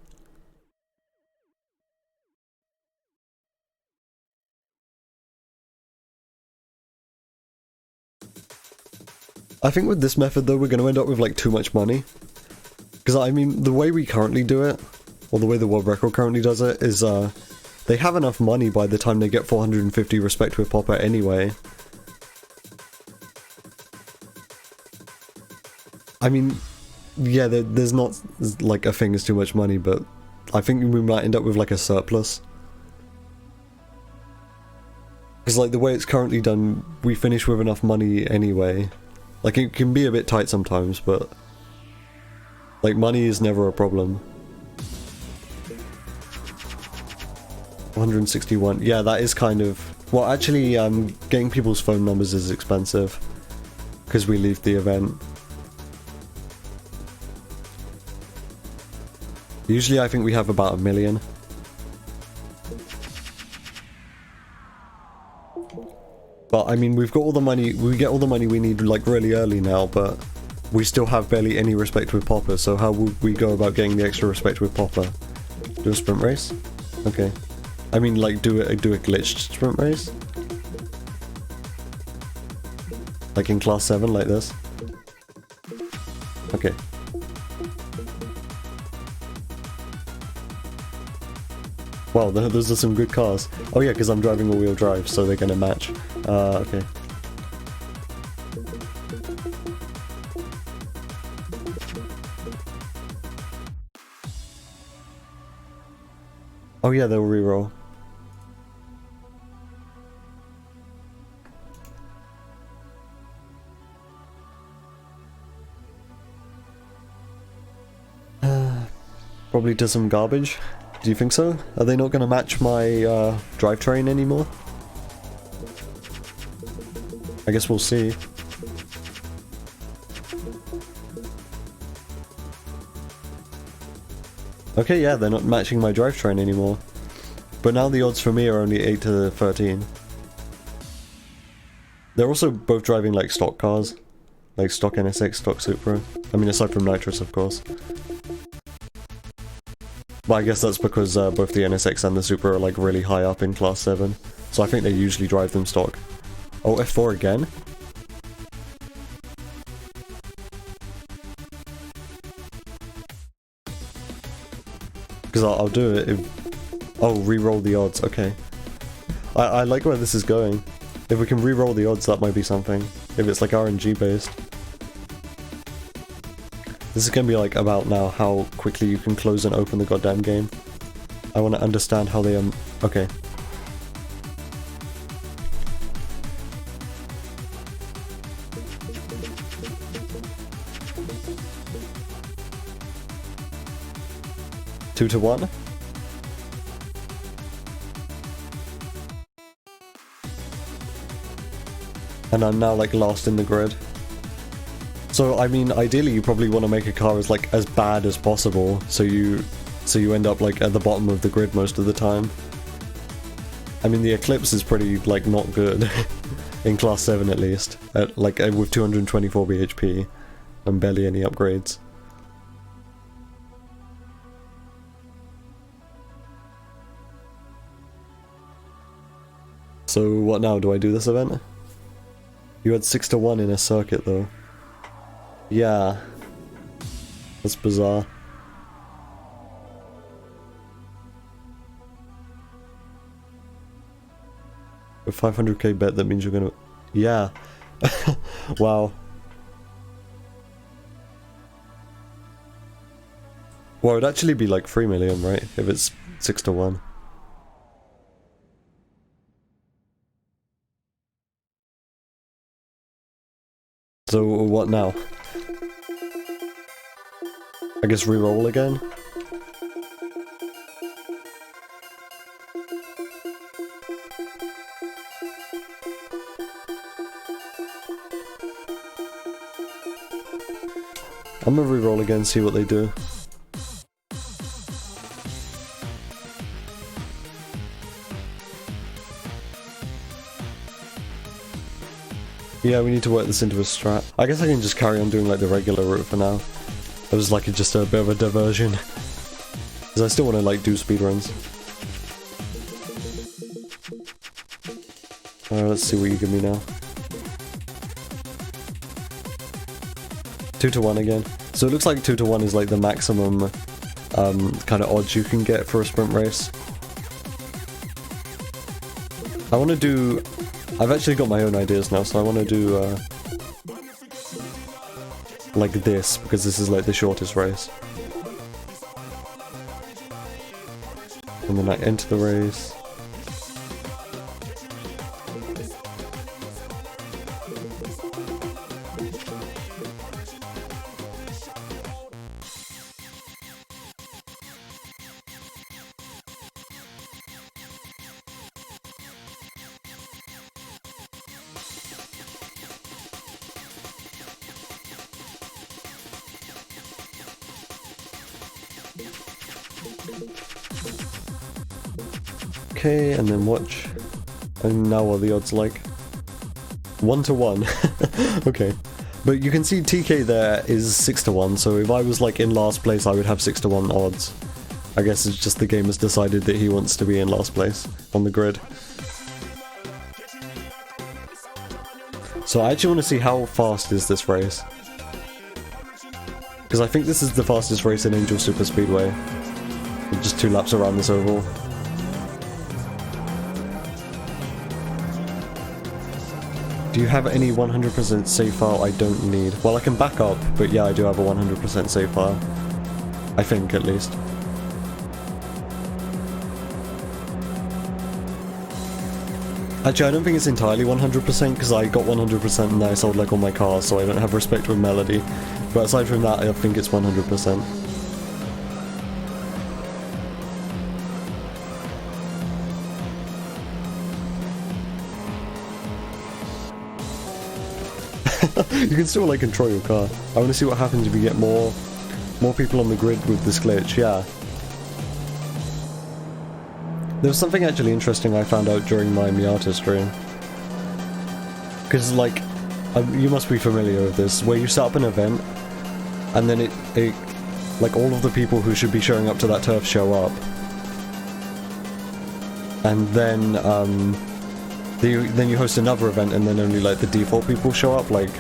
I think with this method though, we're going to end up with like too much money. Because I mean, the way we currently do it, or the way the world record currently does it, is they have enough money by the time they get 450 respect with Popper anyway. I mean, yeah, there's not like a thing as too much money, but I think we might end up with like a surplus. Because like the way it's currently done, we finish with enough money anyway. Like it can be a bit tight sometimes, but like money is never a problem. 161, yeah, that is kind of... Well, actually, getting people's phone numbers is expensive, because we leave the event. Usually I think we have about 1 million. But I mean, we've got all the money, we get all the money we need like really early now, but we still have barely any respect with Popper, so how would we go about getting the extra respect with Popper? Do a sprint race? Okay. I mean, like, do a glitched sprint race? Like in class 7, like this? Okay. Wow, those are some good cars. Oh yeah, because I'm driving all-wheel drive, so they're gonna match. Okay. Oh yeah, they'll reroll. Probably does some garbage. Do you think so? Are they not going to match my drivetrain anymore? I guess we'll see. Okay, yeah, they're not matching my drivetrain anymore. But now the odds for me are only 8 to 13. They're also both driving like stock cars. Like stock NSX, stock Supra. I mean, aside from Nitrous, of course. But I guess that's because both the NSX and the Supra are like really high up in class 7. So I think they usually drive them stock. Oh, F4 again? Because I'll do it if... Oh, re-roll the odds, okay. I like where this is going. If we can re-roll the odds, that might be something. If it's like RNG based. This is gonna be like about now how quickly you can close and open the goddamn game. I want to understand how they okay. Two to one. And I'm now like last in the grid. So I mean, ideally you probably want to make a car as like as bad as possible, so you end up like at the bottom of the grid most of the time. I mean, the Eclipse is pretty like not good in class 7 at least, at like with 224 bhp and barely any upgrades. So what now? Do I do this event? You had 6 to 1 in a circuit though. Yeah. That's bizarre. With 500k bet, that means you're gonna... Yeah. Wow. Well, it'd actually be like 3 million, right? If it's 6 to 1. So what now? I guess re-roll again? I'm gonna re-roll again, see what they do. Yeah, we need to work this into a strat. I guess I can just carry on doing like the regular route for now. It was like just a bit of a diversion. Because I still want to like do speedruns. Let's see what you give me now. 2 to 1 again. So it looks like 2 to 1 is like the maximum kind of odds you can get for a sprint race. I want to do... I've actually got my own ideas now, so I want to do like this, because this is like the shortest race. And then I enter the race. Okay, and then watch. And now what are the odds like? 1 to 1. Okay. But you can see TK there is 6 to 1, so if I was like in last place I would have 6 to 1 odds. I guess it's just the game has decided that he wants to be in last place on the grid. So I actually want to see how fast is this race. Because I think this is the fastest race in Angel Super Speedway. Just 2 laps around this oval. Do you have any 100% save file I don't need? Well, I can back up, but yeah, I do have a 100% save file. I think, at least. Actually, I don't think it's entirely 100% because I got 100% and then I sold like all my cars, so I don't have respect with Melody. But aside from that, I think it's 100%. You can still like control your car. I want to see what happens if you get more people on the grid with this glitch. Yeah. There was something actually interesting I found out during my Miata stream. Because like, you must be familiar with this, where you set up an event, and then it like all of the people who should be showing up to that turf show up, and then then you host another event, and then only like the default people show up, like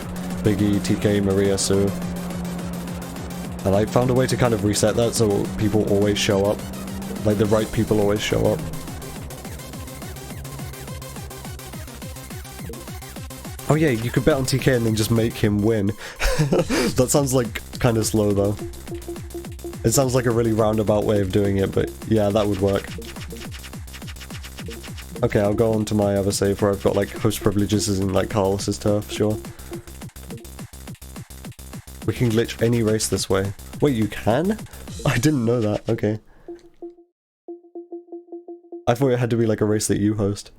Biggie, TK, Maria, Sue. And I found a way to kind of reset that so people always show up. Like the right people always show up. Oh yeah, you could bet on TK and then just make him win. That sounds like kind of slow though. It sounds like a really roundabout way of doing it, but yeah, that would work. Okay, I'll go on to my other save where I've got like host privileges in like Carlos's turf, sure. We can glitch any race this way. Wait, you can? I didn't know that, okay. I thought it had to be like a race that you host.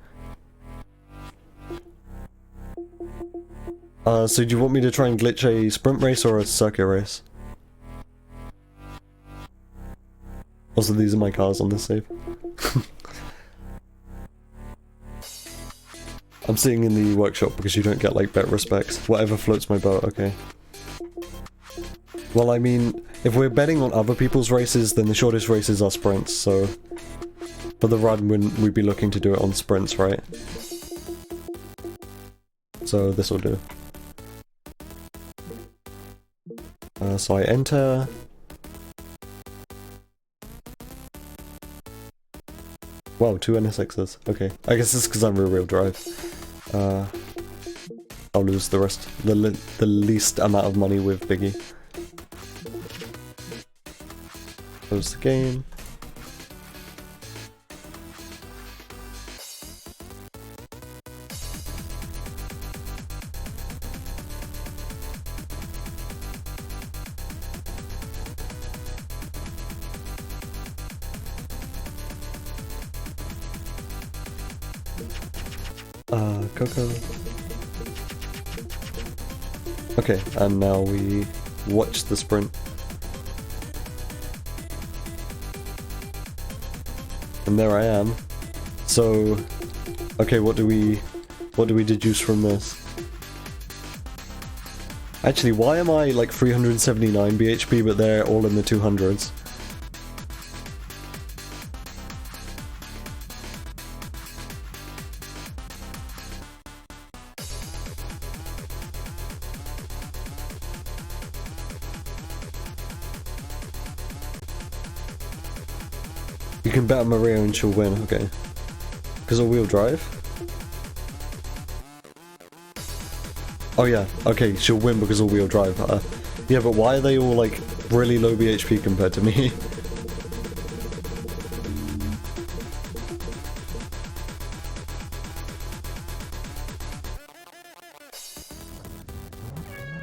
So do you want me to try and glitch a sprint race or a circuit race? Also, these are my cars on this save. I'm sitting in the workshop because you don't get like bet respects. Whatever floats my boat, okay. Well, I mean, if we're betting on other people's races, then the shortest races are sprints, so... For the run, we'd be looking to do it on sprints, right? So this will do. So I enter... Wow, 2 NSXs. Okay. I guess it's because I'm rear-wheel drive. I'll lose the rest. The least amount of money with Biggie. Close the game. Coco. Okay, and now we watch the sprint. And there I am. So, okay, what do we deduce from this? Actually, why am I like 379 BHP but they're all in the 200s? You can bet on Maria and she'll win, okay. Because all-wheel drive? Oh yeah, okay, she'll win because all-wheel drive. Yeah, but why are they all like really low BHP compared to me?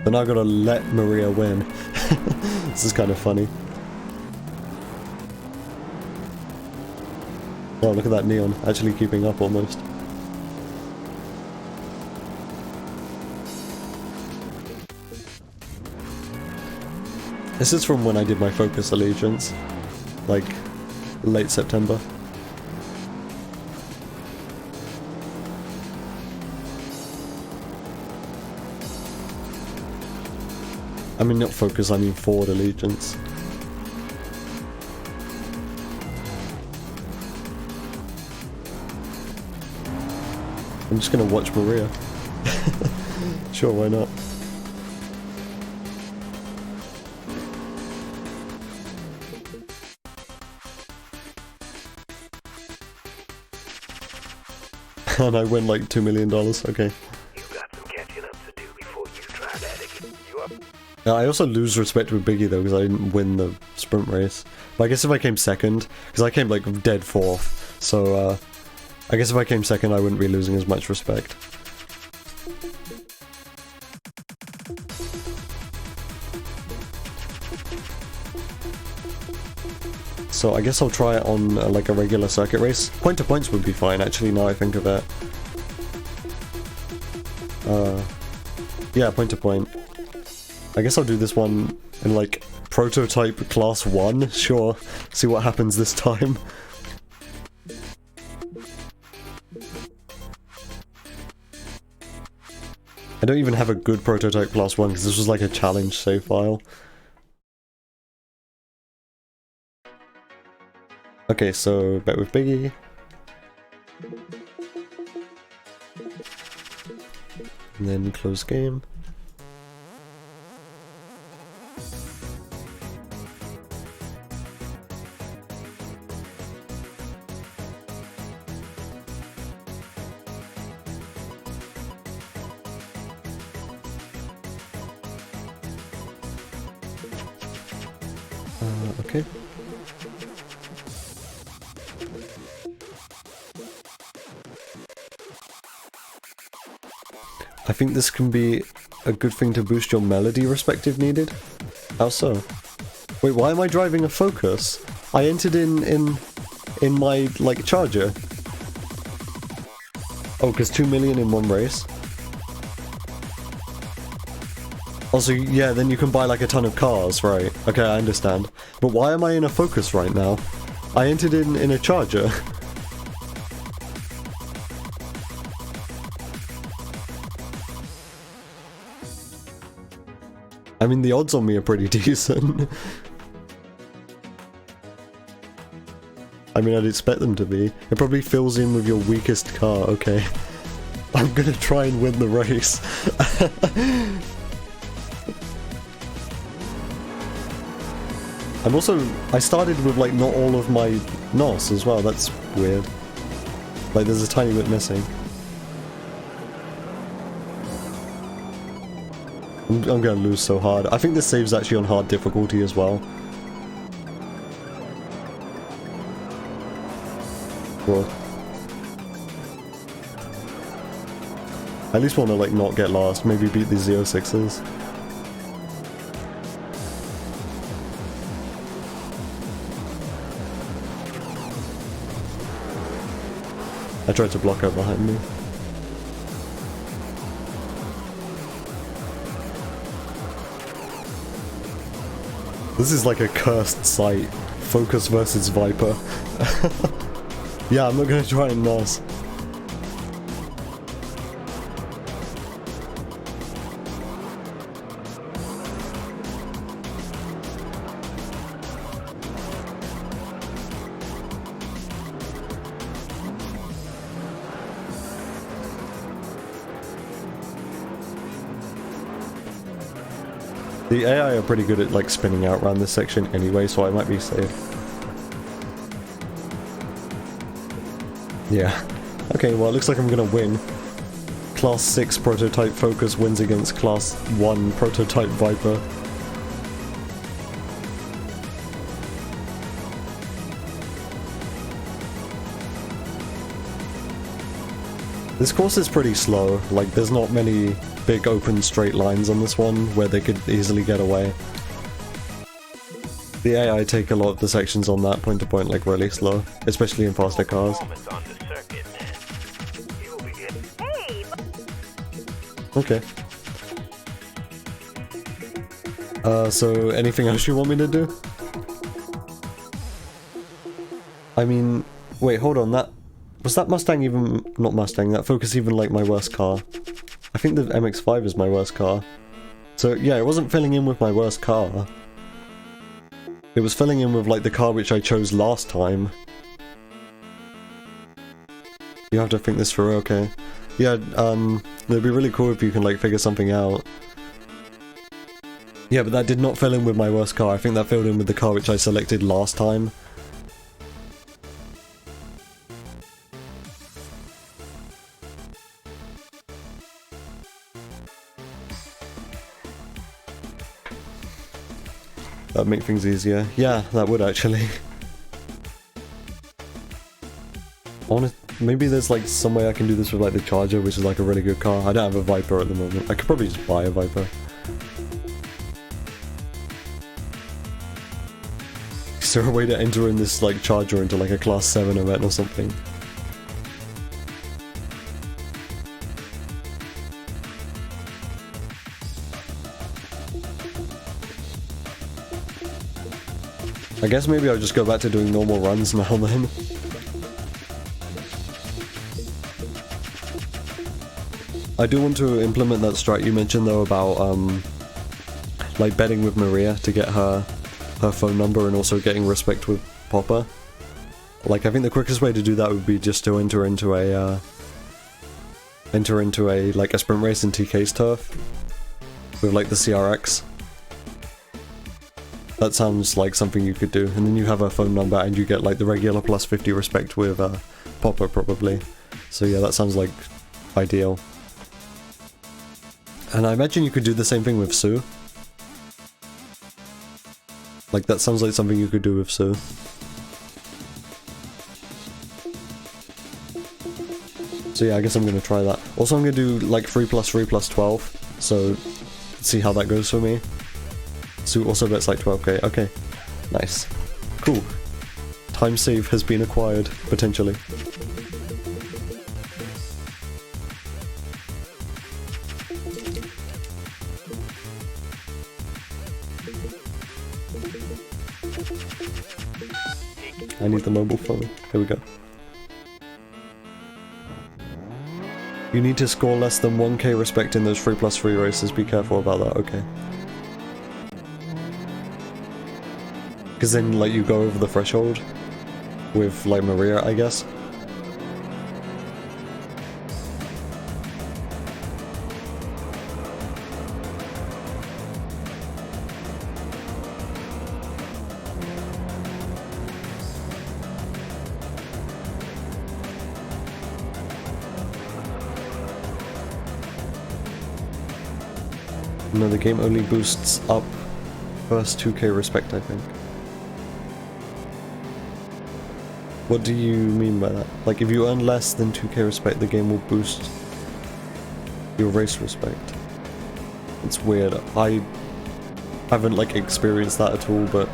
Then I gotta let Maria win. This is kind of funny. Oh, look at that neon, actually keeping up almost. This is from when I did my Focus Allegiance, like late September. I mean not Focus, I mean Ford Allegiance. I'm just gonna watch Maria. Sure, why not? And I win like $2 million, okay. You got some catching up to do before you try that again. You up? I also lose respect with Biggie though, because I didn't win the sprint race. But I guess if I came second, because I came like dead fourth, so I guess if I came second I wouldn't be losing as much respect. So I guess I'll try it on like a regular circuit race. Point to points would be fine actually now I think of it. Yeah, point to point. I guess I'll do this one in like prototype class 1, sure. See what happens this time. I don't even have a good prototype class 1 because this was like a challenge save file. Okay, so bet with Biggie. And then close game. Okay. I think this can be a good thing to boost your melody respect if needed. How so? Wait, why am I driving a Focus? I entered in my, like, Charger. Oh, because 2 million in one race. Also, yeah, then you can buy, like, a ton of cars, right? Okay, I understand. But why am I in a Focus right now? I entered in a Charger. I mean, the odds on me are pretty decent. I mean, I'd expect them to be. It probably fills in with your weakest car, okay. I'm gonna try and win the race. I started with, like, not all of my NOS as well, that's weird. Like, there's a tiny bit missing. I'm gonna lose so hard. I think this save's actually on hard difficulty as well. Cool. I at least want to, like, not get lost. Maybe beat the 06s. I tried to block her behind me. This is like a cursed sight. Focus versus Viper. Yeah, I'm not gonna try and NOS. The AI are pretty good at, like, spinning out around this section anyway, so I might be safe. Yeah. Okay, well, it looks like I'm gonna win. Class 6 prototype Focus wins against Class 1 prototype Viper. This course is pretty slow, like, there's not many big open straight lines on this one where they could easily get away. The AI take a lot of the sections on that point to point, like, really slow, especially in faster cars. Okay. So anything else you want me to do? I mean, wait, hold on, was that Mustang even, not Mustang, that Focus even, like, my worst car? I think the MX-5 is my worst car. So yeah, it wasn't filling in with my worst car. It was filling in with, like, the car which I chose last time. You have to think this through, okay. Yeah, it'd be really cool if you can, like, figure something out. Yeah, but that did not fill in with my worst car. I think that filled in with the car which I selected last time. That'd make things easier. Yeah, that would actually. Maybe there's, like, some way I can do this with, like, the Charger, which is, like, a really good car. I don't have a Viper at the moment. I could probably just buy a Viper. Is there a way to enter in this, like, Charger into, like, a Class 7 event or something? I guess maybe I'll just go back to doing normal runs now then. I do want to implement that strat you mentioned though about like betting with Maria to get her phone number and also getting respect with Popper. Like, I think the quickest way to do that would be just to enter into a like a sprint race in TK's turf with, like, the CRX. That sounds like something you could do, and then you have her phone number and you get, like, the regular plus 50 respect with Popper probably. So yeah, that sounds like ideal. And I imagine you could do the same thing with Sue. Like, that sounds like something you could do with Sue. So yeah, I guess I'm gonna try that. Also, I'm gonna do like 3 plus 3 plus 12, so see how that goes for me. Sue also bets like 12k. Okay, nice. Cool. Time save has been acquired, potentially. I need the mobile phone. Here we go. You need to score less than 1k respect in those 3 plus 3 races. Be careful about that, okay. Because then, like, you go over the threshold with, like, Maria, I guess. No, the game only boosts up first 2k respect, I think. What do you mean by that? Like, if you earn less than 2k respect, the game will boost your race respect. It's weird. I haven't, like, experienced that at all, but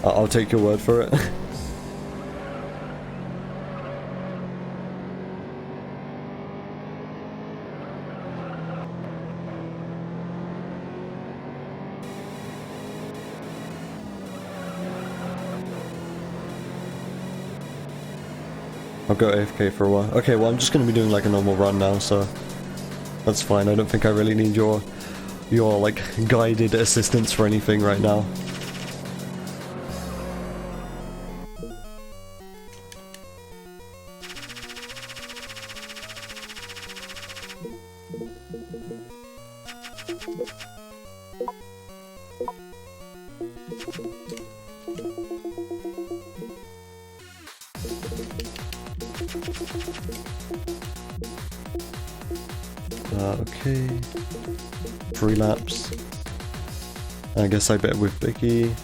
I'll take your word for it. I'll go AFK for a while. Okay, well, I'm just going to be doing like a normal run now, so that's fine. I don't think I really need your like guided assistance for anything right now. Okay. 3 laps. I guess I bet with Vicky.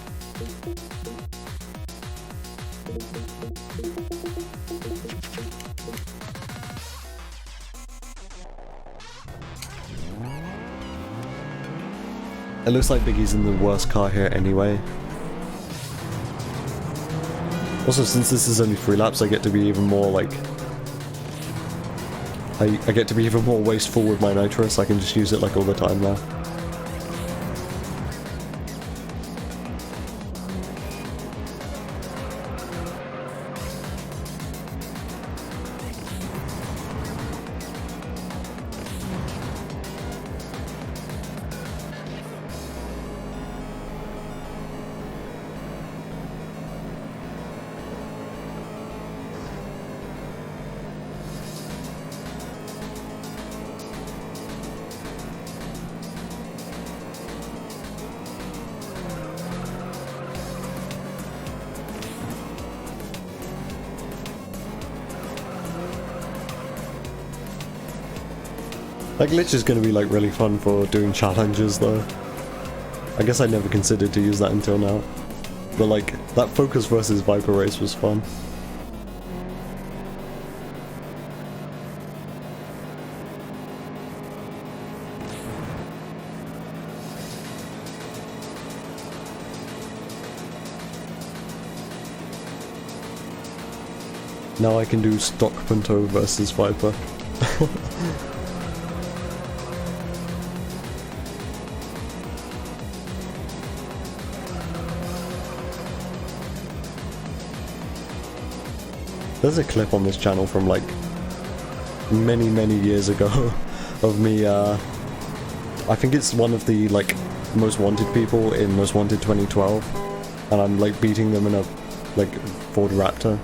It looks like Biggie's in the worst car here anyway. Also, since this is only 3 laps, I get to be even more like... I get to be even more wasteful with my nitrous. I can just use it like all the time now. That glitch is going to be like really fun for doing challenges though. I guess I never considered to use that until now. But like, that Focus versus Viper race was fun. Now I can do stock Punto versus Viper. There's a clip on this channel from like many years ago of me, I think it's one of the like most wanted people in Most Wanted 2012, and I'm like beating them in a like Ford Raptor.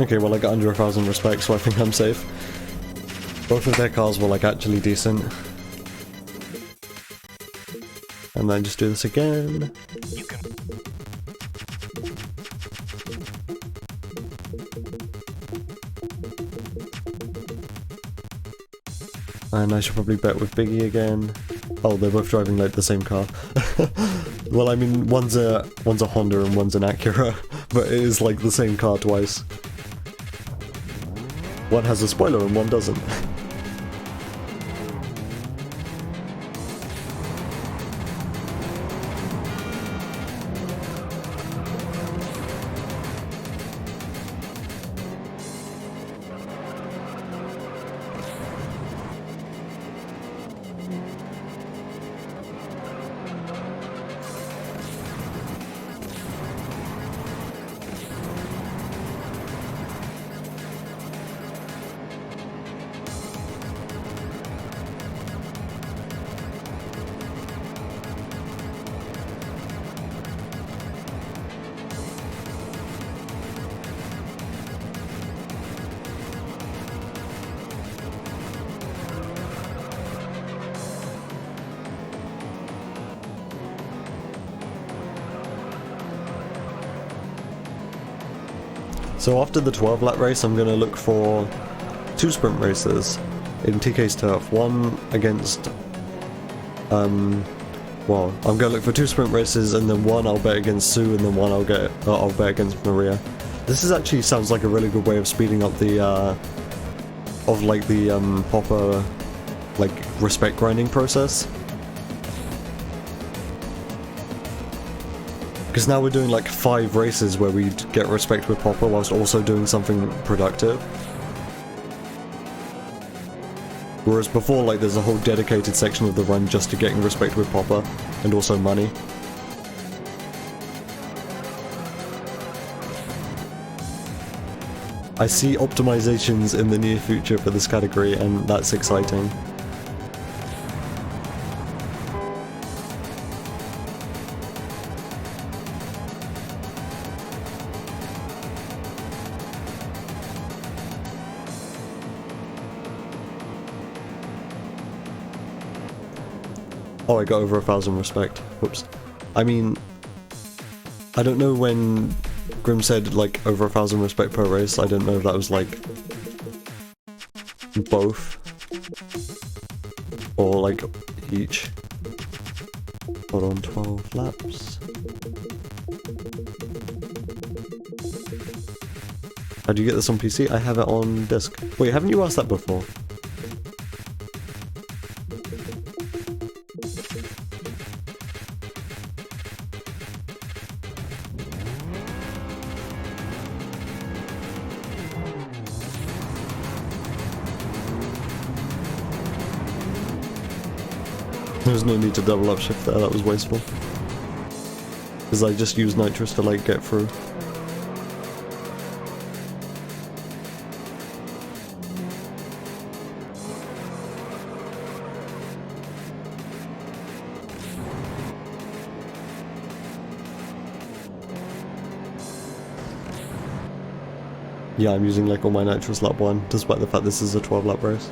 Okay, well I got under 1,000 respect, so I think I'm safe. Both of their cars were like actually decent. And then just do this again. And I should probably bet with Biggie again. Oh, they're both driving like the same car. Well, I mean, one's a Honda and one's an Acura, but it is like the same car twice. One has a spoiler and one doesn't. So after the 12 lap race, I'm going to look for 2 sprint races in TK's turf. One against, well, I'm going to look for 2 sprint races, and then one I'll bet against Sue, and then one I'll bet against Maria. This is actually sounds like a really good way of speeding up the, Popper, like, respect grinding process. Because now we're doing like 5 races where we get respect with Popper whilst also doing something productive. Whereas before, like, there's a whole dedicated section of the run just to getting respect with Popper, and also money. I see optimizations in the near future for this category, and that's exciting. Oh, I got over 1,000 respect. Whoops. I mean, I don't know when Grim said, like, over 1,000 respect per race. I don't know if that was, like, both. Or, like, each. Hold on, 12 laps. How do you get this on PC? I have it on disc. Wait, haven't you asked that before? There's no need to double upshift there, that was wasteful. Because I just used nitrous to, like, get through. Yeah, I'm using, like, all my nitrous lap 1, despite the fact this is a 12 lap race.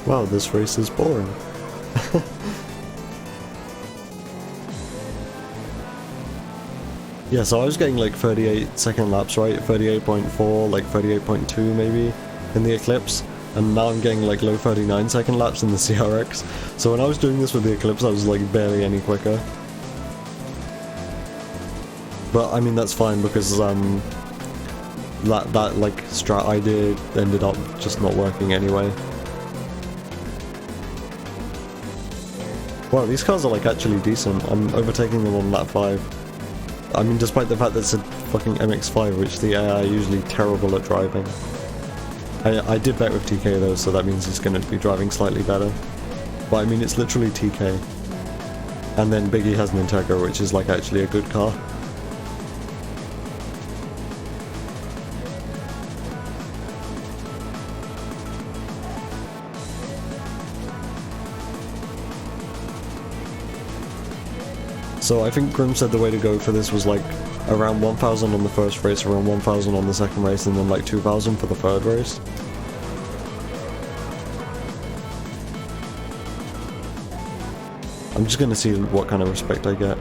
Wow, this race is boring. Yeah, so I was getting like 38 second laps, right? 38.4, like 38.2 maybe in the Eclipse. And now I'm getting like low 39 second laps in the CRX. So when I was doing this with the Eclipse, I was like barely any quicker. But I mean, that's fine because that like strat idea ended up just not working anyway. Wow, these cars are like actually decent. I'm overtaking them on lap 5. I mean, despite the fact that it's a fucking MX-5, which the AI are usually terrible at driving. I did bet with TK though, so that means he's going to be driving slightly better. But I mean, it's literally TK. And then Biggie has an Integra, which is like actually a good car. So I think Grim said the way to go for this was like around 1,000 on the first race, around 1,000 on the second race, and then like 2,000 for the third race. I'm just gonna see what kind of respect I get.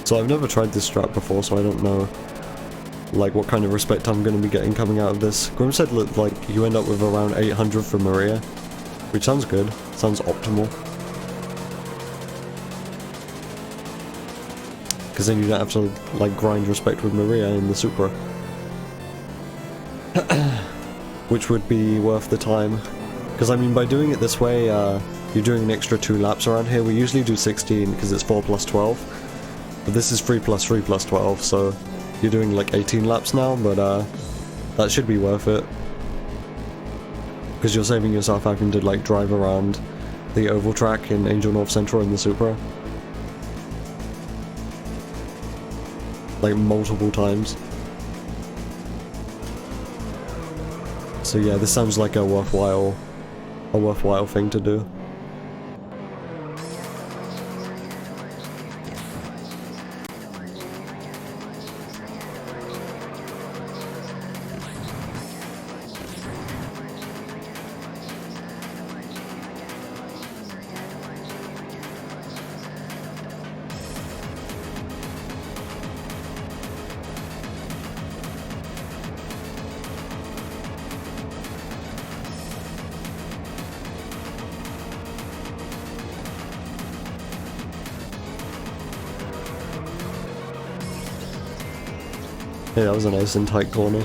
So I've never tried this strat before, so I don't know like what kind of respect I'm going to be getting coming out of this. Grim said like you end up with around 800 for Maria, which sounds good, sounds optimal. Because then you don't have to like grind respect with Maria in the Supra. Which would be worth the time. Because I mean, by doing it this way, you're doing an extra 2 laps around here. We usually do 16 because it's 4 plus 12. But this is 3 plus 3 plus 12, so you're doing like 18 laps now, but that should be worth it. Because you're saving yourself having to like drive around the oval track in Angel North Central in the Supra. Like multiple times. So yeah, this sounds like a worthwhile thing to do. Yeah, that was a nice and tight corner.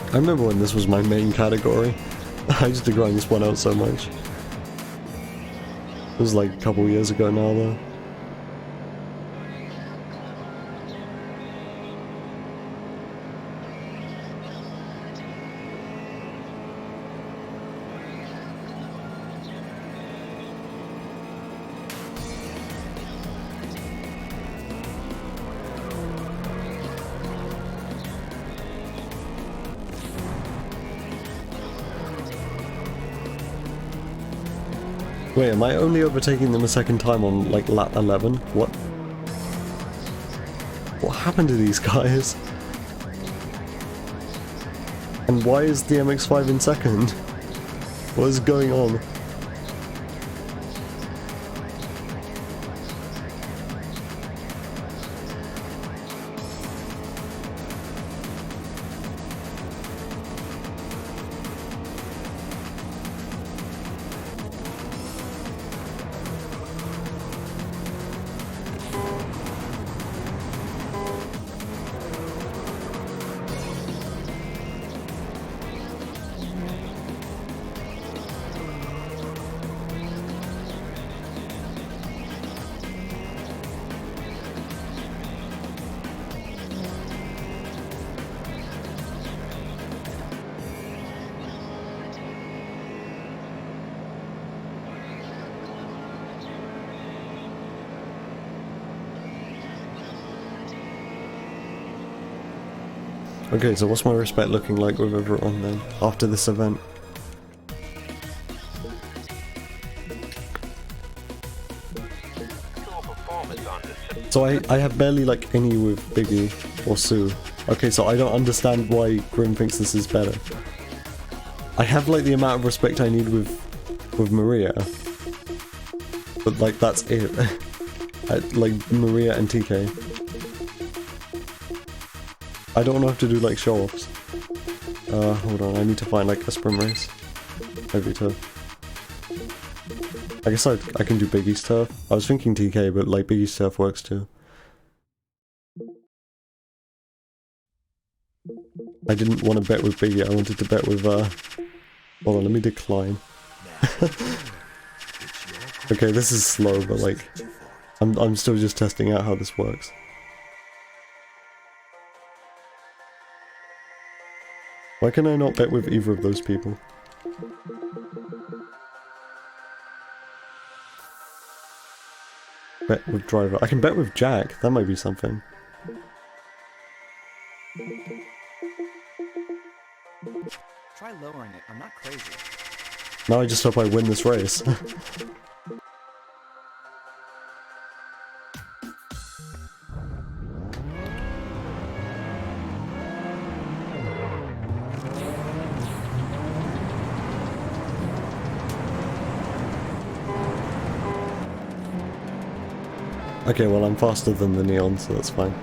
I remember when this was my main category. I used to grind this one out so much. It was like a couple years ago now though. Wait, am I only overtaking them a second time on, like, lap 11? What? What happened to these guys? And why is the MX-5 in second? What is going on? Okay, so what's my respect looking like with everyone then, after this event? Cool performance on this. So I have barely like any with Biggie or Sue. Okay, so I don't understand why Grim thinks this is better. I have like the amount of respect I need with Maria. But like that's it. Like Maria and TK. I don't know how to do like show-offs. Hold on, I need to find like a sprint race. Maybe turf. I guess I can do Biggie's turf. I was thinking TK, but like Biggie's turf works too. I didn't want to bet with Biggie, I wanted to bet with hold on, let me decline. Okay, this is slow, but like I'm still just testing out how this works. Why can I not bet with either of those people? Bet with driver. I can bet with Jack. That might be something. Try lowering it. I'm not crazy. Now I just hope I win this race. Okay, well I'm faster than the neon, so that's fine.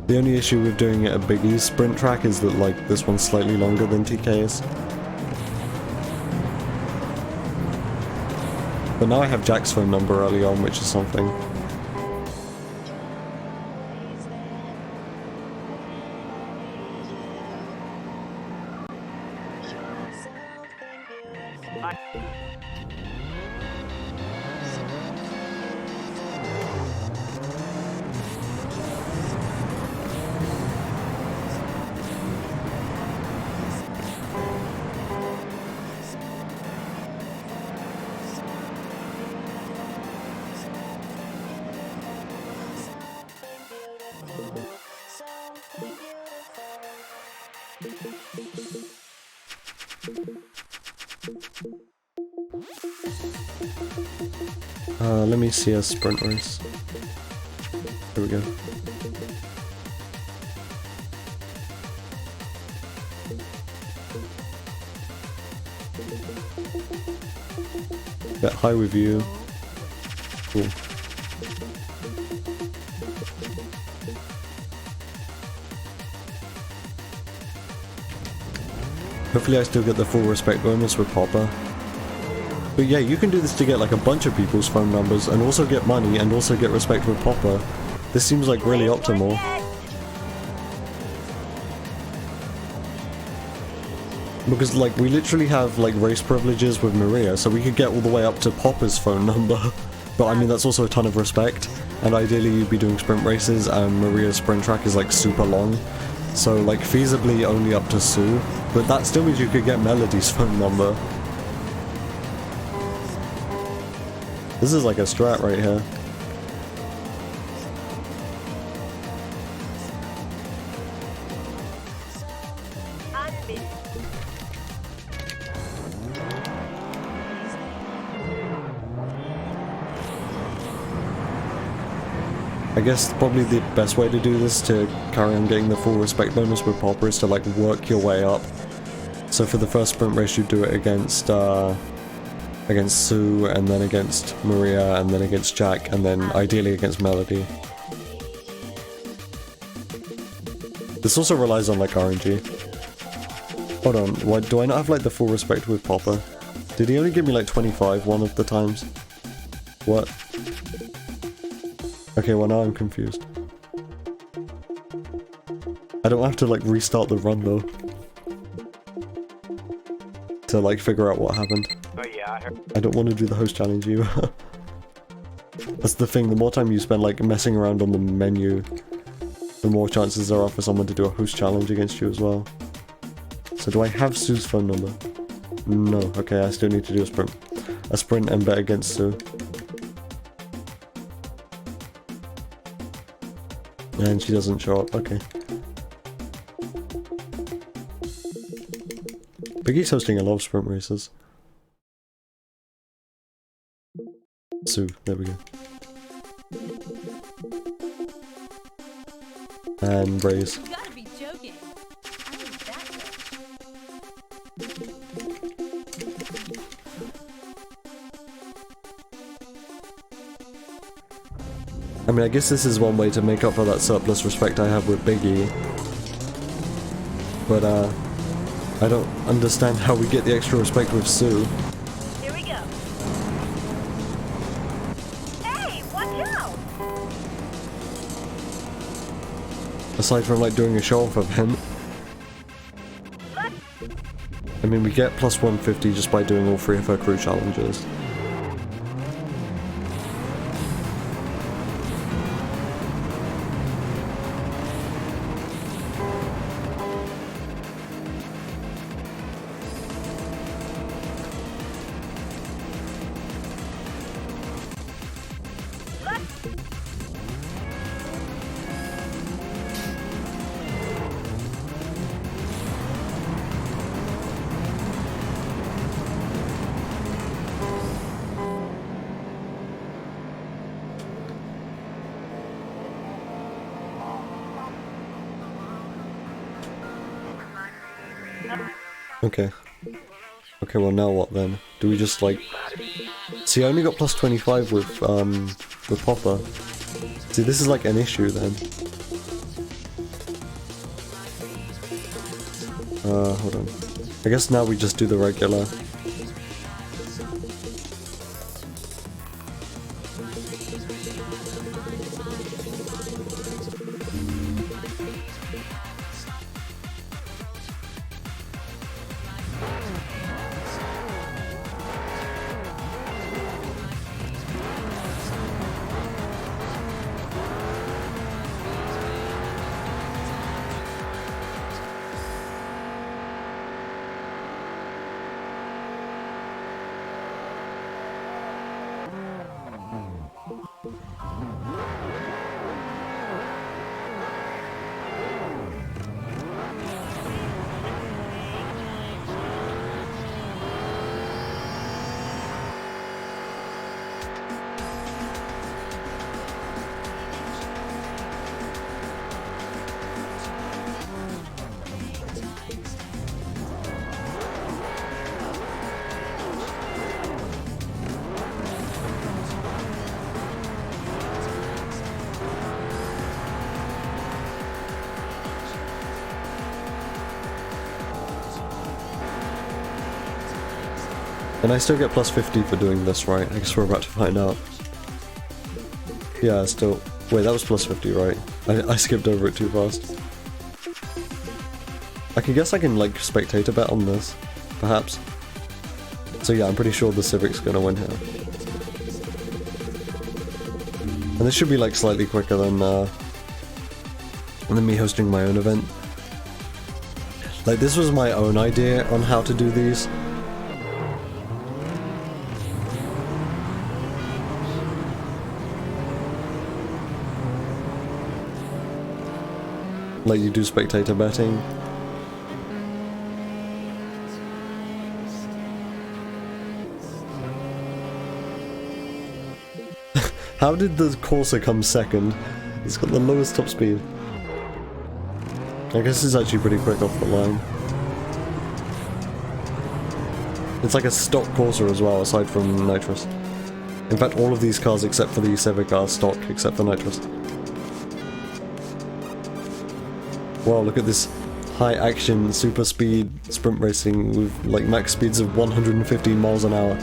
The only issue with doing it a Biggie's sprint track is that like this one's slightly longer than TK's. But now I have Jack's phone number early on, which is something. Let me see a sprint race. Here we go. Bet high with you. Cool. Hopefully I still get the full respect bonus with Popper. But yeah, you can do this to get like a bunch of people's phone numbers and also get money and also get respect with Popper. This seems like really optimal. Because like we literally have like race privileges with Maria, so we could get all the way up to Popper's phone number. But I mean that's also a ton of respect, and ideally you'd be doing sprint races and Maria's sprint track is like super long. So like feasibly only up to Sue, but that still means you could get Melody's phone number. This is like a strat right here. I guess probably the best way to do this to carry on getting the full respect bonus with Popper is to like work your way up. So for the first sprint race you do it against Sue, and then against Maria, and then against Jack, and then ideally against Melody. This also relies on like RNG. Hold on, why do I not have like the full respect with Popper? Did he only give me like 25 one of the times? What? Okay, well now I'm confused. I don't have to like restart the run though to like figure out what happened. Oh yeah, I heard. I don't want to do the host challenge either. That's the thing, the more time you spend like messing around on the menu, the more chances there are for someone to do a host challenge against you as well. So do I have Sue's phone number? No, okay, I still need to do a sprint and bet against Sue. And she doesn't show up, okay. Biggie's hosting a lot of sprint races. Sue, there we go. And Braze. You gotta be joking. I ain't that rich. I mean, I guess this is one way to make up for that surplus respect I have with Biggie. But, I don't understand how we get the extra respect with Sue. Here we go. Hey, watch out! Aside from, like, doing a show-off event. I mean, we get plus 150 just by doing all 3 of her crew challenges. Okay. Okay, well now what then? Do we just like... See, I only got plus 25 with Popper. See, this is like an issue then. Hold on. I guess now we just do the regular. And I still get plus 50 for doing this, right? I guess we're about to find out. Yeah, still... Wait, that was plus 50, right? I skipped over it too fast. I guess I can, like, spectator bet on this. Perhaps. So yeah, I'm pretty sure the Civic's gonna win here. And this should be, like, slightly quicker than me hosting my own event. Like, this was my own idea on how to do these. Like you do spectator betting. How did the Corsa come second? It's got the lowest top speed. I guess it's actually pretty quick off the line. It's like a stock Corsa as well, aside from Nitrous. In fact, all of these cars except for the Civic are stock, except for Nitrous. Wow, look at this high action, super speed sprint racing with like max speeds of 115 miles an hour.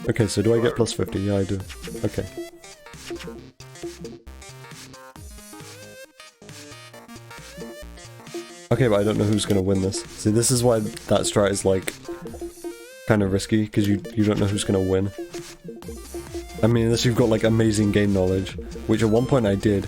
Okay, so do I get plus 50? Yeah, I do. Okay. Okay, but I don't know who's gonna win this. See, this is why that strat is like kind of risky, because you don't know who's gonna win. I mean, unless you've got like amazing game knowledge, which at one point I did.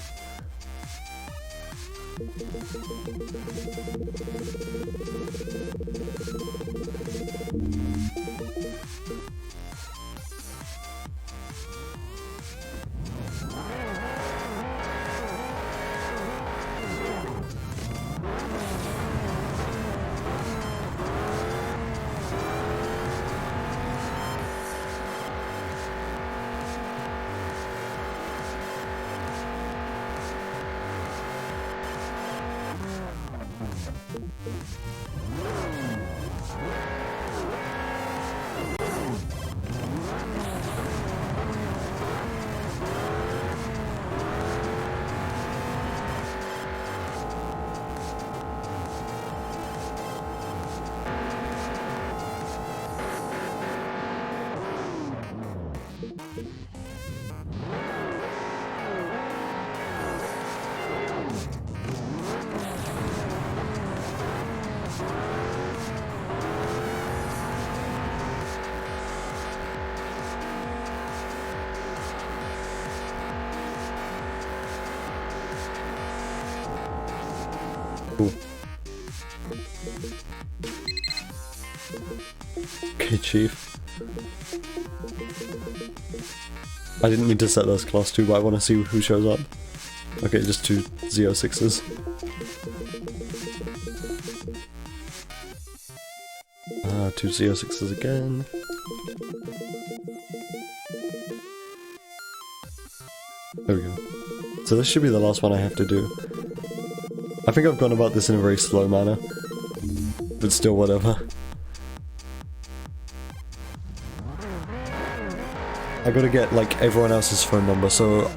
Cool. Okay, Chief. I didn't mean to set those class 2, but I want to see who shows up. Okay, just two Z06s. Two Z06s again. There we go. So this should be the last one I have to do. I think I've gone about this in a very slow manner, but still whatever. I gotta get like everyone else's phone number, so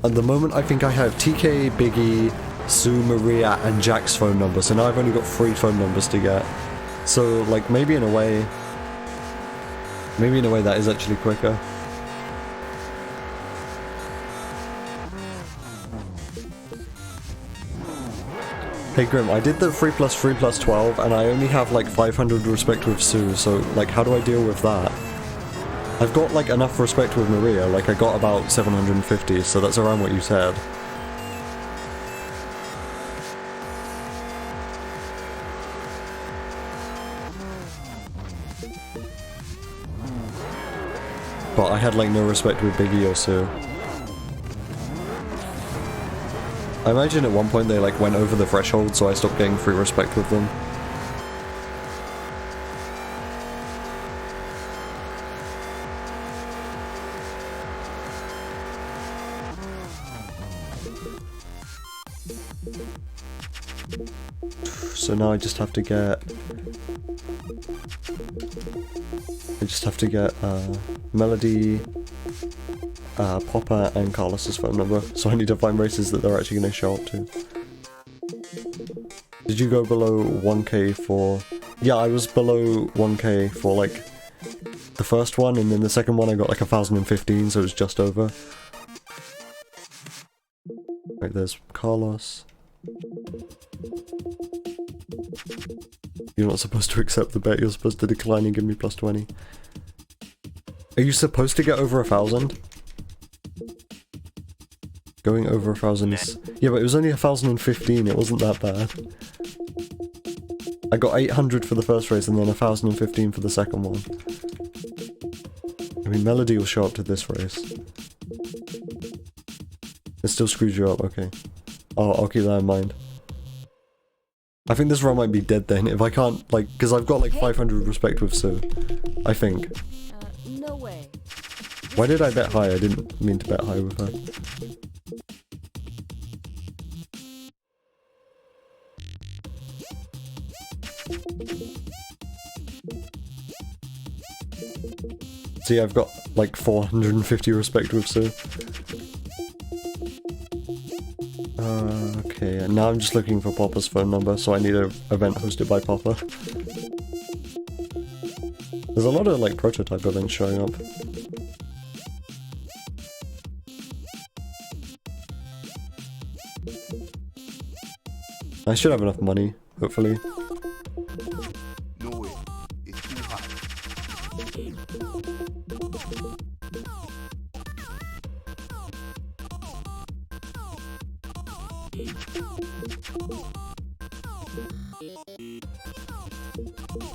at the moment I think I have TK, Biggie, Sue, Maria and Jack's phone number, so now I've only got 3 phone numbers to get. So like maybe in a way that is actually quicker. Hey Grim, I did the 3 plus 3 plus 12 and I only have like 500 respect with Sue, so like how do I deal with that? I've got like enough respect with Maria, like I got about 750, so that's around what you said. But I had like no respect with Biggie or Sue. I imagine at one point they like went over the threshold, so I stopped getting free respect with them. So now I just have to get Melody, Popper and Carlos's phone number, so I need to find races that they're actually going to show up to. Did you go below 1k for... Yeah, I was below 1k for like the first one, and then the second one I got like 1015, so it was just over. Right, there's Carlos. You're not supposed to accept the bet, you're supposed to decline and give me plus 20. Are you supposed to get over 1000? Going over 1000 is... Yeah, but it was only 1015, it wasn't that bad. I got 800 for the first race and then 1015 for the second one. I mean, Melody will show up to this race. It still screws you up, okay. I'll keep that in mind. I think this run might be dead then, if I can't, like, because I've got like 500 respect with Sue. I think. No way. Why did I bet high? I didn't mean to bet high with her. See, I've got like 450 respect with Sue. Okay, and now I'm just looking for Popper's phone number, so I need an event hosted by Popper. There's a lot of like prototype events showing up. I should have enough money, hopefully. No way. It's too high.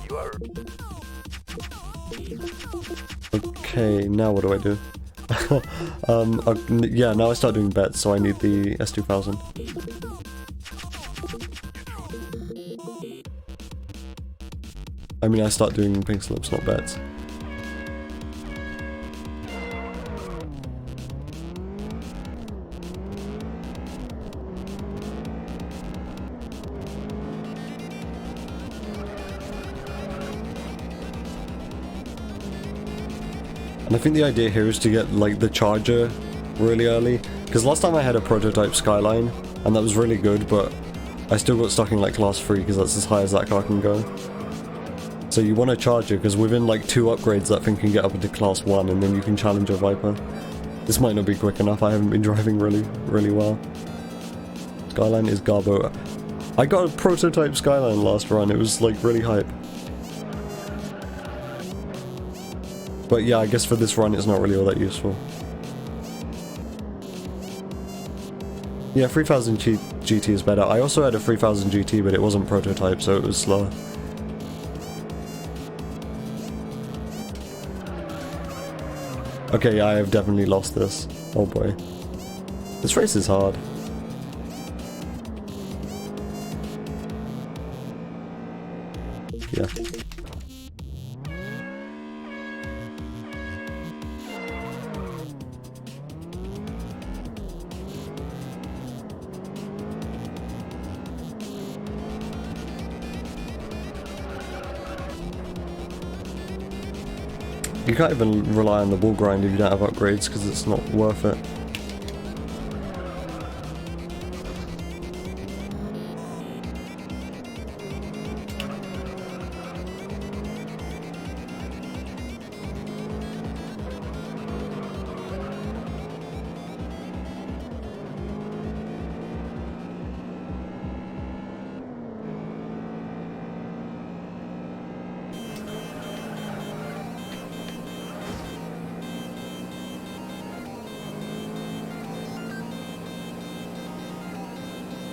You are Okay, now what do I do? Yeah, now I start doing bets, so I need the S2000. I mean, I start doing pink slips, not bets. And I think the idea here is to get, like, the charger really early. Because last time I had a prototype Skyline, and that was really good, but I still got stuck in, like, class 3, because that's as high as that car can go. So you want a charger, because within, like, 2 upgrades that thing can get up into class 1, and then you can challenge a Viper. This might not be quick enough, I haven't been driving really well. Skyline is Garbo. I got a prototype Skyline last run, it was, like, really hype. But yeah, I guess for this run it's not really all that useful. Yeah, 3000 GT is better. I also had a 3000 GT, but it wasn't prototype, so it was slower. Okay, yeah, I have definitely lost this. Oh boy. This race is hard. Yeah. You can't even rely on the wall grind if you don't have upgrades, because it's not worth it.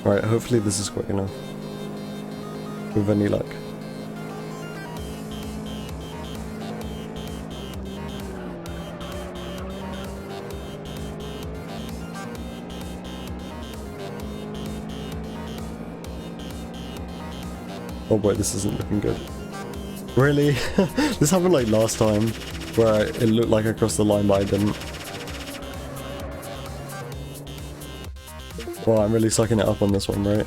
Right, hopefully this is quick enough. With any luck. Oh boy, this isn't looking good. Really? This happened like last time, where it looked like I crossed the line but I didn't. Well, I'm really sucking it up on this one, right?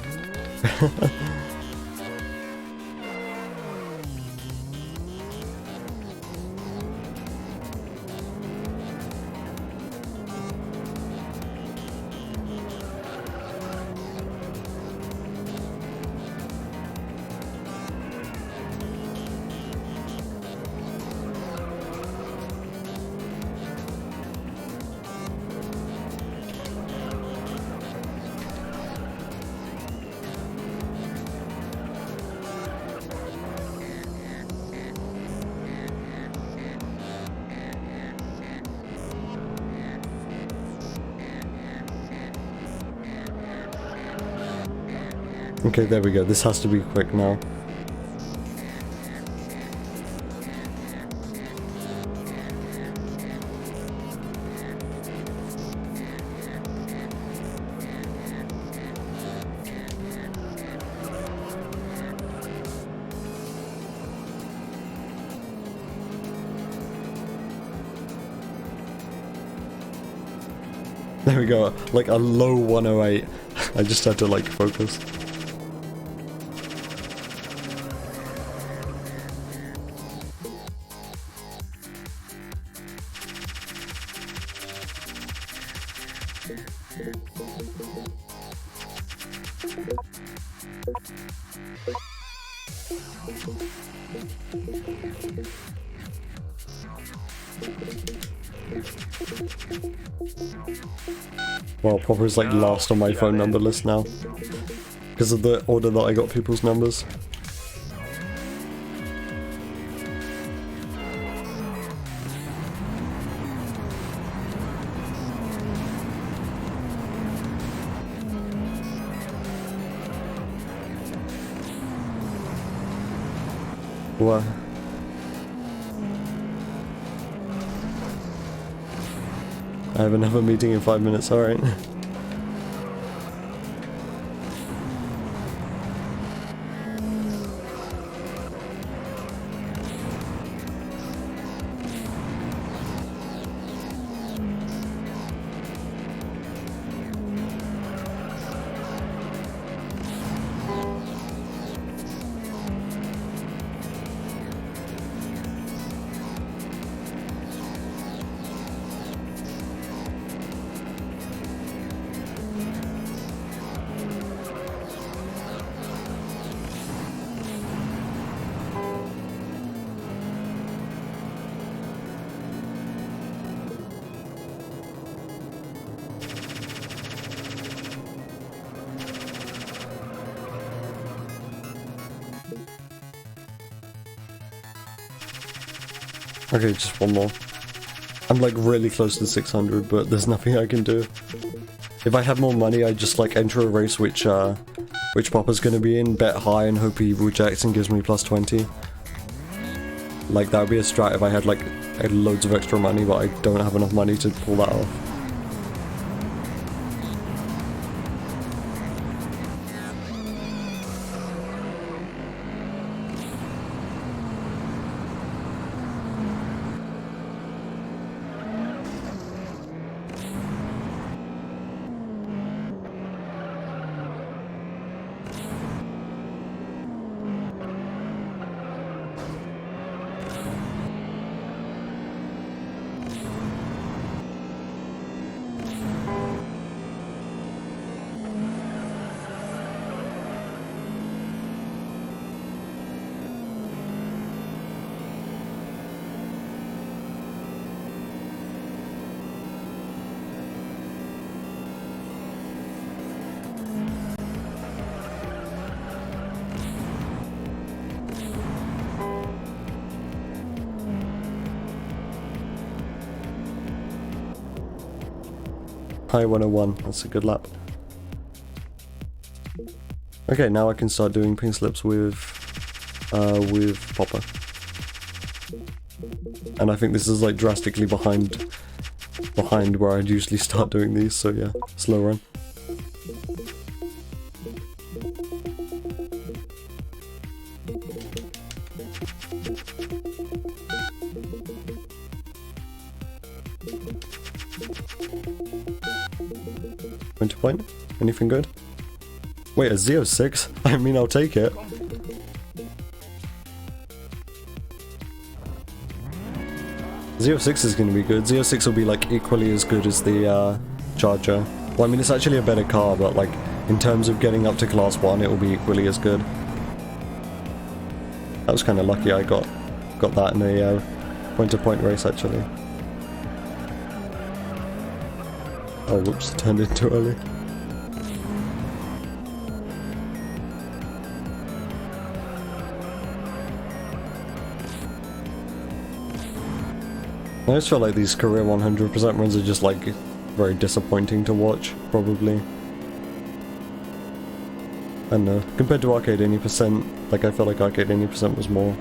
Okay, there we go. This has to be quick now. There we go, like a low 108. I just had to like focus. Well, Popper is like last on my phone number list now because of the order that I got people's numbers. What? I have another meeting in 5 minutes, alright. Okay, just one more. I'm like really close to 600, but there's nothing I can do. If I have more money, I just like enter a race which Popper's gonna be in, bet high and hope he rejects and gives me plus 20. Like that would be a strat if I had loads of extra money, but I don't have enough money to pull that off. High 101, that's a good lap. Okay, now I can start doing pink slips with Popper. And I think this is like drastically behind where I'd usually start doing these, so yeah, slow run. Winter point? Anything good? Wait, a Z06? I mean, I'll take it. Z06 is going to be good. Z06 will be like equally as good as the Charger. Well, I mean, it's actually a better car, but like in terms of getting up to class 1, it will be equally as good. That was kind of lucky I got that in a point-to-point race, actually. Oh, whoops, turned in too early. I just feel like these career 100% runs are just like very disappointing to watch, probably. I don't know, compared to Arcade 80%, like I felt like Arcade 80% was more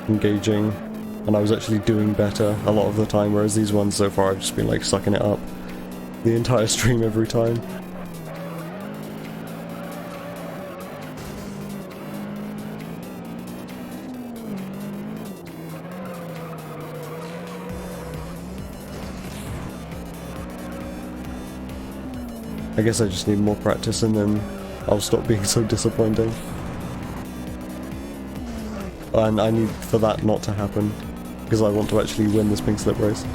engaging, and I was actually doing better a lot of the time, whereas these ones so far I've just been like sucking it up the entire stream every time. I guess I just need more practice and then I'll stop being so disappointing. And I need for that not to happen, because I want to actually win this pink slip race.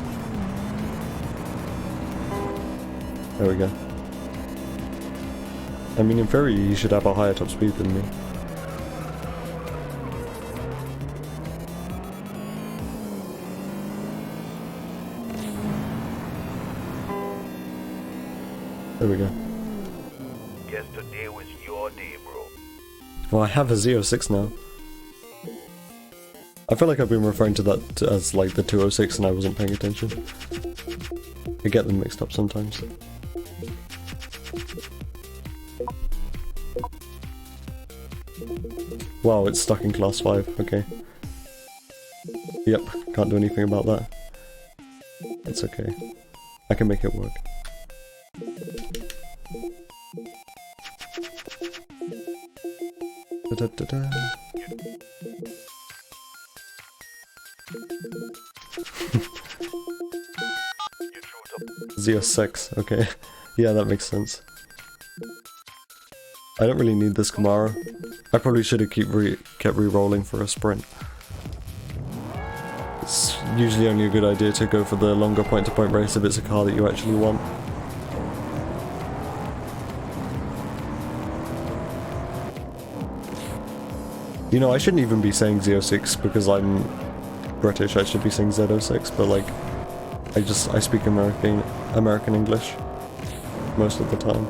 There we go. I mean, in theory, you should have a higher top speed than me. There we go. Guess today was your day, bro. Well, I have a Z06 now. I feel like I've been referring to that as like the 206 and I wasn't paying attention. I get them mixed up sometimes. Wow, it's stuck in class 5, okay. Yep, can't do anything about that. It's okay. I can make it work. Da-da-da-da. 06, okay. Yeah, that makes sense. I don't really need this Camaro. I probably should have kept re-rolling for a sprint. It's usually only a good idea to go for the longer point-to-point race if it's a car that you actually want. You know, I shouldn't even be saying Z06 because I'm British. I should be saying Z06, but like, I speak American English most of the time.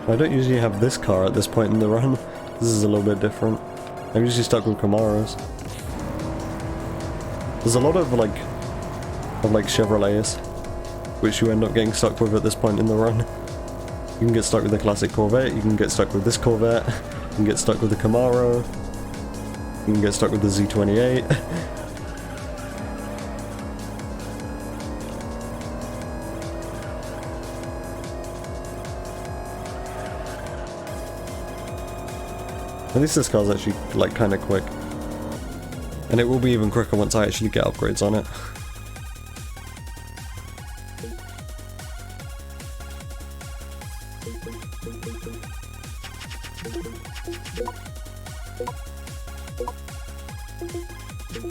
I don't usually have this car at this point in the run. This is a little bit different. I'm usually stuck with Camaros. There's a lot of like Chevrolets, which you end up getting stuck with at this point in the run. You can get stuck with the classic Corvette, you can get stuck with this Corvette, you can get stuck with the Camaro, you can get stuck with the Z28. At least this car's actually, like, kinda quick. And it will be even quicker once I actually get upgrades on it.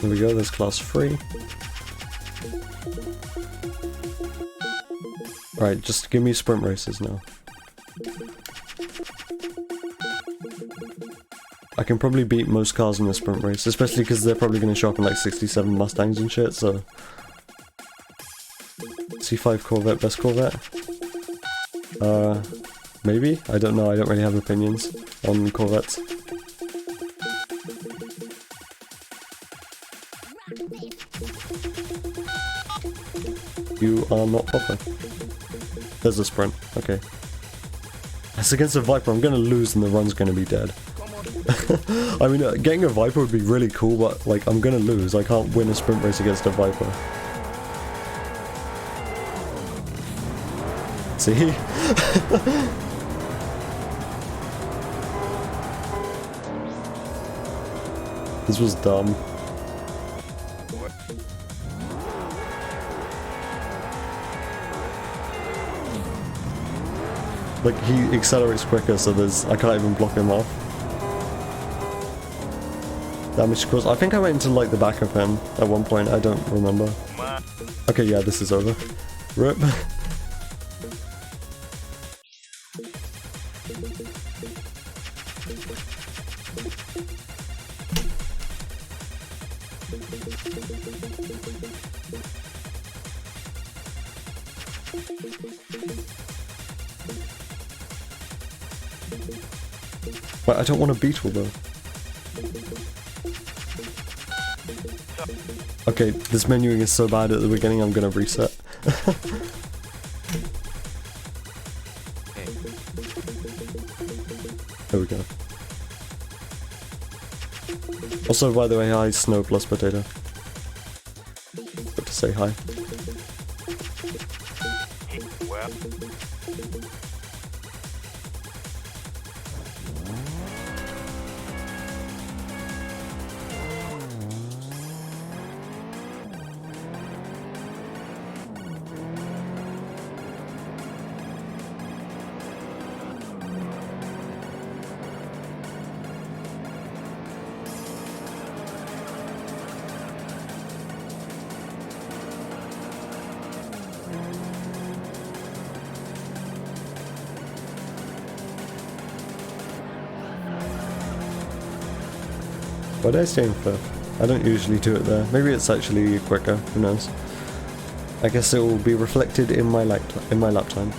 There we go, there's class 3. Right, just give me sprint races now. I can probably beat most cars in a sprint race, especially because they're probably going to show up in like 67 Mustangs and shit, so... C5 Corvette, best Corvette? Maybe? I don't know, I don't really have opinions on Corvettes. You are not proper. There's a sprint, okay. That's against a Viper, I'm gonna lose and the run's gonna be dead. I mean, getting a Viper would be really cool, but like, I'm gonna lose. I can't win a sprint race against a Viper. See? This was dumb. Like, he accelerates quicker, so I can't even block him off. Damage cross. I think I went into like the back of him at one point, I don't remember. Okay, yeah, this is over. RIP. But I don't want a Beetle though. Okay, this menuing is so bad at the beginning, I'm gonna reset. There we go. Also, by the way, hi, Snow plus Potato. Good to say hi. Why did I stay in 5th? I don't usually do it there. Maybe it's actually quicker, who knows. I guess it will be reflected in my lap time.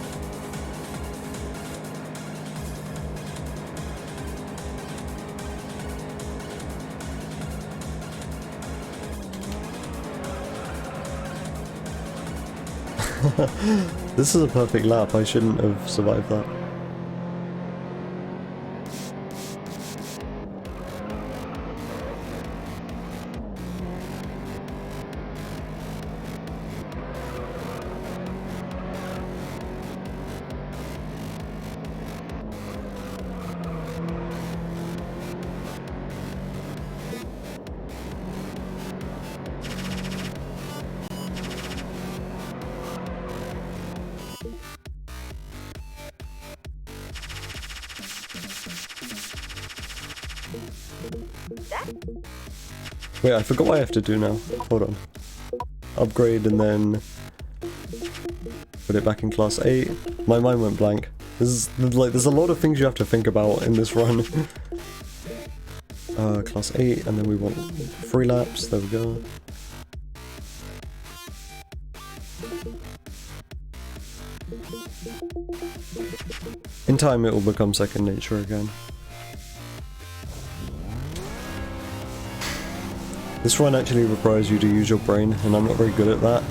This is a perfect lap, I shouldn't have survived that. Wait, I forgot what I have to do now. Hold on. Upgrade and then put it back in class 8. My mind went blank. This is like there's a lot of things you have to think about in this run. Class 8 and then we want 3 laps. There we go. In time it will become second nature again. This run actually requires you to use your brain, and I'm not very good at that.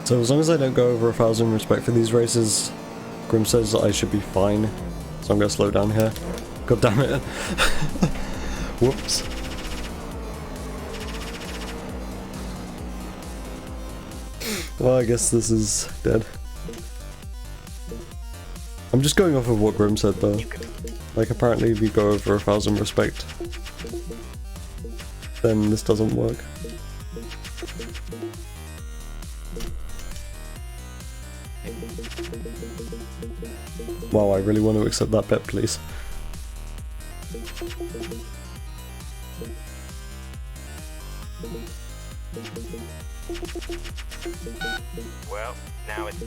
So as long as I don't go over 1,000 respect for these races, Grim says that I should be fine. So I'm gonna slow down here. God damn it. Whoops. Well, I guess this is dead. I'm just going off of what Grim said though. Like apparently if you go over 1,000 respect, then this doesn't work. Wow, I really want to accept that bet, please. Well, now it's...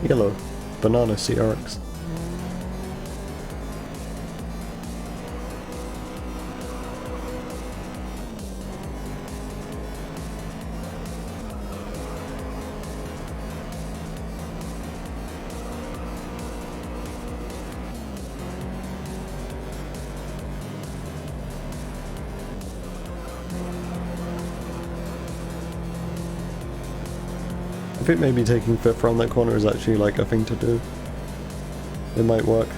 Yellow. Banana CRX. I think maybe taking 5th around that corner is actually like a thing to do. It might work.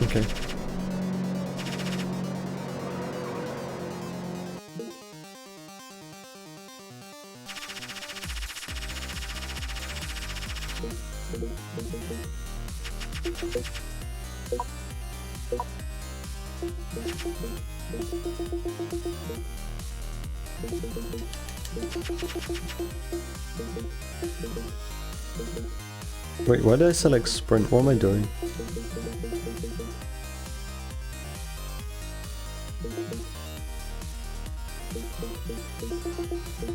Okay. Wait, why did I select sprint? What am I doing?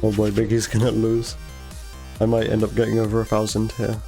Oh boy, Biggie's gonna lose. I might end up getting over 1,000 here.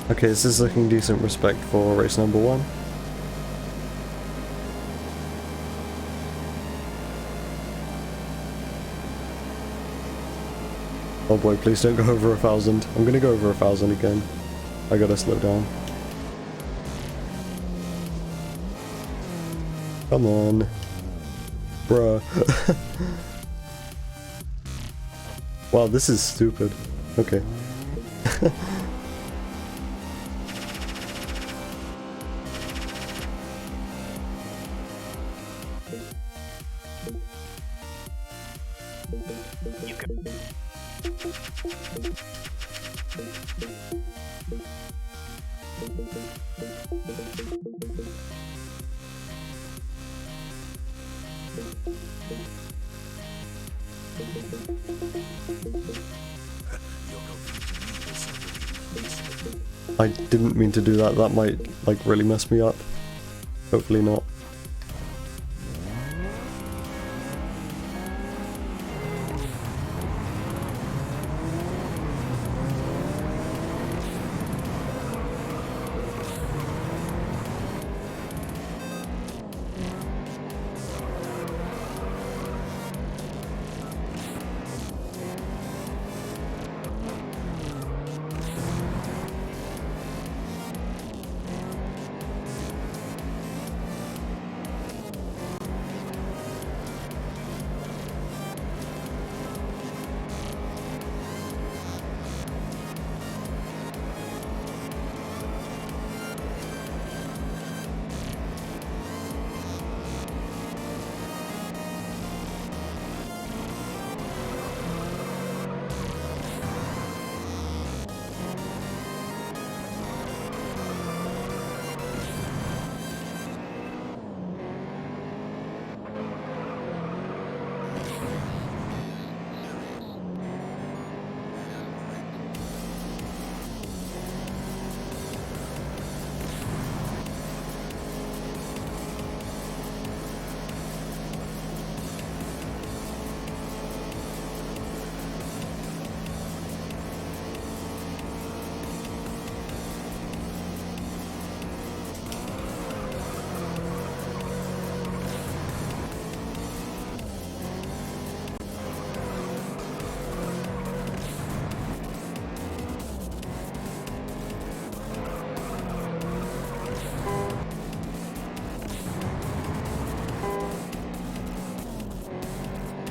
Okay, this is looking decent respect for race number 1. Oh boy, please don't go over 1,000. I'm gonna go over 1,000 again. I gotta slow down. Come on. Bruh. Wow, this is stupid. Okay. I didn't mean to do that. That might, like, really mess me up. Hopefully not.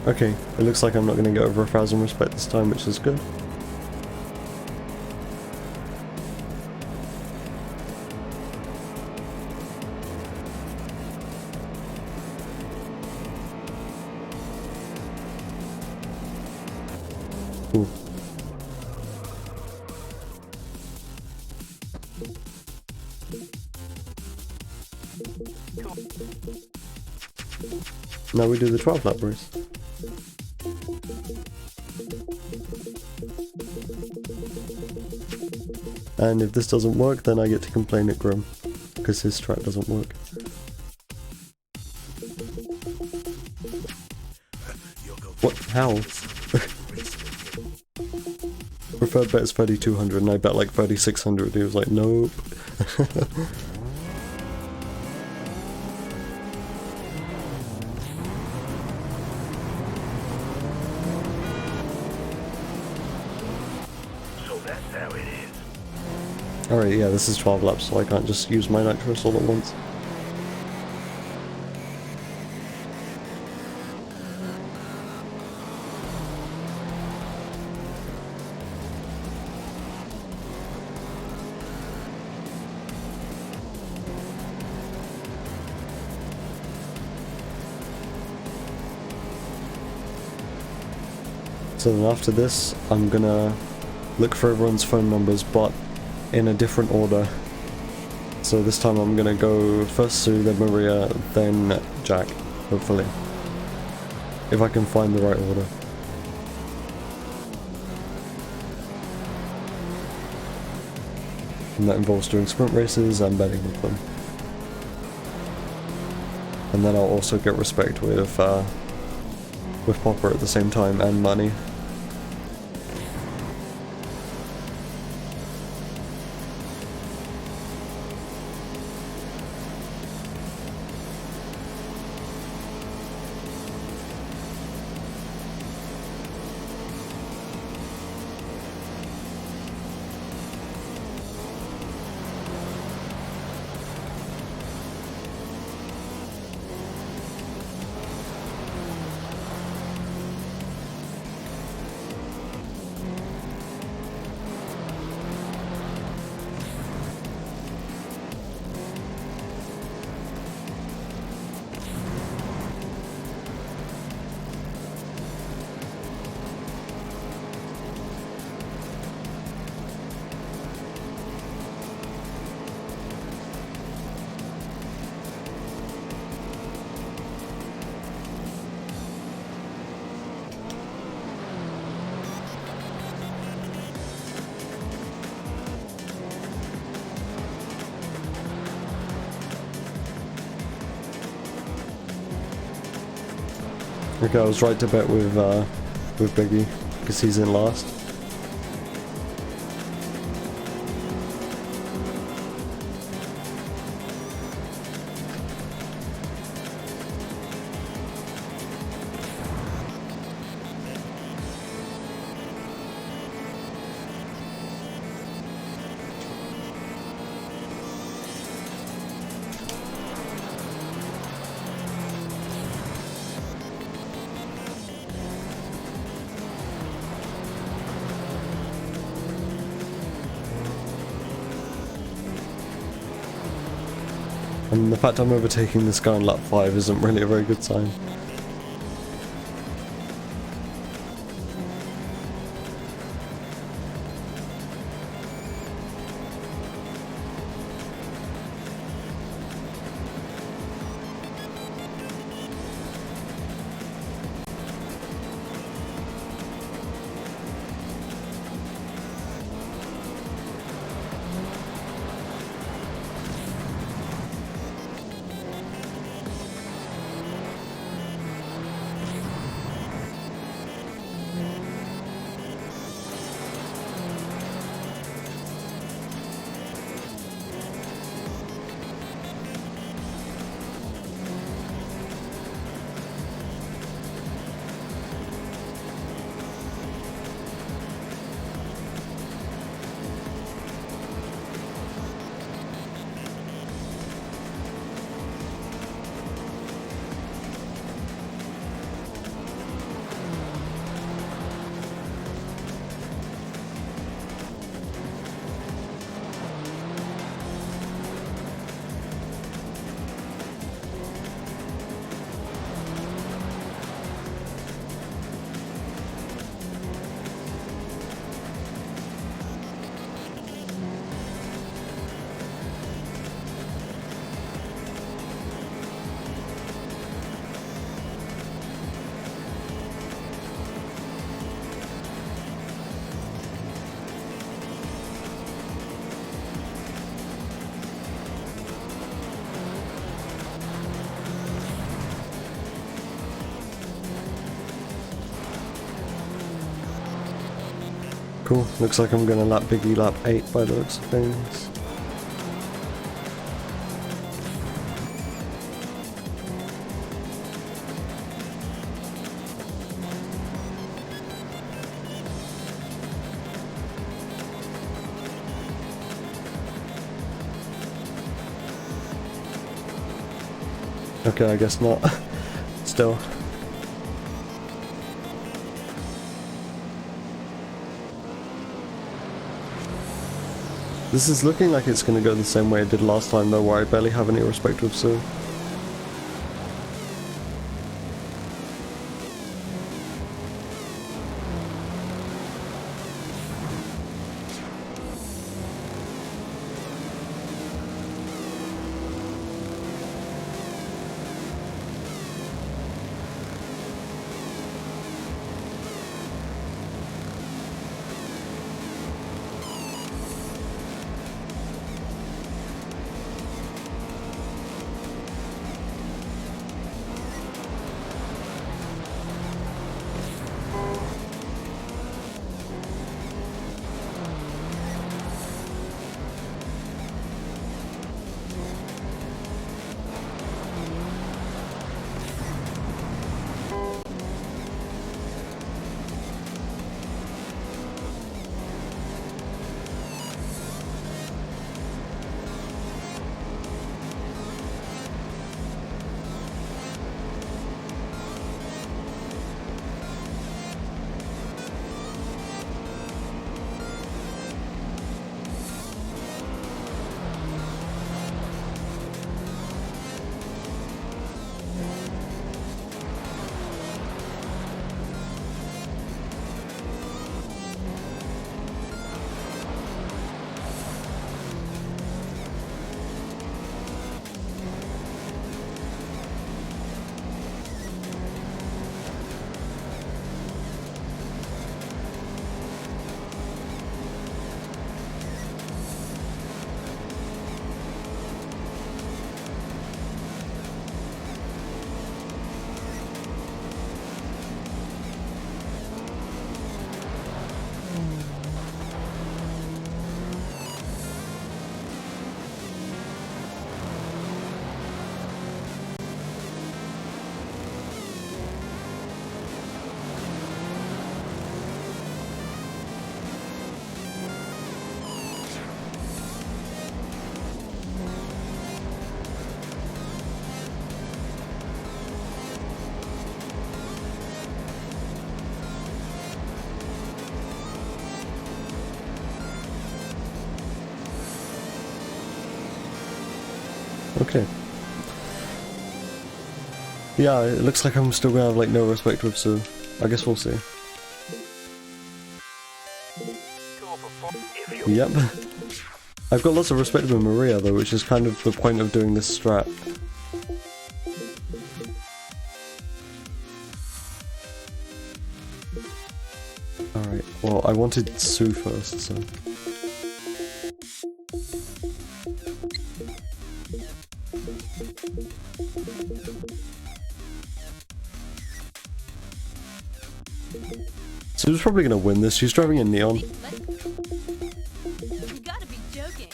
Okay, it looks like I'm not going to get over 1,000 respect this time, which is good. Ooh. Now we do the 12 lap race. And if this doesn't work, then I get to complain at Grim, because his track doesn't work. What? How? Preferred bet is 3,200 and I bet like 3,600. He was like, nope. So that's how it is. Alright, yeah, this is 12 laps, so I can't just use my nitrous all at once. So then after this, I'm gonna look for everyone's phone numbers, but in a different order. So this time I'm gonna go first Sue, then Maria, then Jack, hopefully. If I can find the right order. And that involves doing sprint races and betting with them. And then I'll also get respect with Popper at the same time, and money. Okay, I was right to bet with Biggie, because he's in last. And the fact I'm overtaking this guy on lap 5 isn't really a very good sign. Cool. Looks like I'm gonna lap Biggie lap 8 by the looks of things. Okay, I guess not. Still. This is looking like it's going to go the same way it did last time though, where I barely have any respect with Sue. Okay. Yeah, it looks like I'm still gonna have like no respect with Sue. I guess we'll see. Yep. I've got lots of respect with Maria though, which is kind of the point of doing this strat. Alright, well I wanted Sue first, so... Sue's probably gonna win this, she's driving a Neon. You gotta be joking.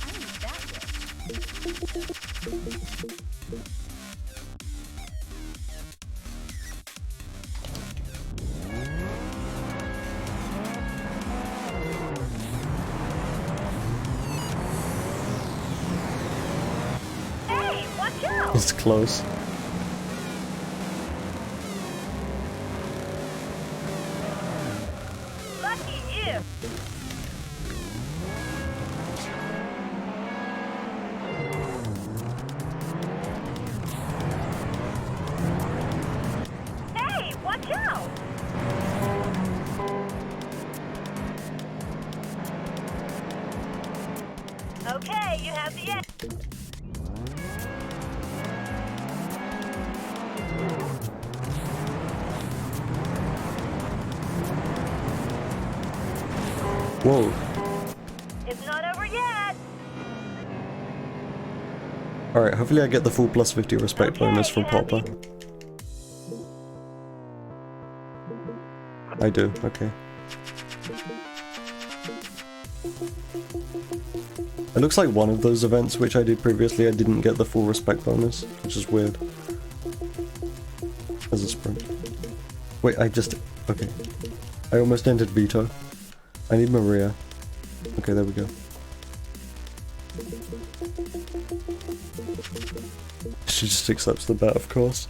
I ain't that Hey, watch out! It's close. Lucky you! Hey, watch out! Okay, you have the end. Whoa. It's not over yet. Alright, hopefully I get the full plus 50 respect bonus from Popper. I do, okay. It looks like one of those events which I did previously I didn't get the full respect bonus, which is weird. As a sprint. Wait, okay. I almost entered Vito. I need Maria. Okay, there we go. She just accepts the bet, of course.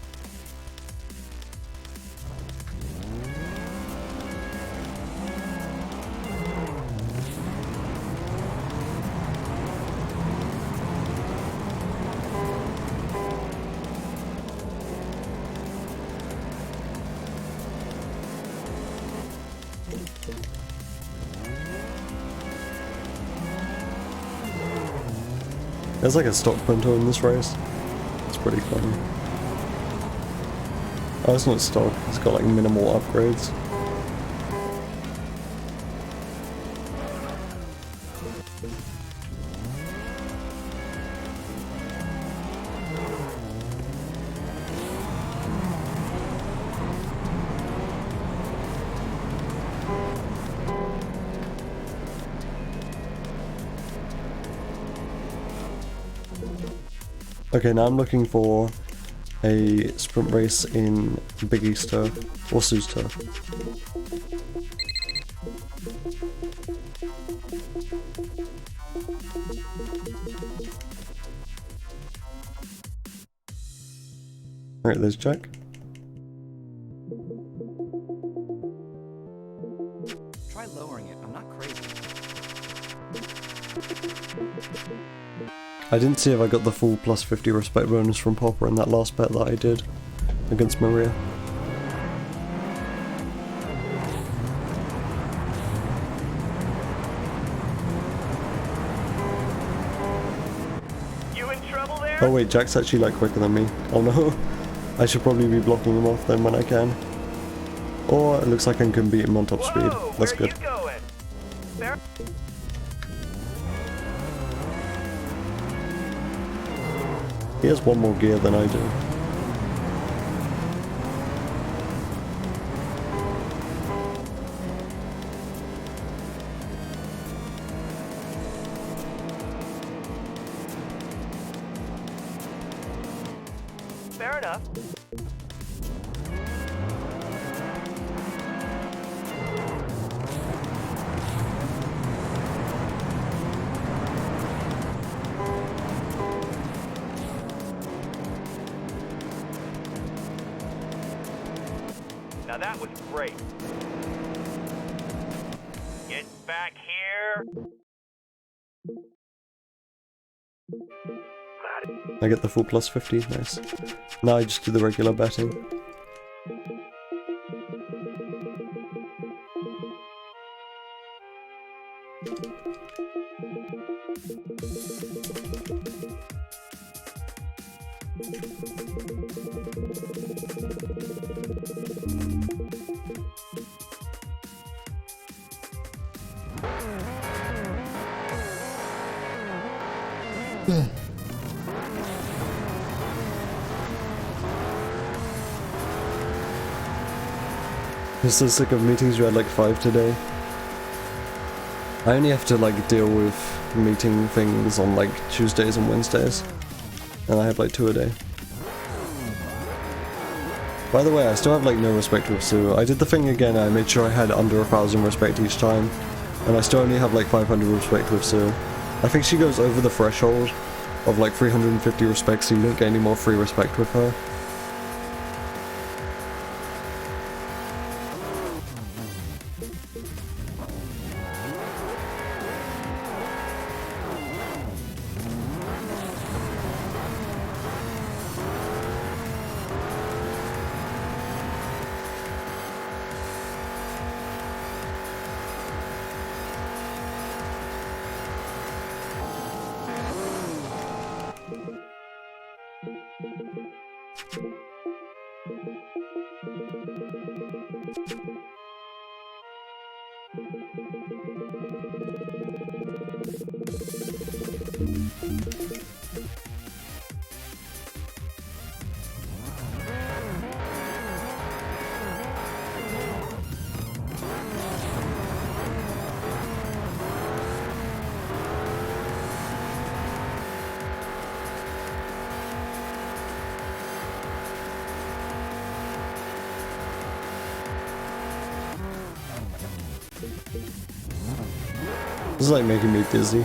There's like a stock punter in this race. It's pretty funny. Oh, it's not stock. It's got like minimal upgrades. Okay, now I'm looking for a sprint race in Big East Turf, or Sue's Turf. Alright, there's Jack. Try lowering it. I'm not crazy. I didn't see if I got the full plus 50 respect bonus from Popper in that last bet that I did against Maria. You in trouble there? Oh wait, Jack's actually like quicker than me. Oh no. I should probably be blocking him off then when I can. Or it looks like I can beat him on top speed. Whoa, That's where good. you going? Fair. He has one more gear than I do. Fair enough. Now that was great. Get back here. I get the full plus 50, nice. Now I just do the regular betting. I'm so sick of meetings. We had like 5 today. I only have to like deal with meeting things on like Tuesdays and Wednesdays. And I have like 2 a day. By the way, I still have like no respect with Sue. I did the thing again, I made sure I had under 1,000 respect each time. And I still only have like 500 respect with Sue. I think she goes over the threshold of like 350 respect, so you don't get any more free respect with her. This is like making me dizzy.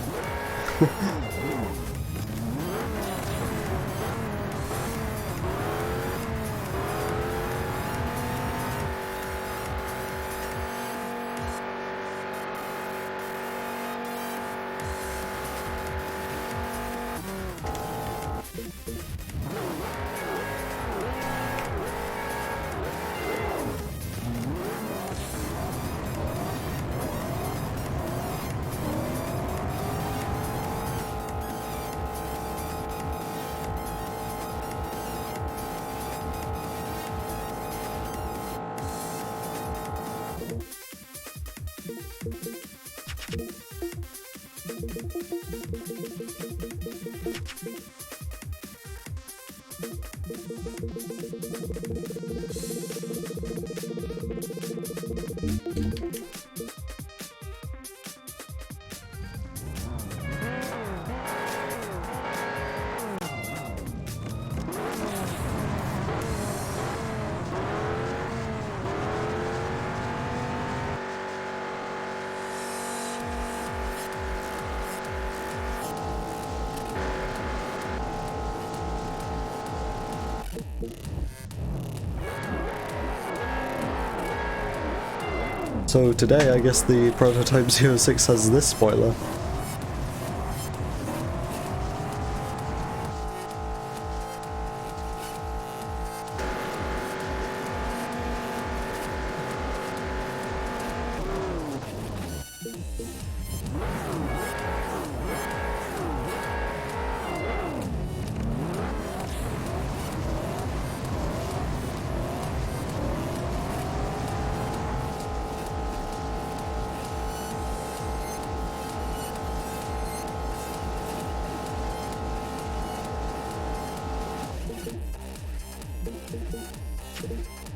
So today, I guess the prototype 06 has this spoiler.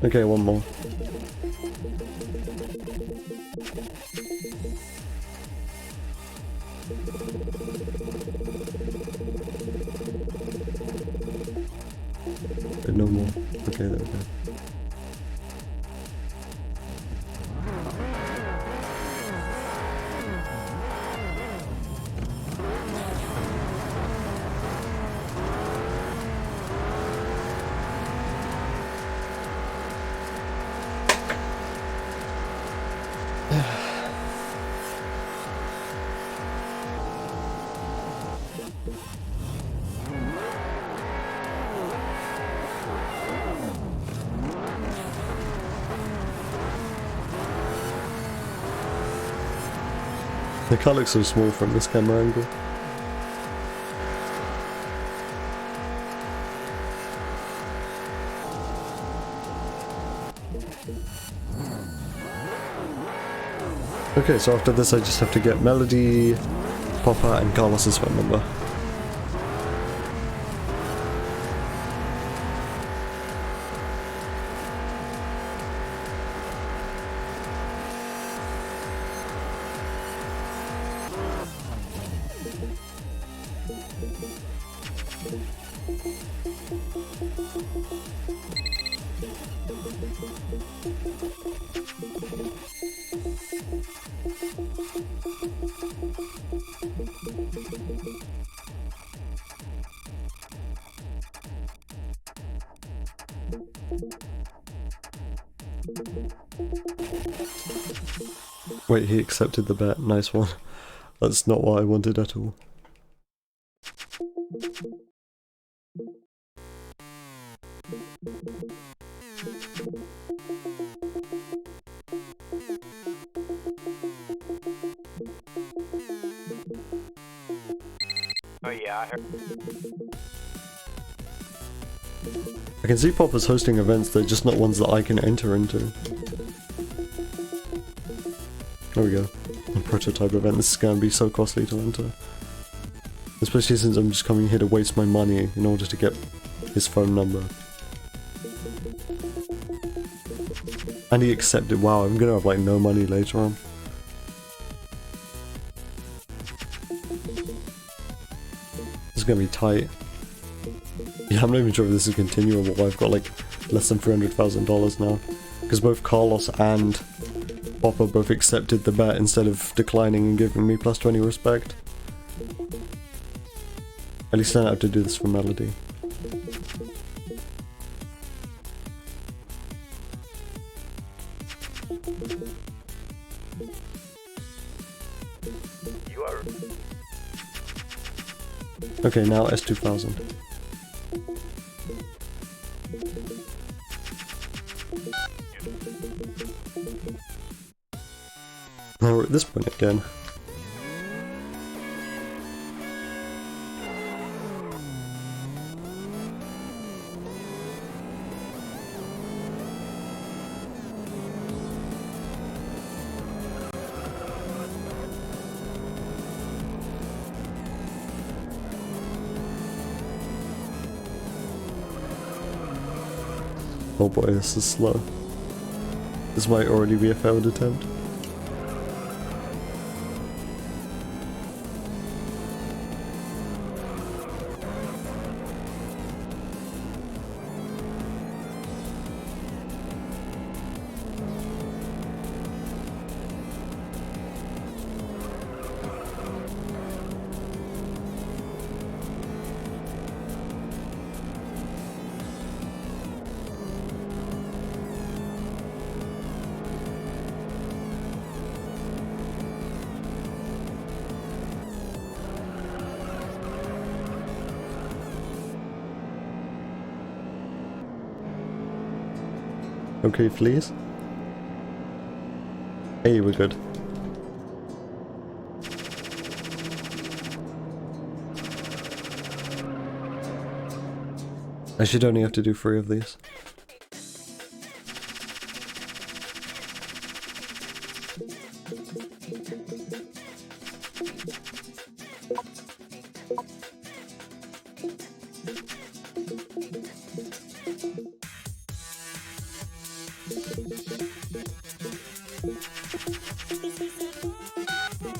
Okay, one more. No more. Okay, there we go. The car looks so small from this camera angle. Okay, so after this I just have to get Melody, Papa and Carlos's phone number. Wait, he accepted the bet. Nice one. That's not what I wanted at all. Oh yeah, I heard. I can see Papa's hosting events, they're just not ones that I can enter into. There we go. A prototype event, this is gonna be so costly to enter. Especially since I'm just coming here to waste my money in order to get his phone number. And he accepted. Wow, I'm gonna have like no money later on. This is gonna be tight. Yeah, I'm not even sure if this is continuable. I've got like less than $300,000 now. Because both Carlos and Popper both accepted the bet instead of declining and giving me plus 20 respect. At least I don't have to do this for Melody. You are... Okay, now S2000. Now we're at this point again. Oh boy, this is slow. This might already be a failed attempt. Okay, please. Hey, we're good. I should only have to do 3 of these.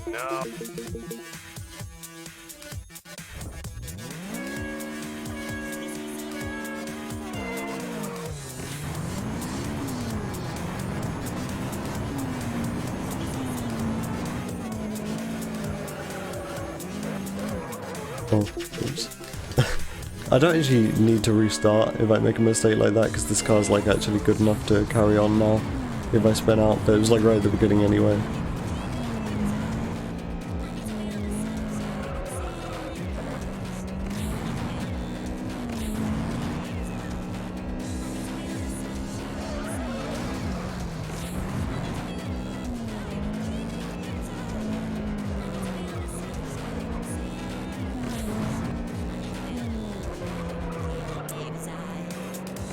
No. Oh, oops. I don't actually need to restart if I make a mistake like that, because this car's like actually good enough to carry on now if I spin out, but it was like right at the beginning anyway.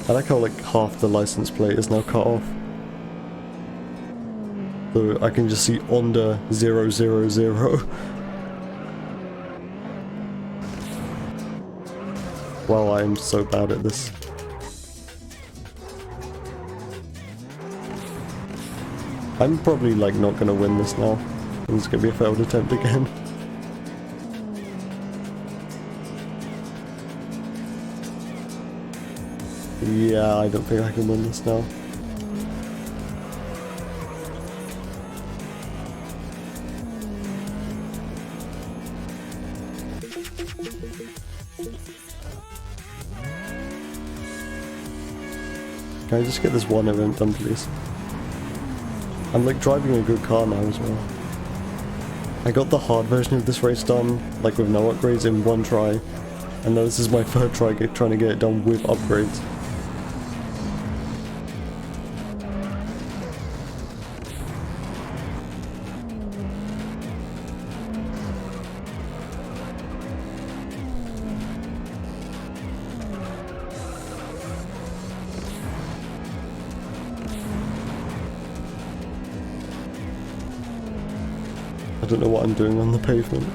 I like how like half the license plate is now cut off. So I can just see Honda 000. Wow, I'm so bad at this. I'm probably like not gonna win this now. It's gonna be a failed attempt again. Yeah, I don't think I can win this now. Can I just get this one event done, please? I'm like driving a good car now as well. I got the hard version of this race done, like with no upgrades, in one try. And now this is my third try trying to get it done with upgrades. I don't know what I'm doing on the pavement.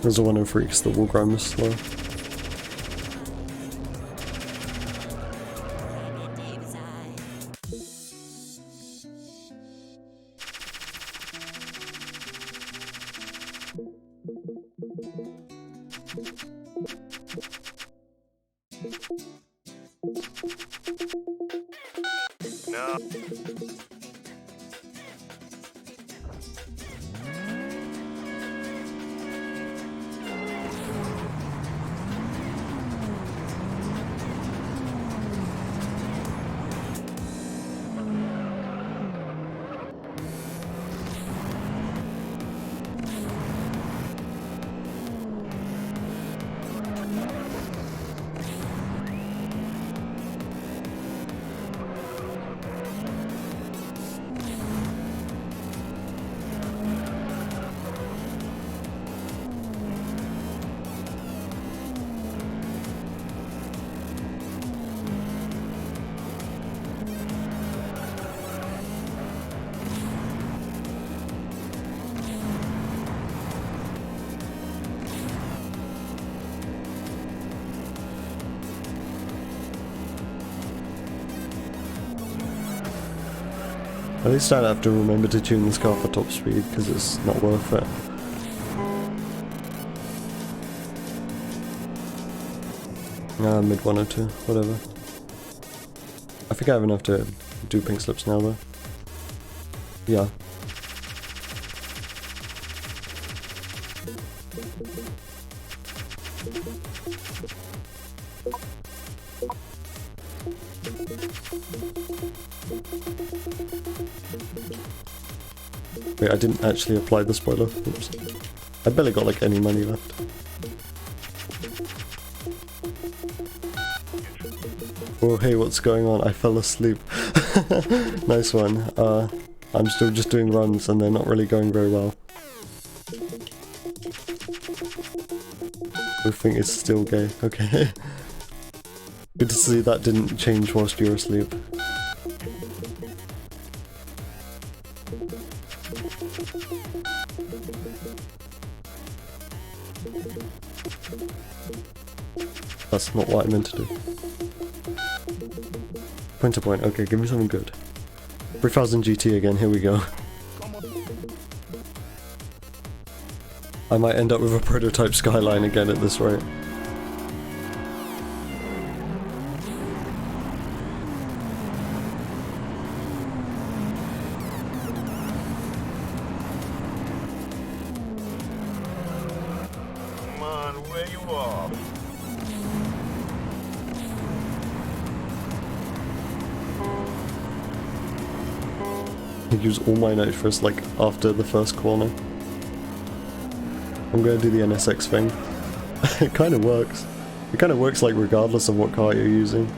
There's a one in Freaks, the wall grind was slow. No. At least I'd have to remember to tune this car for top speed, because it's not worth it. Mid 102, whatever. I think I have enough to do pink slips now though. Yeah. Wait, I didn't actually apply the spoiler. Oops. I barely got like any money left. Oh hey, what's going on? I fell asleep. Nice one. I'm still just doing runs and they're not really going very well. Roofing is still gay. Okay. Good to see that didn't change whilst you were asleep. That's not what I meant to do. Point to point. Okay, give me something good. 3000 GT again, here we go. I might end up with a prototype Skyline again at this rate. Come on, where you off? I use all my nitrous like after the first corner. I'm gonna do the NSX thing. It kind of works. It kind of works like regardless of what car you're using.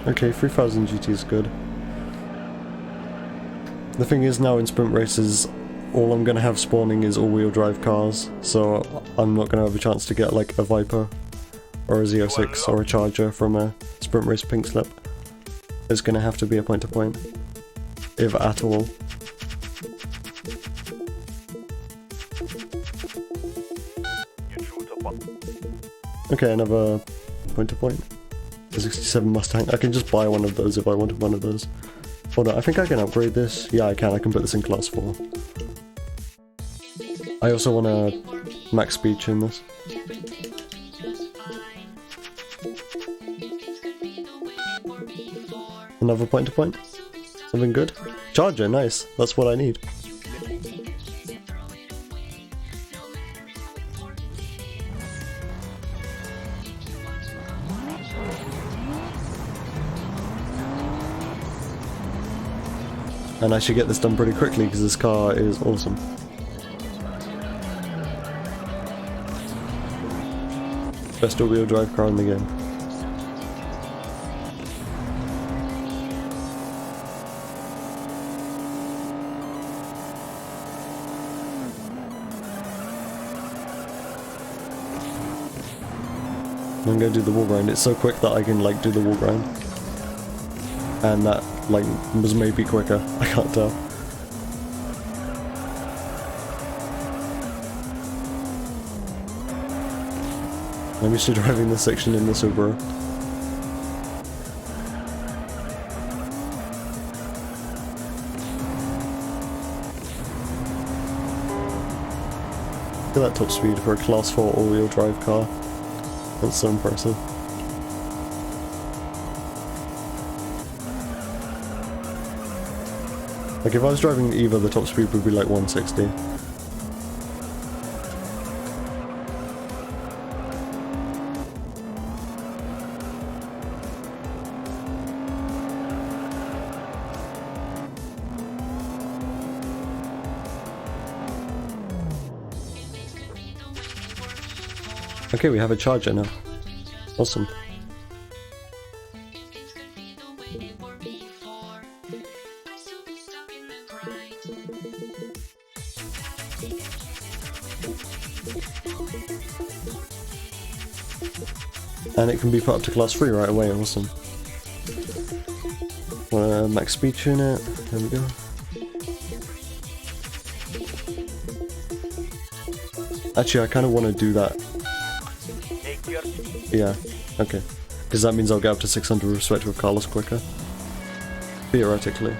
Okay, 3000 GT is good. The thing is now in sprint races, all I'm gonna have spawning is all-wheel drive cars, so I'm not gonna have a chance to get like a Viper or a Z06 or a Charger from a sprint race pink slip. It's gonna have to be a point-to-point, if at all. Okay, another point-to-point. A 67 Mustang. I can just buy one of those if I wanted one of those. Hold on, I think I can upgrade this. Yeah, I can put this in class 4. I also want to max speed tune this. Another point-to-point? Something good? Charger, nice. That's what I need. And I should get this done pretty quickly because this car is awesome. Best all-wheel drive car in the game. I'm gonna do the wall grind. It's so quick that I can like do the wall grind. And that like was maybe quicker. I can't tell. I'm used to driving this section in the Subaru. Look at that top speed for a class 4 all-wheel drive car. That's so impressive. Like if I was driving the Evo, the top speed would be like 160. Okay, we have a charger now. Awesome. And it can be put up to class 3 right away, awesome. Max speed tune it, there we go. Actually, I kind of want to do that. Yeah, okay. Because that means I'll get up to 600 respect with Carlos quicker. Theoretically.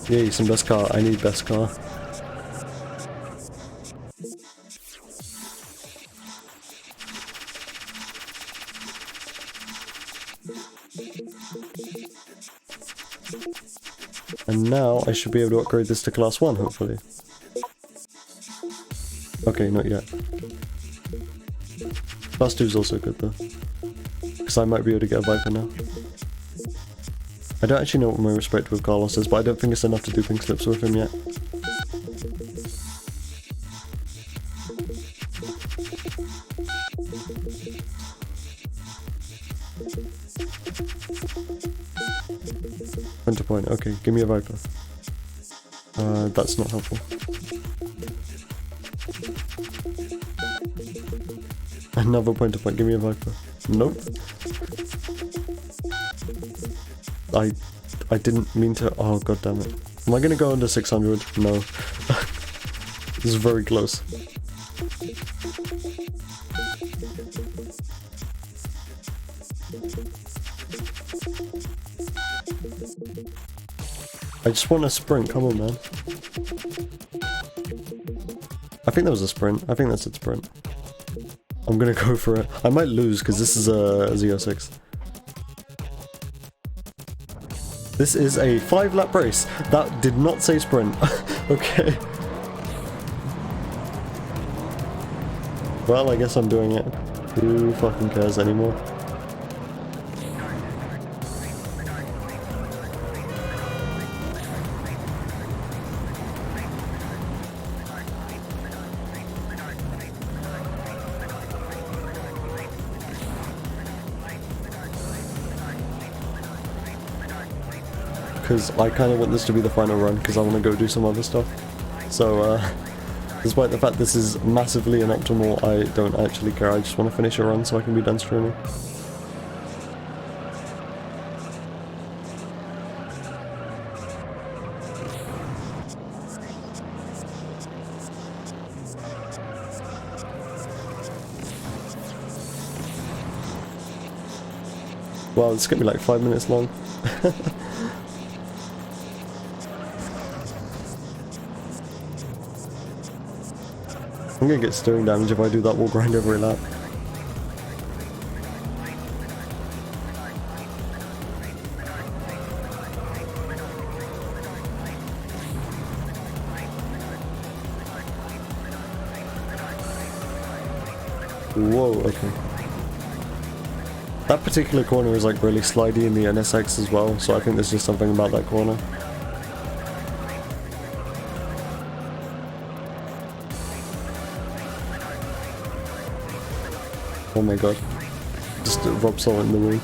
Yay, some best car. I need best car. And now I should be able to upgrade this to class 1, hopefully. Okay, not yet. Class 2 is also good though. Because I might be able to get a Viper now. I don't actually know what my respect with Carlos is, but I don't think it's enough to do pink slips with him yet. Point to point, okay, give me a Viper. That's not helpful. Another point to point, give me a Viper. Nope. I didn't mean to. Oh, god damn it. Am I gonna go under 600? No. This is very close. I just want a sprint, come on man. I think that was a sprint. I think that's a sprint. I'm gonna go for it. I might lose because this is a Z06. This is a 5-lap race. That did not say sprint. Okay. Well, I guess I'm doing it. Who fucking cares anymore? Because I kind of want this to be the final run because I want to go do some other stuff. So, despite the fact this is massively inoptimal, I don't actually care. I just want to finish a run so I can be done streaming. Wow, this is gonna be like 5 minutes long. I'm gonna get steering damage if I do that wall grind every lap. Whoa, okay. That particular corner is like really slidey in the NSX as well, so I think there's just something about that corner. Oh my god. Just rub salt in the wound.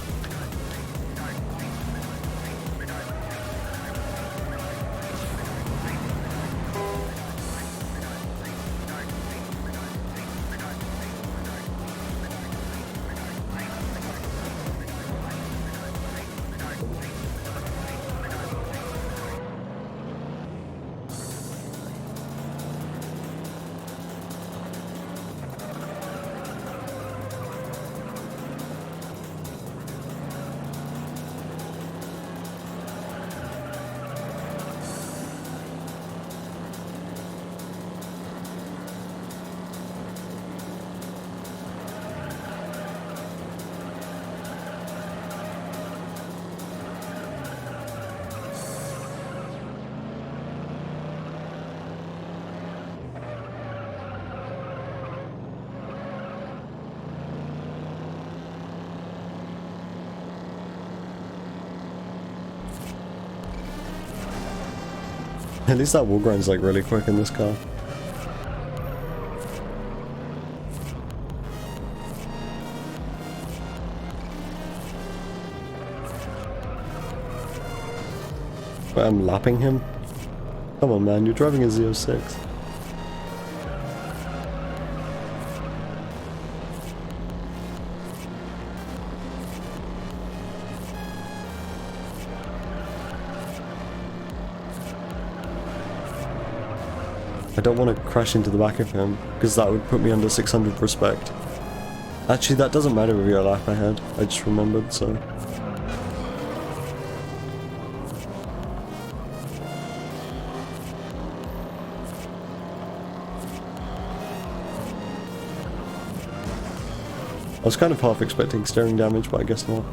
At least that wall grind's like really quick in this car. But I'm lapping him? Come on man, you're driving a Z06. I don't want to crash into the back of him, because that would put me under 600 respect. Actually, that doesn't matter if you're a lap ahead, I just remembered, so... I was kind of half expecting steering damage, but I guess not.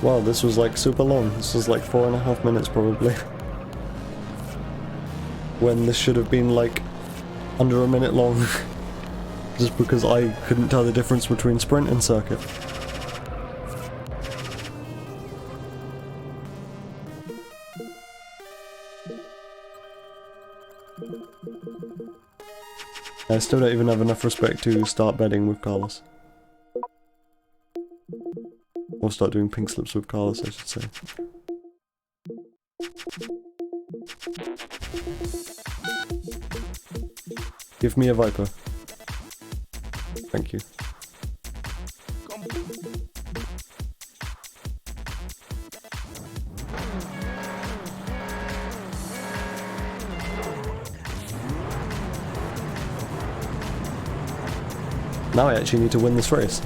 Wow, this was like super long. This was like 4.5 minutes probably. When this should have been like under a minute long. Just because I couldn't tell the difference between sprint and circuit. I still don't even have enough respect to start betting with Carlos. Or start doing pink slips with Carlos, I should say. Give me a Viper. Thank you. Now I actually need to win this race.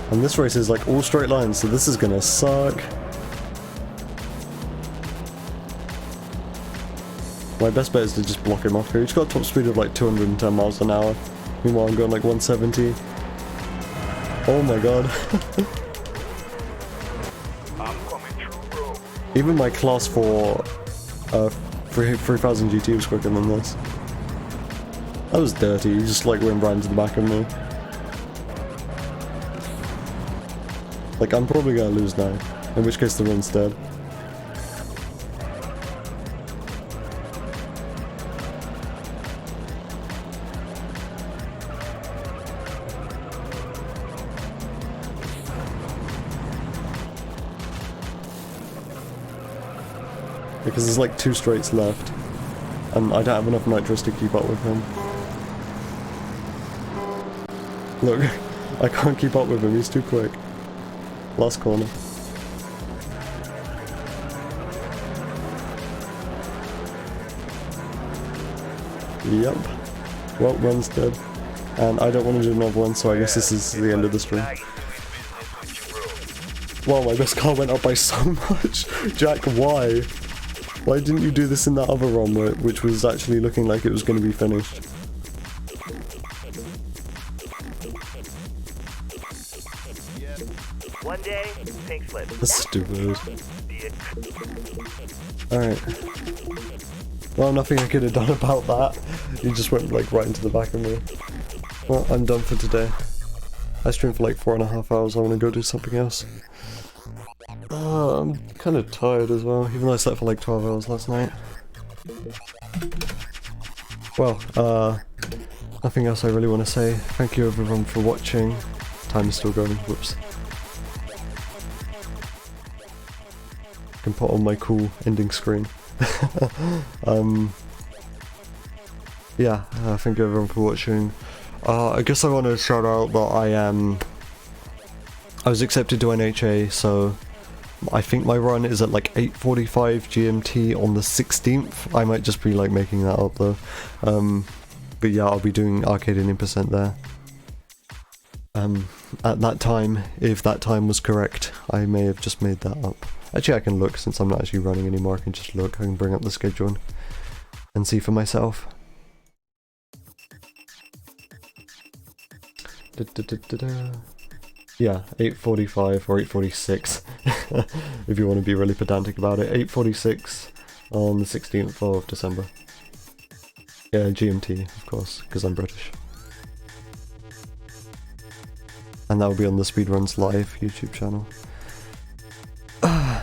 And this race is like all straight lines, so this is gonna suck. My best bet is to just block him off here. He's got a top speed of like 210 miles an hour. Meanwhile I'm going like 170. Oh my god. Even my class 4 3000 GT was quicker than this. That was dirty, he just like went right into the back of me. Like, I'm probably gonna lose now, in which case the run's dead. Because there's like 2 straights left, and I don't have enough nitrous to keep up with him. Look, I can't keep up with him, he's too quick. Last corner. Yep. Well, run's dead. And I don't want to do another one, so I guess this is the end of the stream. Wow, my best car went up by so much! Jack, why? Why didn't you do this in that other run, which was actually looking like it was going to be finished? One day, pink slip. That's stupid. Alright. Well, nothing I could have done about that. You just went like right into the back of me. Well, I'm done for today. I streamed for like 4.5 hours, I want to go do something else. I'm kind of tired as well, even though I slept for like 12 hours last night. Well, nothing else I really want to say. Thank you everyone for watching. Time is still going, whoops. I can put on my cool ending screen. Yeah, thank you everyone for watching. I guess I want to shout out that I was accepted to NHA, so I think my run is at like 8:45 GMT on the 16th. I might just be like making that up though. But yeah, I'll be doing arcade in % there. At that time, if that time was correct, I may have just made that up. Actually, I can look since I'm not actually running anymore. I can just look. I can bring up the schedule and see for myself. Yeah, 8:45 or 8:46 if you want to be really pedantic about it. 8:46 on the 16th of December. Yeah, GMT, of course, because I'm British. And that will be on the Speedruns Live YouTube channel.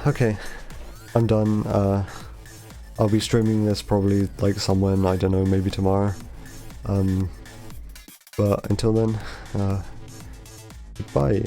Okay, I'm done. I'll be streaming this probably like somewhere, I don't know, maybe tomorrow. But until then, goodbye.